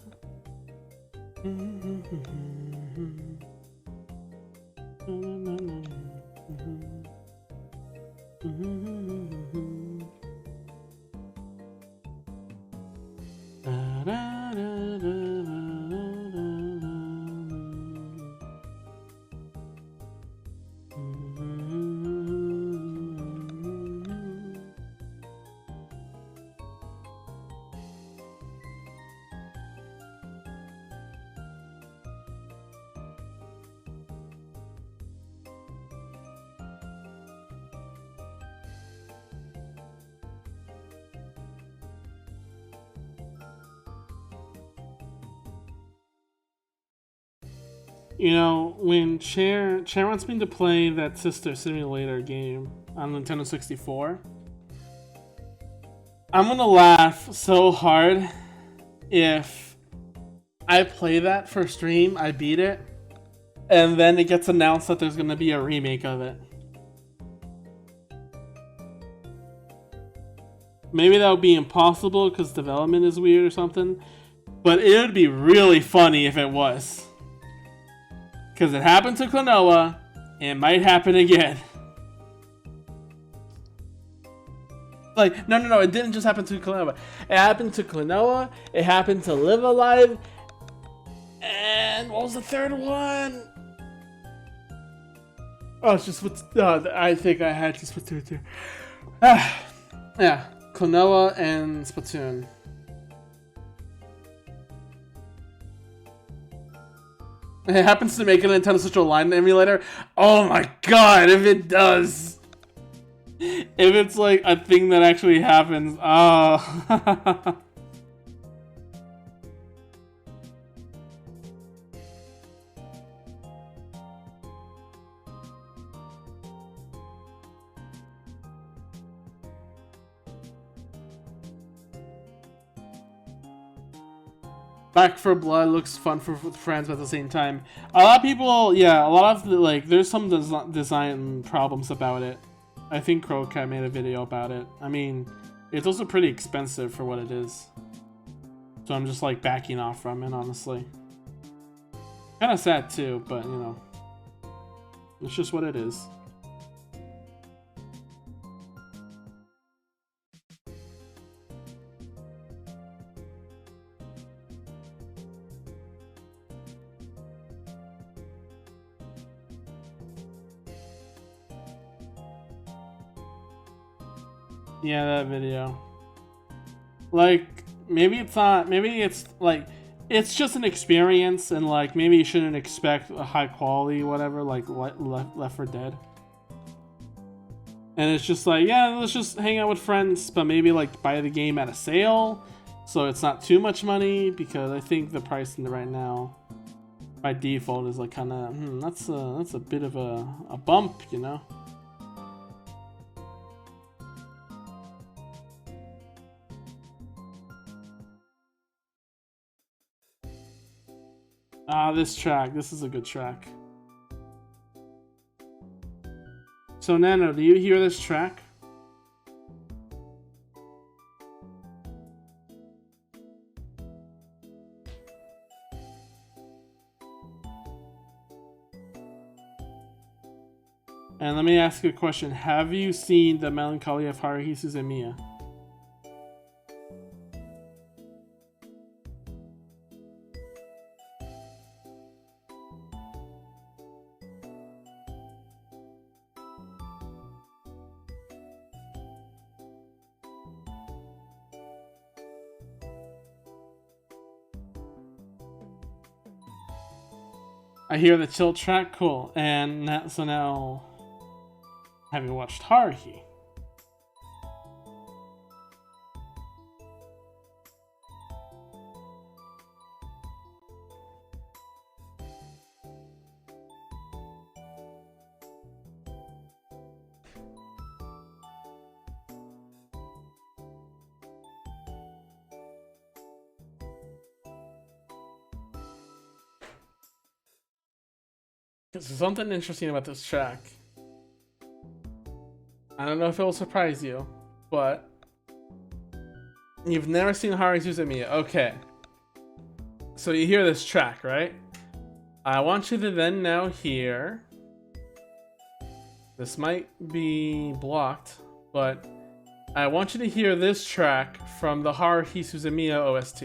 [SPEAKER 1] You know, when Chair wants me to play that Sister Simulator game on Nintendo 64, I'm gonna laugh so hard if I play that for stream, I beat it, and then it gets announced that there's gonna be a remake of it. Maybe that would be impossible because development is weird or something, but it would be really funny if it was. Because it happened to Klonoa, it might happen again. Like, no, it didn't just happen to Klonoa. It happened to Klonoa, it happened to Live Alive, and what was the third one? Oh, it's just what I think I had just Splatoon 2. Yeah, Klonoa and Splatoon. It happens to make a Nintendo Switch Online emulator. Oh my god, if it does. If it's like a thing that actually happens. Oh. Back 4 Blood looks fun for friends, but at the same time, a lot of people, yeah, a lot of the, like, there's some design problems about it. I think Crowcat made a video about it. I mean, it's also pretty expensive for what it is. So I'm just like backing off from it, honestly. Kind of sad too, but you know, it's just what it is. Yeah, that video. Like, maybe it's not, maybe it's like, it's just an experience, and like, maybe you shouldn't expect a high quality, whatever, like Left 4 Dead. And it's just like, yeah, let's just hang out with friends, but maybe like buy the game at a sale, so it's not too much money, because I think the price in it right now, by default, is like kind of, that's a bit of a bump, you know? Ah, this track. This is a good track. So, Nano, do you hear this track? And let me ask you a question. Have you seen The Melancholy of Haruhi Suzumiya?
[SPEAKER 2] I hear the chill track, cool. And so now, have you watched Haruhi? There's something interesting about this track. I don't know if it will surprise you, but you've never seen Haruhi Suzumiya. Okay. So you hear this track, right? I want you to then now hear... This might be blocked, but I want you to hear this track from the Haruhi Suzumiya OST.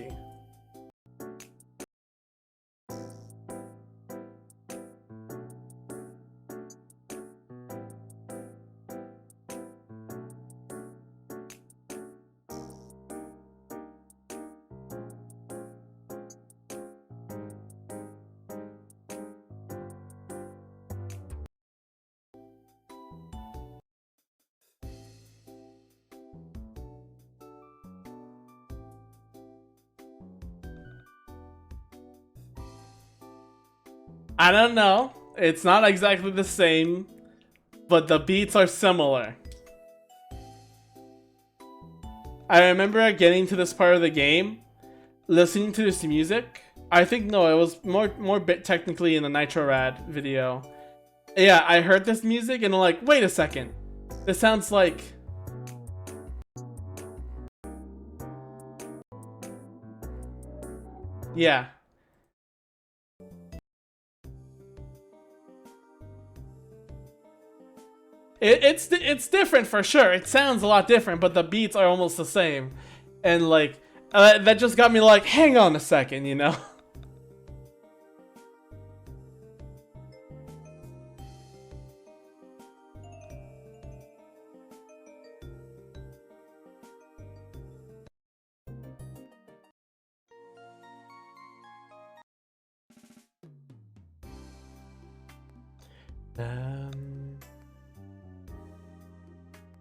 [SPEAKER 2] I don't know. It's not exactly the same, but the beats are similar. I remember getting to this part of the game, listening to this music. I think no, it was more bit technically in the Nitro Rad video. Yeah, I heard this music and I'm like, wait a second. This sounds like... Yeah. It's different for sure. It sounds a lot different, but the beats are almost the same. And like, that just got me like, hang on a second, you know?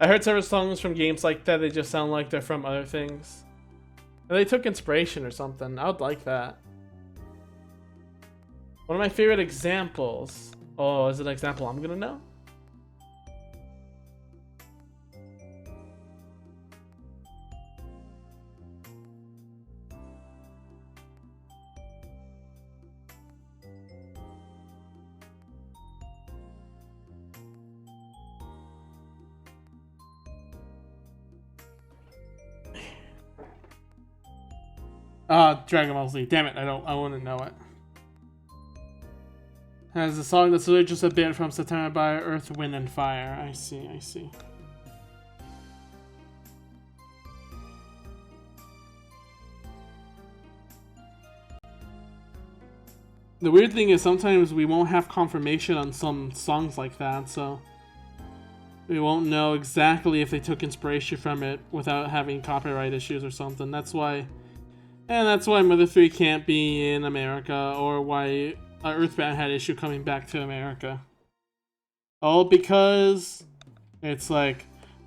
[SPEAKER 2] I heard several songs from games like that, they just sound like they're from other things. And they took inspiration or something. I would like that. One of my favorite examples. Oh, is it an example I'm gonna know? Dragon Ball Z. Damn it, I wouldn't know it. Has a song that's literally just a bit from September by Earth, Wind, and Fire. I see, I see. The weird thing is sometimes we won't have confirmation on some songs like that, so we won't know exactly if they took inspiration from it without having copyright issues or something. That's why Mother 3 can't be in America, or why Earthbound had issue coming back to America. All because it's like,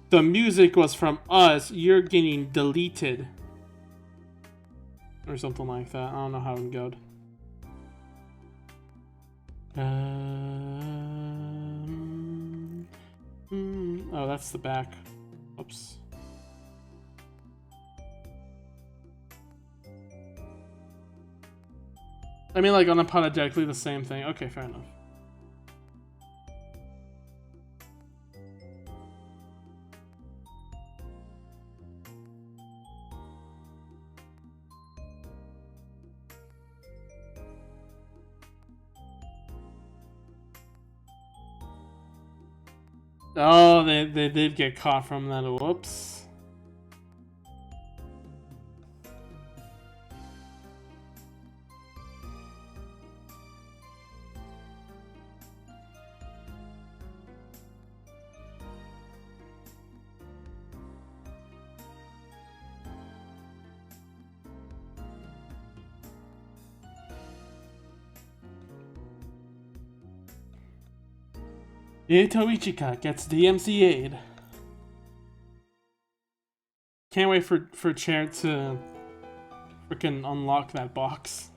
[SPEAKER 2] the music was from us, you're getting deleted. Or something like that. I don't know how it would go. Oh, that's the back. Oops. I mean, like, unapologetically the same thing. Okay, fair enough. Oh, they did get caught from that. Whoops. Ito Ichika gets DMCA'd. Can't wait for Chair to freaking unlock that box.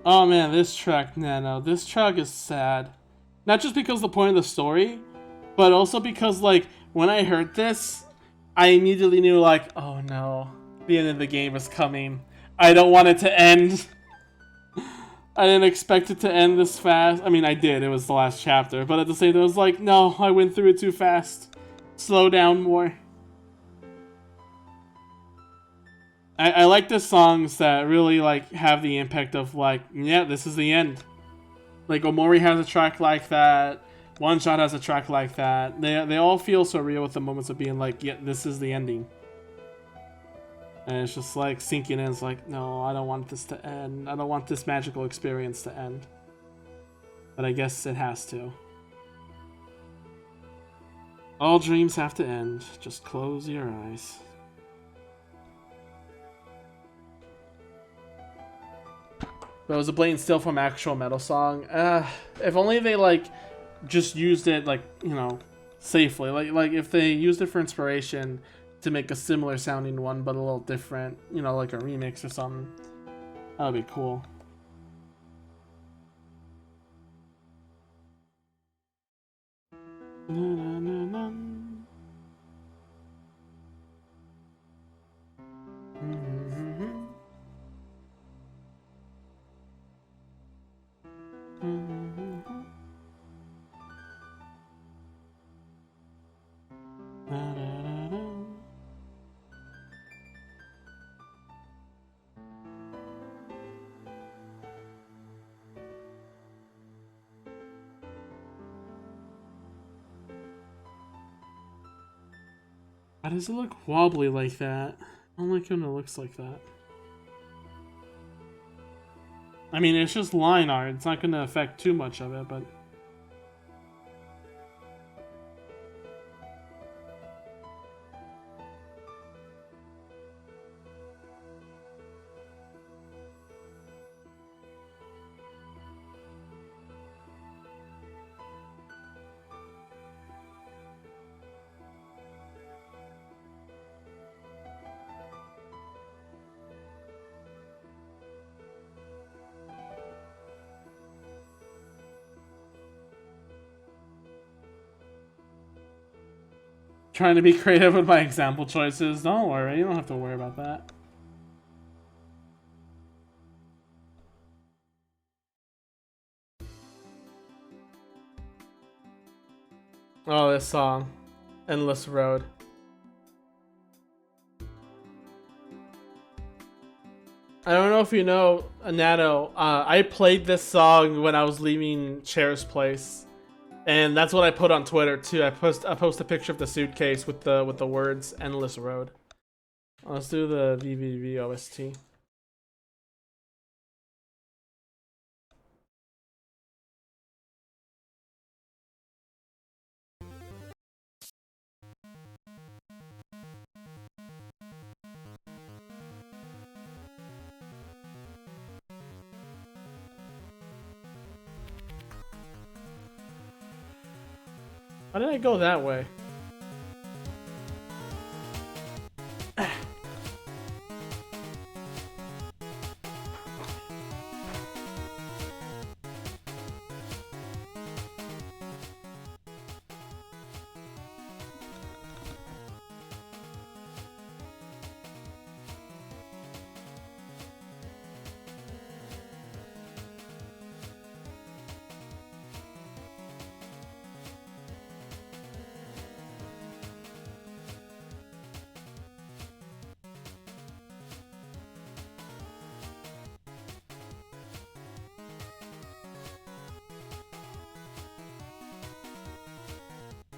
[SPEAKER 2] Oh man, this track, Nano. This track is sad. Not just because of the point of the story, but also because, like, when I heard this, I immediately knew, like, oh no, the end of the game is coming. I don't want it to end. I didn't expect it to end this fast. I mean, I did. It was the last chapter. But at the same time, I was like, no, I went through it too fast. Slow down more. I like the songs that really, like, have the impact of, like, yeah, this is the end. Like, Omori has a track like that. One Shot has a track like that. They all feel so real with the moments of being like, yeah, this is the ending. And it's just like sinking in. It's like, no, I don't want this to end. I don't want this magical experience to end. But I guess it has to. All dreams have to end. Just close your eyes. That was a blatant still from actual metal song. If only they, like, just used it, like, you know, safely. Like if they used it for inspiration to make a similar sounding one but a little different, you know, like a remix or something, that would be cool. Na, na, na, na. Mm-hmm. Mm-hmm. Da, da, da, da. Why does it look wobbly like that? I don't like when it looks like that. I mean, it's just line art. It's not going to affect too much of it, but... Trying to be creative with my example choices. Don't worry, you don't have to worry about that. Oh, this song. Endless Road. I don't know if you know, Nano, I played this song when I was leaving Chair's place. And that's what I put on Twitter too. I post a picture of the suitcase with the words "Endless Road." Let's do the VVV OST. How did I go that way?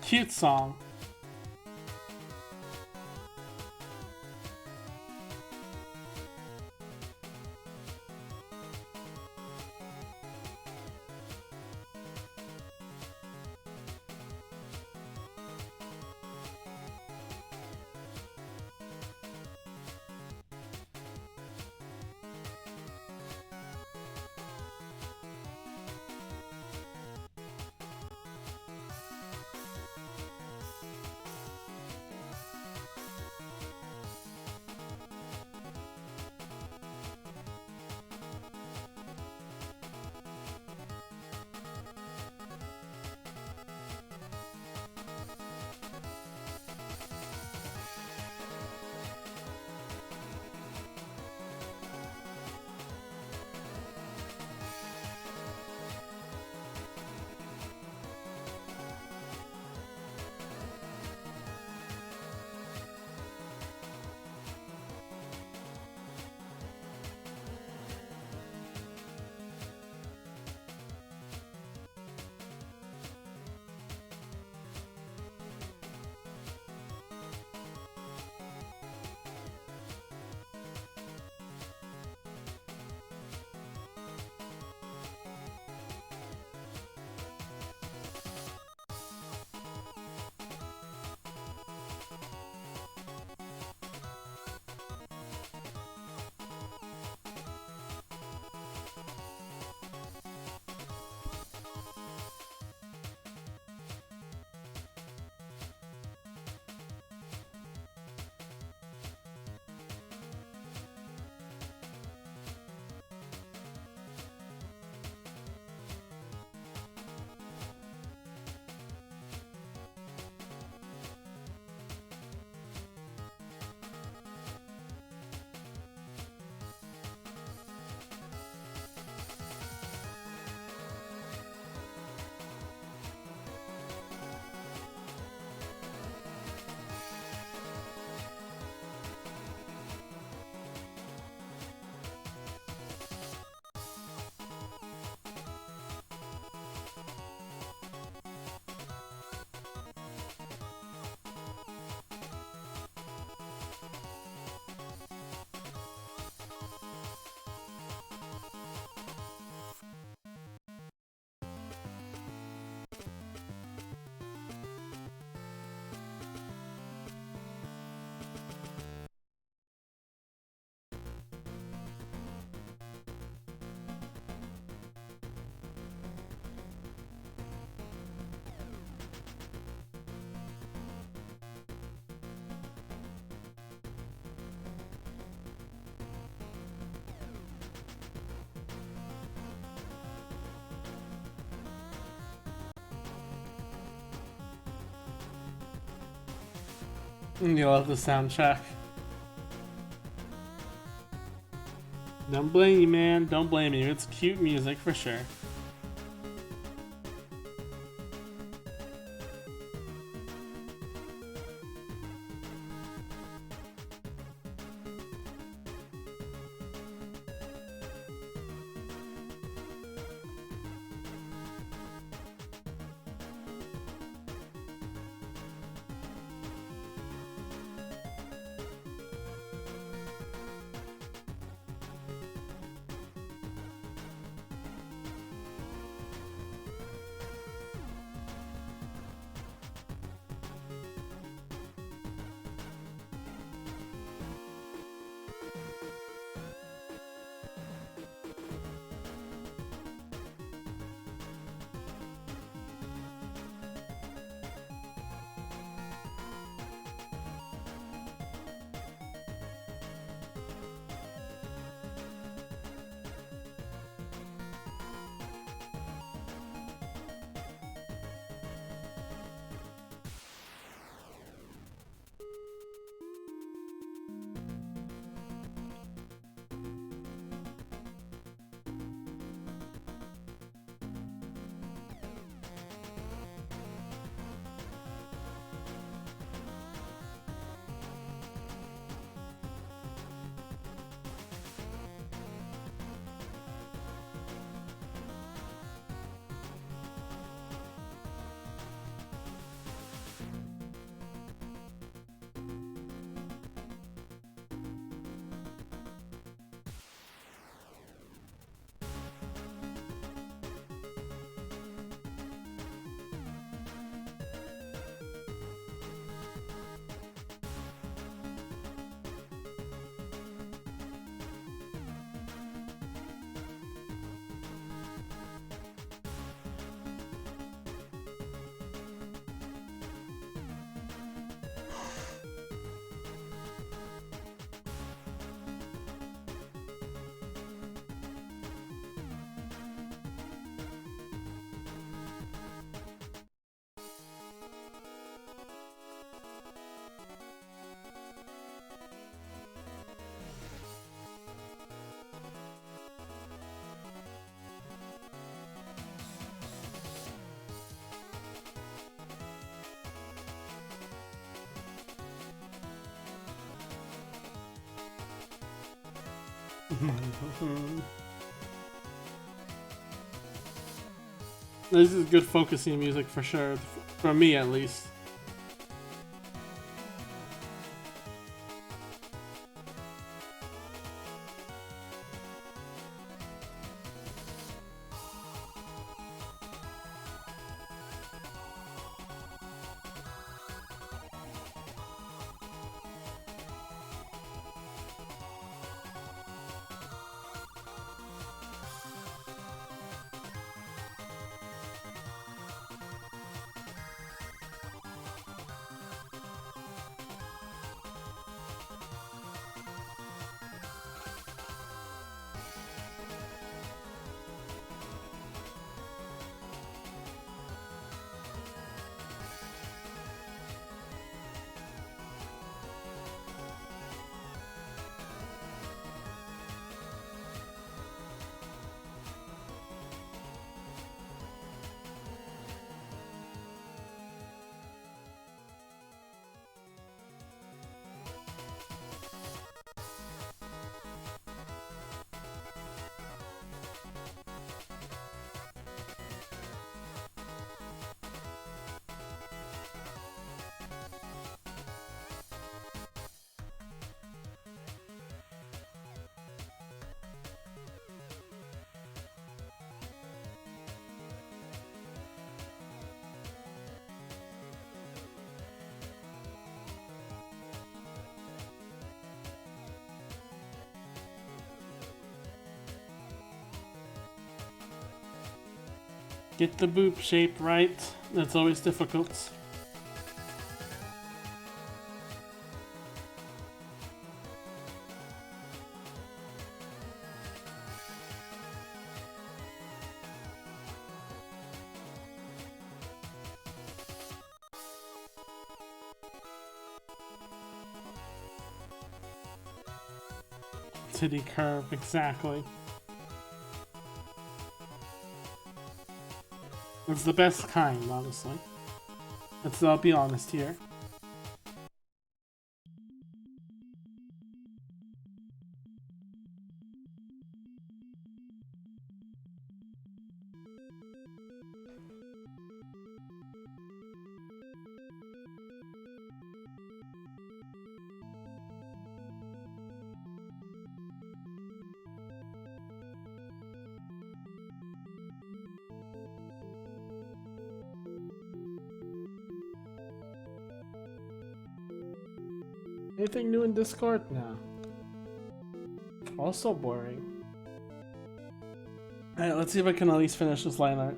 [SPEAKER 2] Cute song. You love the soundtrack. Don't blame you, man. Don't blame you. It's cute music for sure. This is good focusing music for sure, for me at least. Get the boop shape right. That's always difficult. velocity curve, exactly. It's the best kind, honestly. I'll be honest here.
[SPEAKER 1] Anything new in Discord? No. Also boring.
[SPEAKER 2] Alright, let's see if I can at least finish this line art.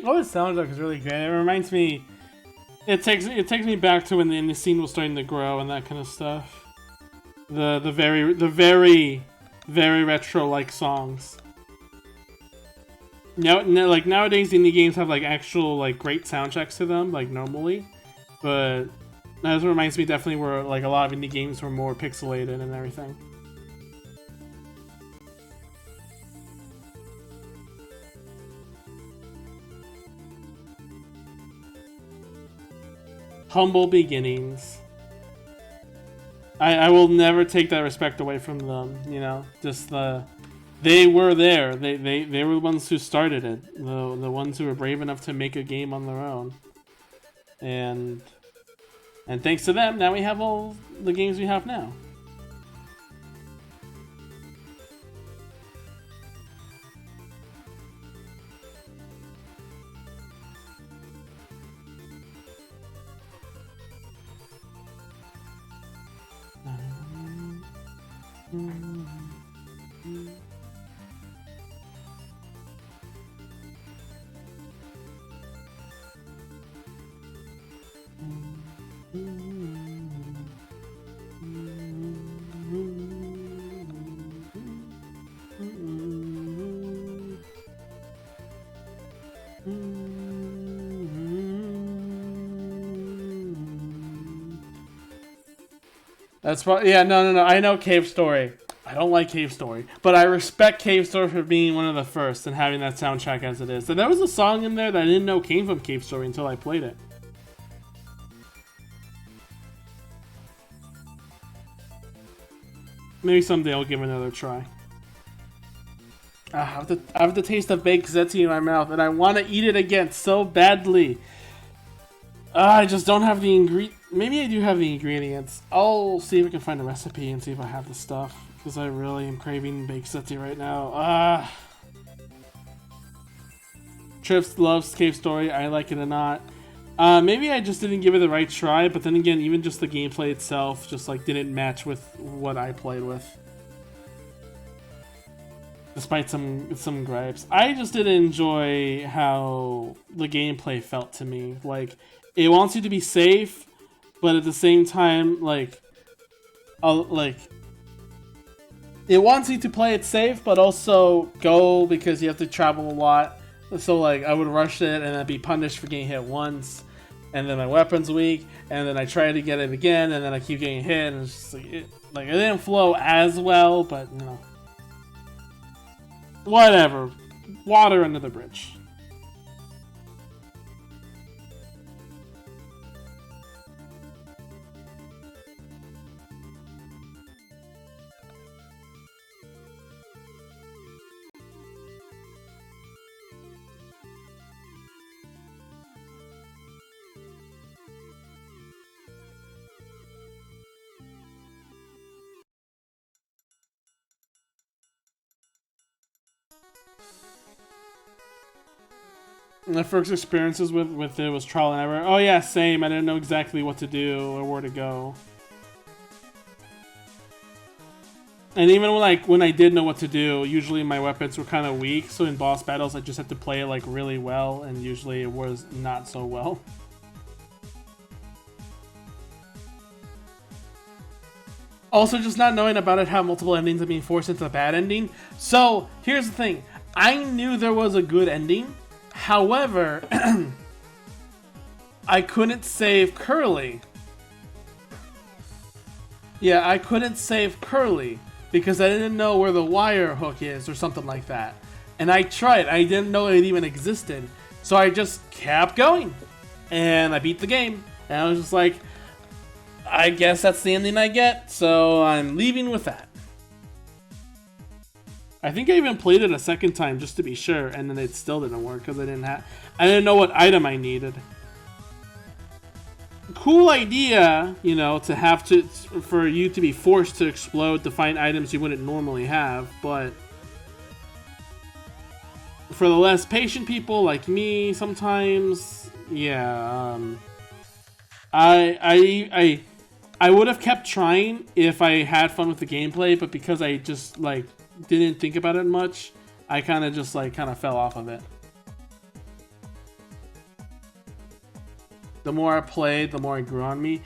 [SPEAKER 2] Oh, the soundtrack is really great. It reminds me, it takes me back to when the scene was starting to grow and that kind of stuff. The very retro like songs. Like nowadays, indie games have like actual like great soundtracks to them, like normally, but that reminds me definitely where like a lot of indie games were more pixelated and everything. Humble beginnings. I will never take that respect away from them, you know. Just they were there. They were the ones who started it. The ones who were brave enough to make a game on their own. And thanks to them, now we have all the games we have now. That's probably, yeah, no. I know Cave Story. I don't like Cave Story, but I respect Cave Story for being one of the first and having that soundtrack as it is. And there was a song in there that I didn't know came from Cave Story until I played it. Maybe someday I'll give it another try. I have the taste of baked ziti in my mouth, and I want to eat it again so badly. I just don't have the ingredient. Maybe I do have the ingredients. I'll see if I can find a recipe and see if I have the stuff, because I really am craving baked ziti right now. Trips loves Cave Story. I like it or not. Maybe I just didn't give it the right try, but then again, even just the gameplay itself just like didn't match with what I played with. Despite some gripes, I just didn't enjoy how the gameplay felt to me. Like, it wants you to be safe, but at the same time, like it wants you to play it safe, but also go because you have to travel a lot. So like, I would rush it and I'd be punished for getting hit once, and then my weapon's weak, and then I try to get it again, and then I keep getting hit, and it's just like it didn't flow as well, but you know, whatever. Water under the bridge. My first experiences with it was trial and error. Oh yeah, same. I didn't know exactly what to do or where to go. And even when I did know what to do, usually my weapons were kind of weak. So in boss battles, I just had to play it like really well, and usually it was not so well. Also, just not knowing about it, how multiple endings are being forced into a bad ending. So here's the thing: I knew there was a good ending. However, I couldn't save Curly. Yeah, I couldn't save Curly because I didn't know where the wire hook is or something like that. And I tried. I didn't know it even existed. So I just kept going. And I beat the game. And I was just like, I guess that's the ending I get. So I'm leaving with that. I think I even played it a second time just to be sure, and then it still didn't work because I didn't know what item I needed. Cool idea, you know, for you to be forced to explode to find items you wouldn't normally have, but for the less patient people like me, sometimes, yeah, I would have kept trying if I had fun with the gameplay, but because I just like didn't think about it much, I kind of fell off of it. The more I played, the more it grew on me.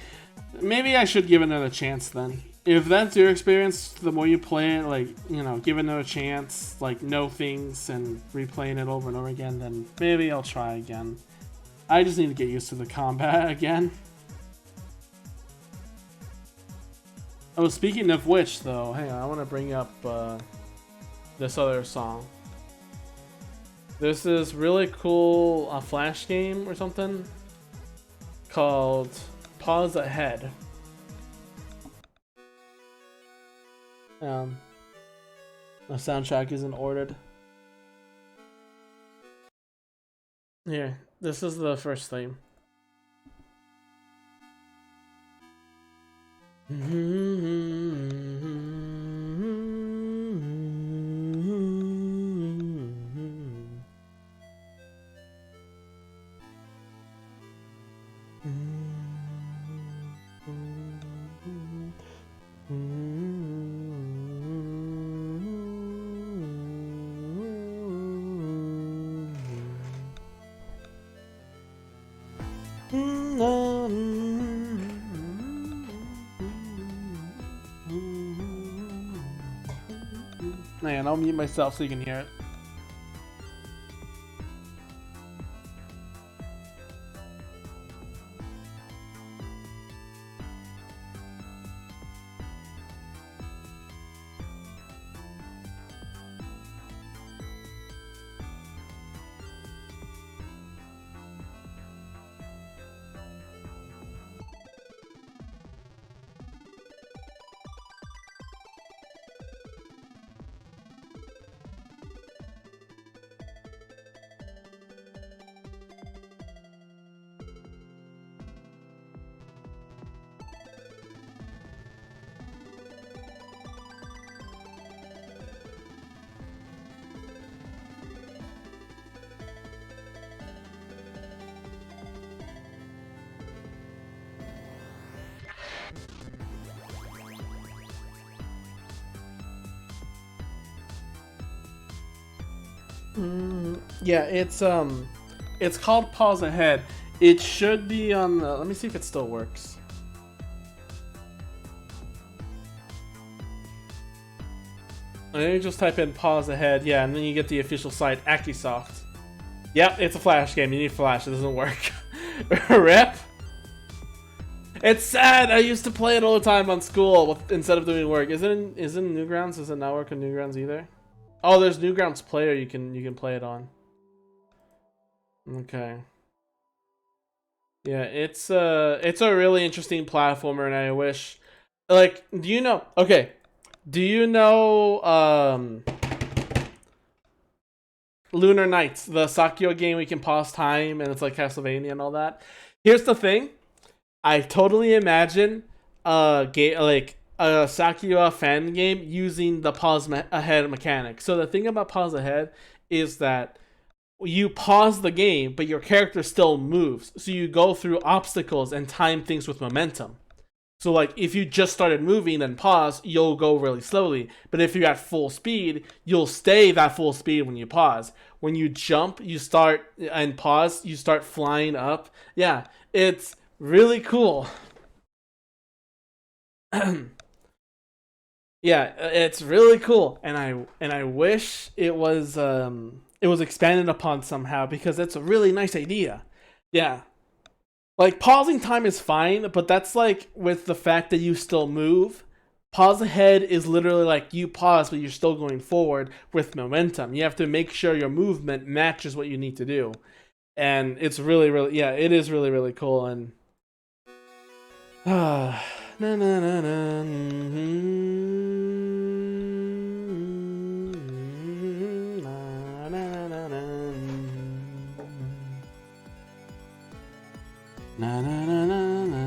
[SPEAKER 2] Maybe I should give it another chance then. If that's your experience, the more you play it, like, you know, give it another chance, like, know things and replaying it over and over again, then maybe I'll try again. I just need to get used to the combat again. Oh, speaking of which, though, hang on, I want to bring up this other song. There's this really cool Flash game or something called Pause Ahead. The soundtrack isn't ordered. Here, this is the first theme. Man, I'll mute myself so you can hear it.
[SPEAKER 1] Yeah, it's called Pause Ahead. It should be on the. Let me see if it still works. And then you just type in Pause Ahead, yeah, and then you get the official site, Akisoft. Yep, it's a Flash game. You need Flash. It doesn't work. Rip. It's sad. I used to play it all the time on school instead of doing work. Is it in Newgrounds? Does it not work on Newgrounds either? Oh, there's Newgrounds Player. You can play it on. Okay. Yeah, it's a really interesting platformer, and I wish, like, do you know? Okay, do you know Lunar Nights, the Sakyo game? We can pause time, and it's like Castlevania and all that. Here's the thing. I totally imagine a Sakura fan game using the pause ahead mechanic. So the thing about pause ahead is that you pause the game, but your character still moves. So you go through obstacles and time things with momentum. So like if you just started moving and pause, you'll go really slowly. But if you're at full speed, you'll stay that full speed when you pause. When you jump, you start and pause, you start flying up. Yeah, it's really cool. Yeah, it's really cool, and I wish it was expanded upon somehow because it's a really nice idea. Yeah, like pausing time is fine, but that's like with the fact that you still move. Pause ahead is literally like you pause, but you're still going forward with momentum. You have to make sure your movement matches what you need to do, and it's really yeah, it is really cool and. Na na na na. Na na na na na.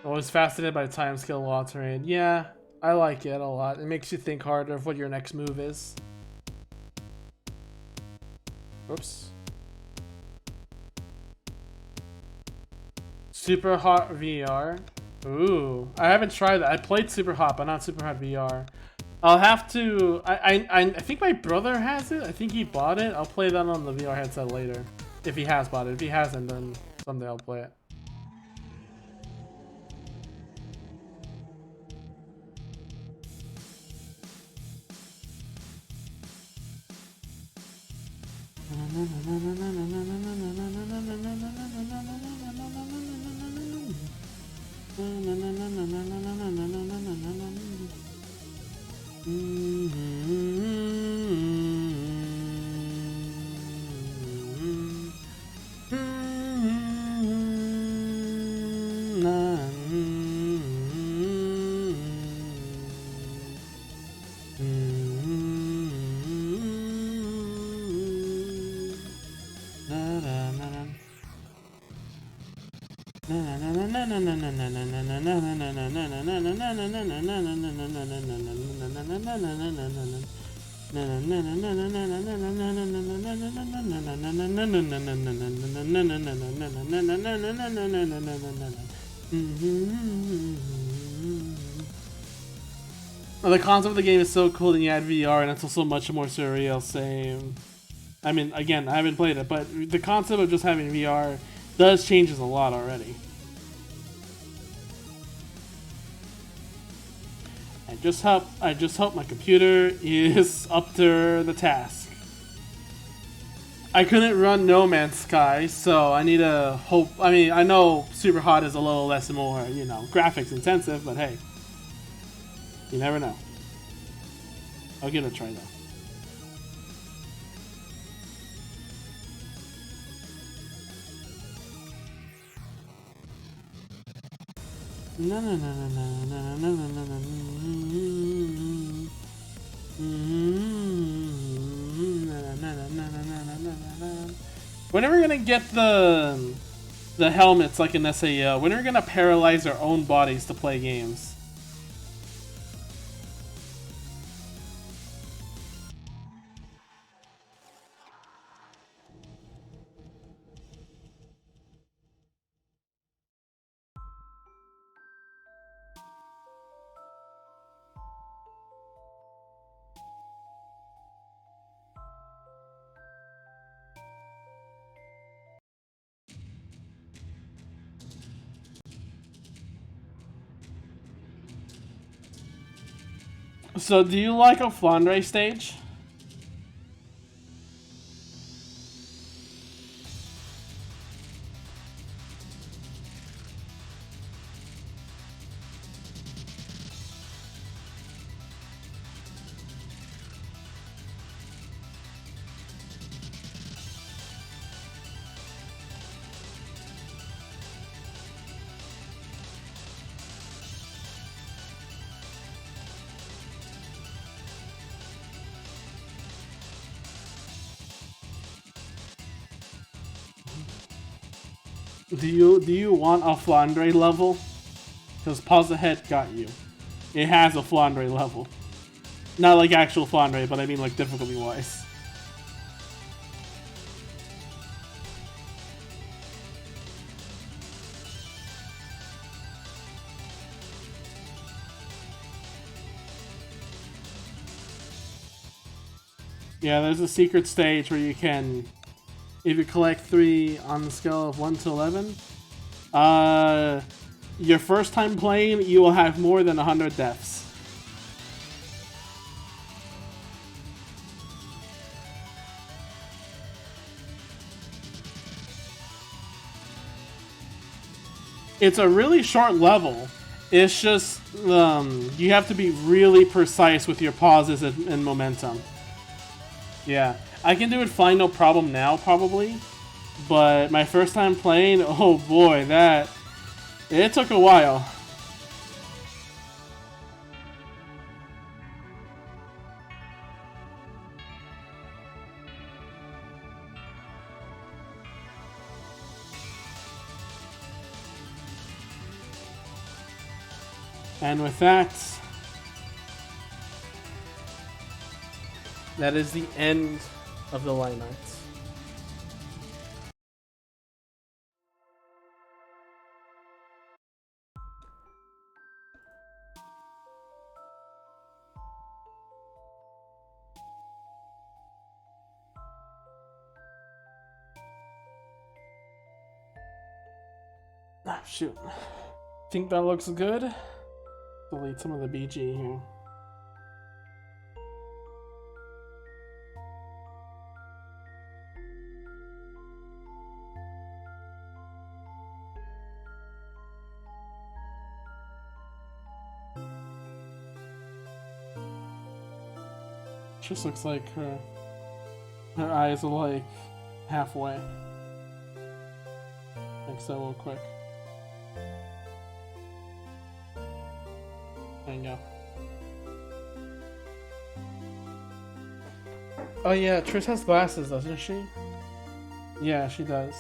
[SPEAKER 1] I was fascinated by time scale wall terrain. Yeah, I like it a lot. It makes you think harder of what your next move is. Oops. Super Hot VR. Ooh, I haven't tried that. I played Super Hot, but not Super Hot VR. I'll have to. I think my brother has it. I think he bought it. I'll play that on the VR headset later, if he has bought it. If he hasn't, then someday I'll play it.
[SPEAKER 2] The concept of the game is so cool, and you add VR, and it's also much more surreal. Same. I mean, again, I haven't played it, but the concept of just having VR does changes a lot already. I just hope my computer is up to the task. I couldn't run No Man's Sky, so I need to hope. I mean, I know Super Hot is a little less and more, you know, graphics intensive, but hey, you never know. I'll give it a try though. When are we gonna get the helmets like in SAO? When are we gonna paralyze our own bodies to play games? So, do you like a Flandre stage? Do you want a Flandre level? Because Pause Ahead got you. It has a Flandre level. Not like actual Flandre, but I mean like difficulty wise. Yeah, there's a secret stage where you can, if you collect 3 on the scale of 1 to 11, your first time playing, you will have more than 100 deaths. It's a really short level. It's just, you have to be really precise with your pauses and momentum. Yeah, I can do it fine, no problem now, probably. But my first time playing, oh boy, it took a while. And with that is the end of the line arts. Ah, shoot. Think that looks good? Delete some of the BG here. Just looks like her eyes are like halfway. Fix that real quick. There you go.
[SPEAKER 1] Oh yeah, Trish has glasses, doesn't she?
[SPEAKER 2] Yeah, she does.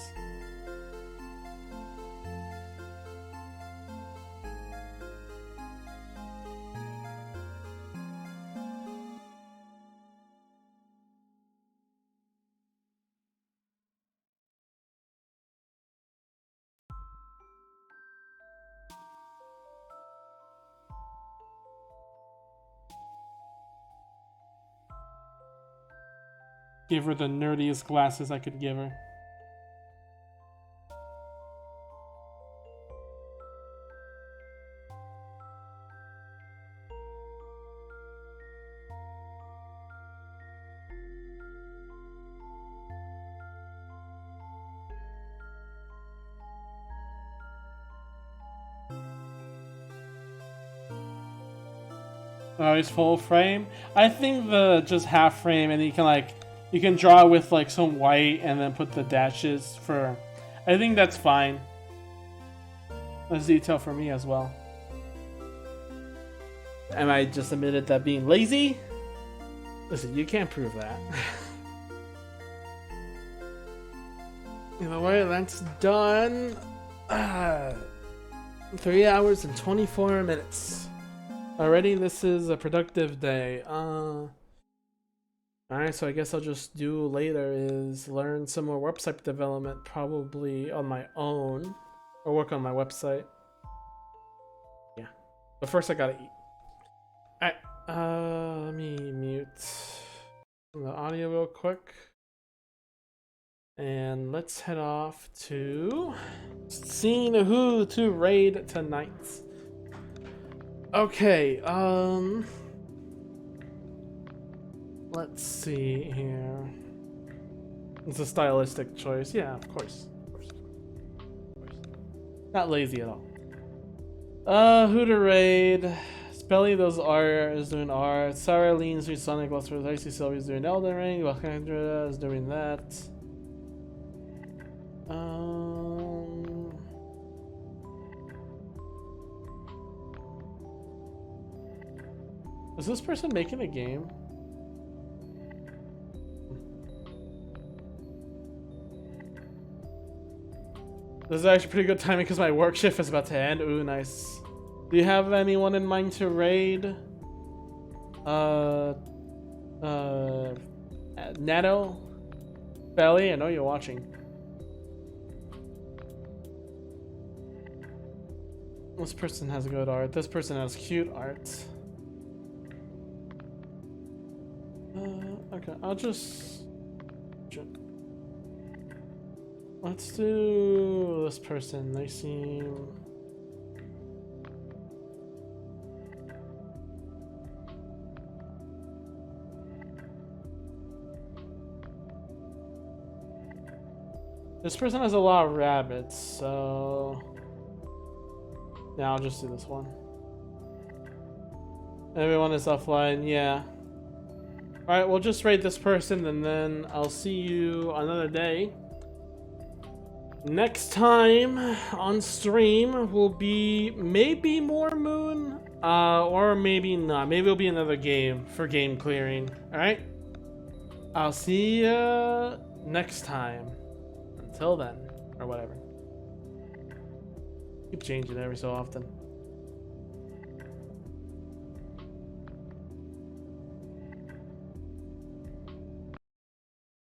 [SPEAKER 2] Give her the nerdiest glasses I could give her. Oh, he's full frame? I think the just half frame, and you can draw with like some white and then put the dashes for. I think that's fine. That's detail for me as well.
[SPEAKER 1] Am I just admitted that being lazy? Listen, you can't prove that. Either way, that's done. 3 hours and 24 minutes. Already, this is a productive day. Alright, so I guess I'll just do later is learn some more website development, probably on my own, or work on my website. Yeah. But first I gotta eat. Alright, let me mute the audio real quick. And let's head off to seeing who to raid tonight. Okay, let's see here. It's a stylistic choice. Yeah, of course. Not lazy at all. Who to raid? Spelly does R, is doing R. Sarah Lean's doing Sonic, Lost for Icy Sylvia's doing Elden Ring. Wakandra is doing that. Is this person making a game? This is actually pretty good timing because my work shift is about to end. Ooh, nice. Do you have anyone in mind to raid? Nato? Belly, I know you're watching. This person has good art. This person has cute art. Okay, I'll just... Let's do this person. They seem... This person has a lot of rabbits, so... Yeah, I'll just do this one. Everyone is offline, yeah. Alright, we'll just raid this person and then I'll see you another day. Next time on stream will be maybe more Moon, or maybe not. Maybe it'll be another game for game clearing. Alright? I'll see you next time. Until then, or whatever. Keep changing every so often.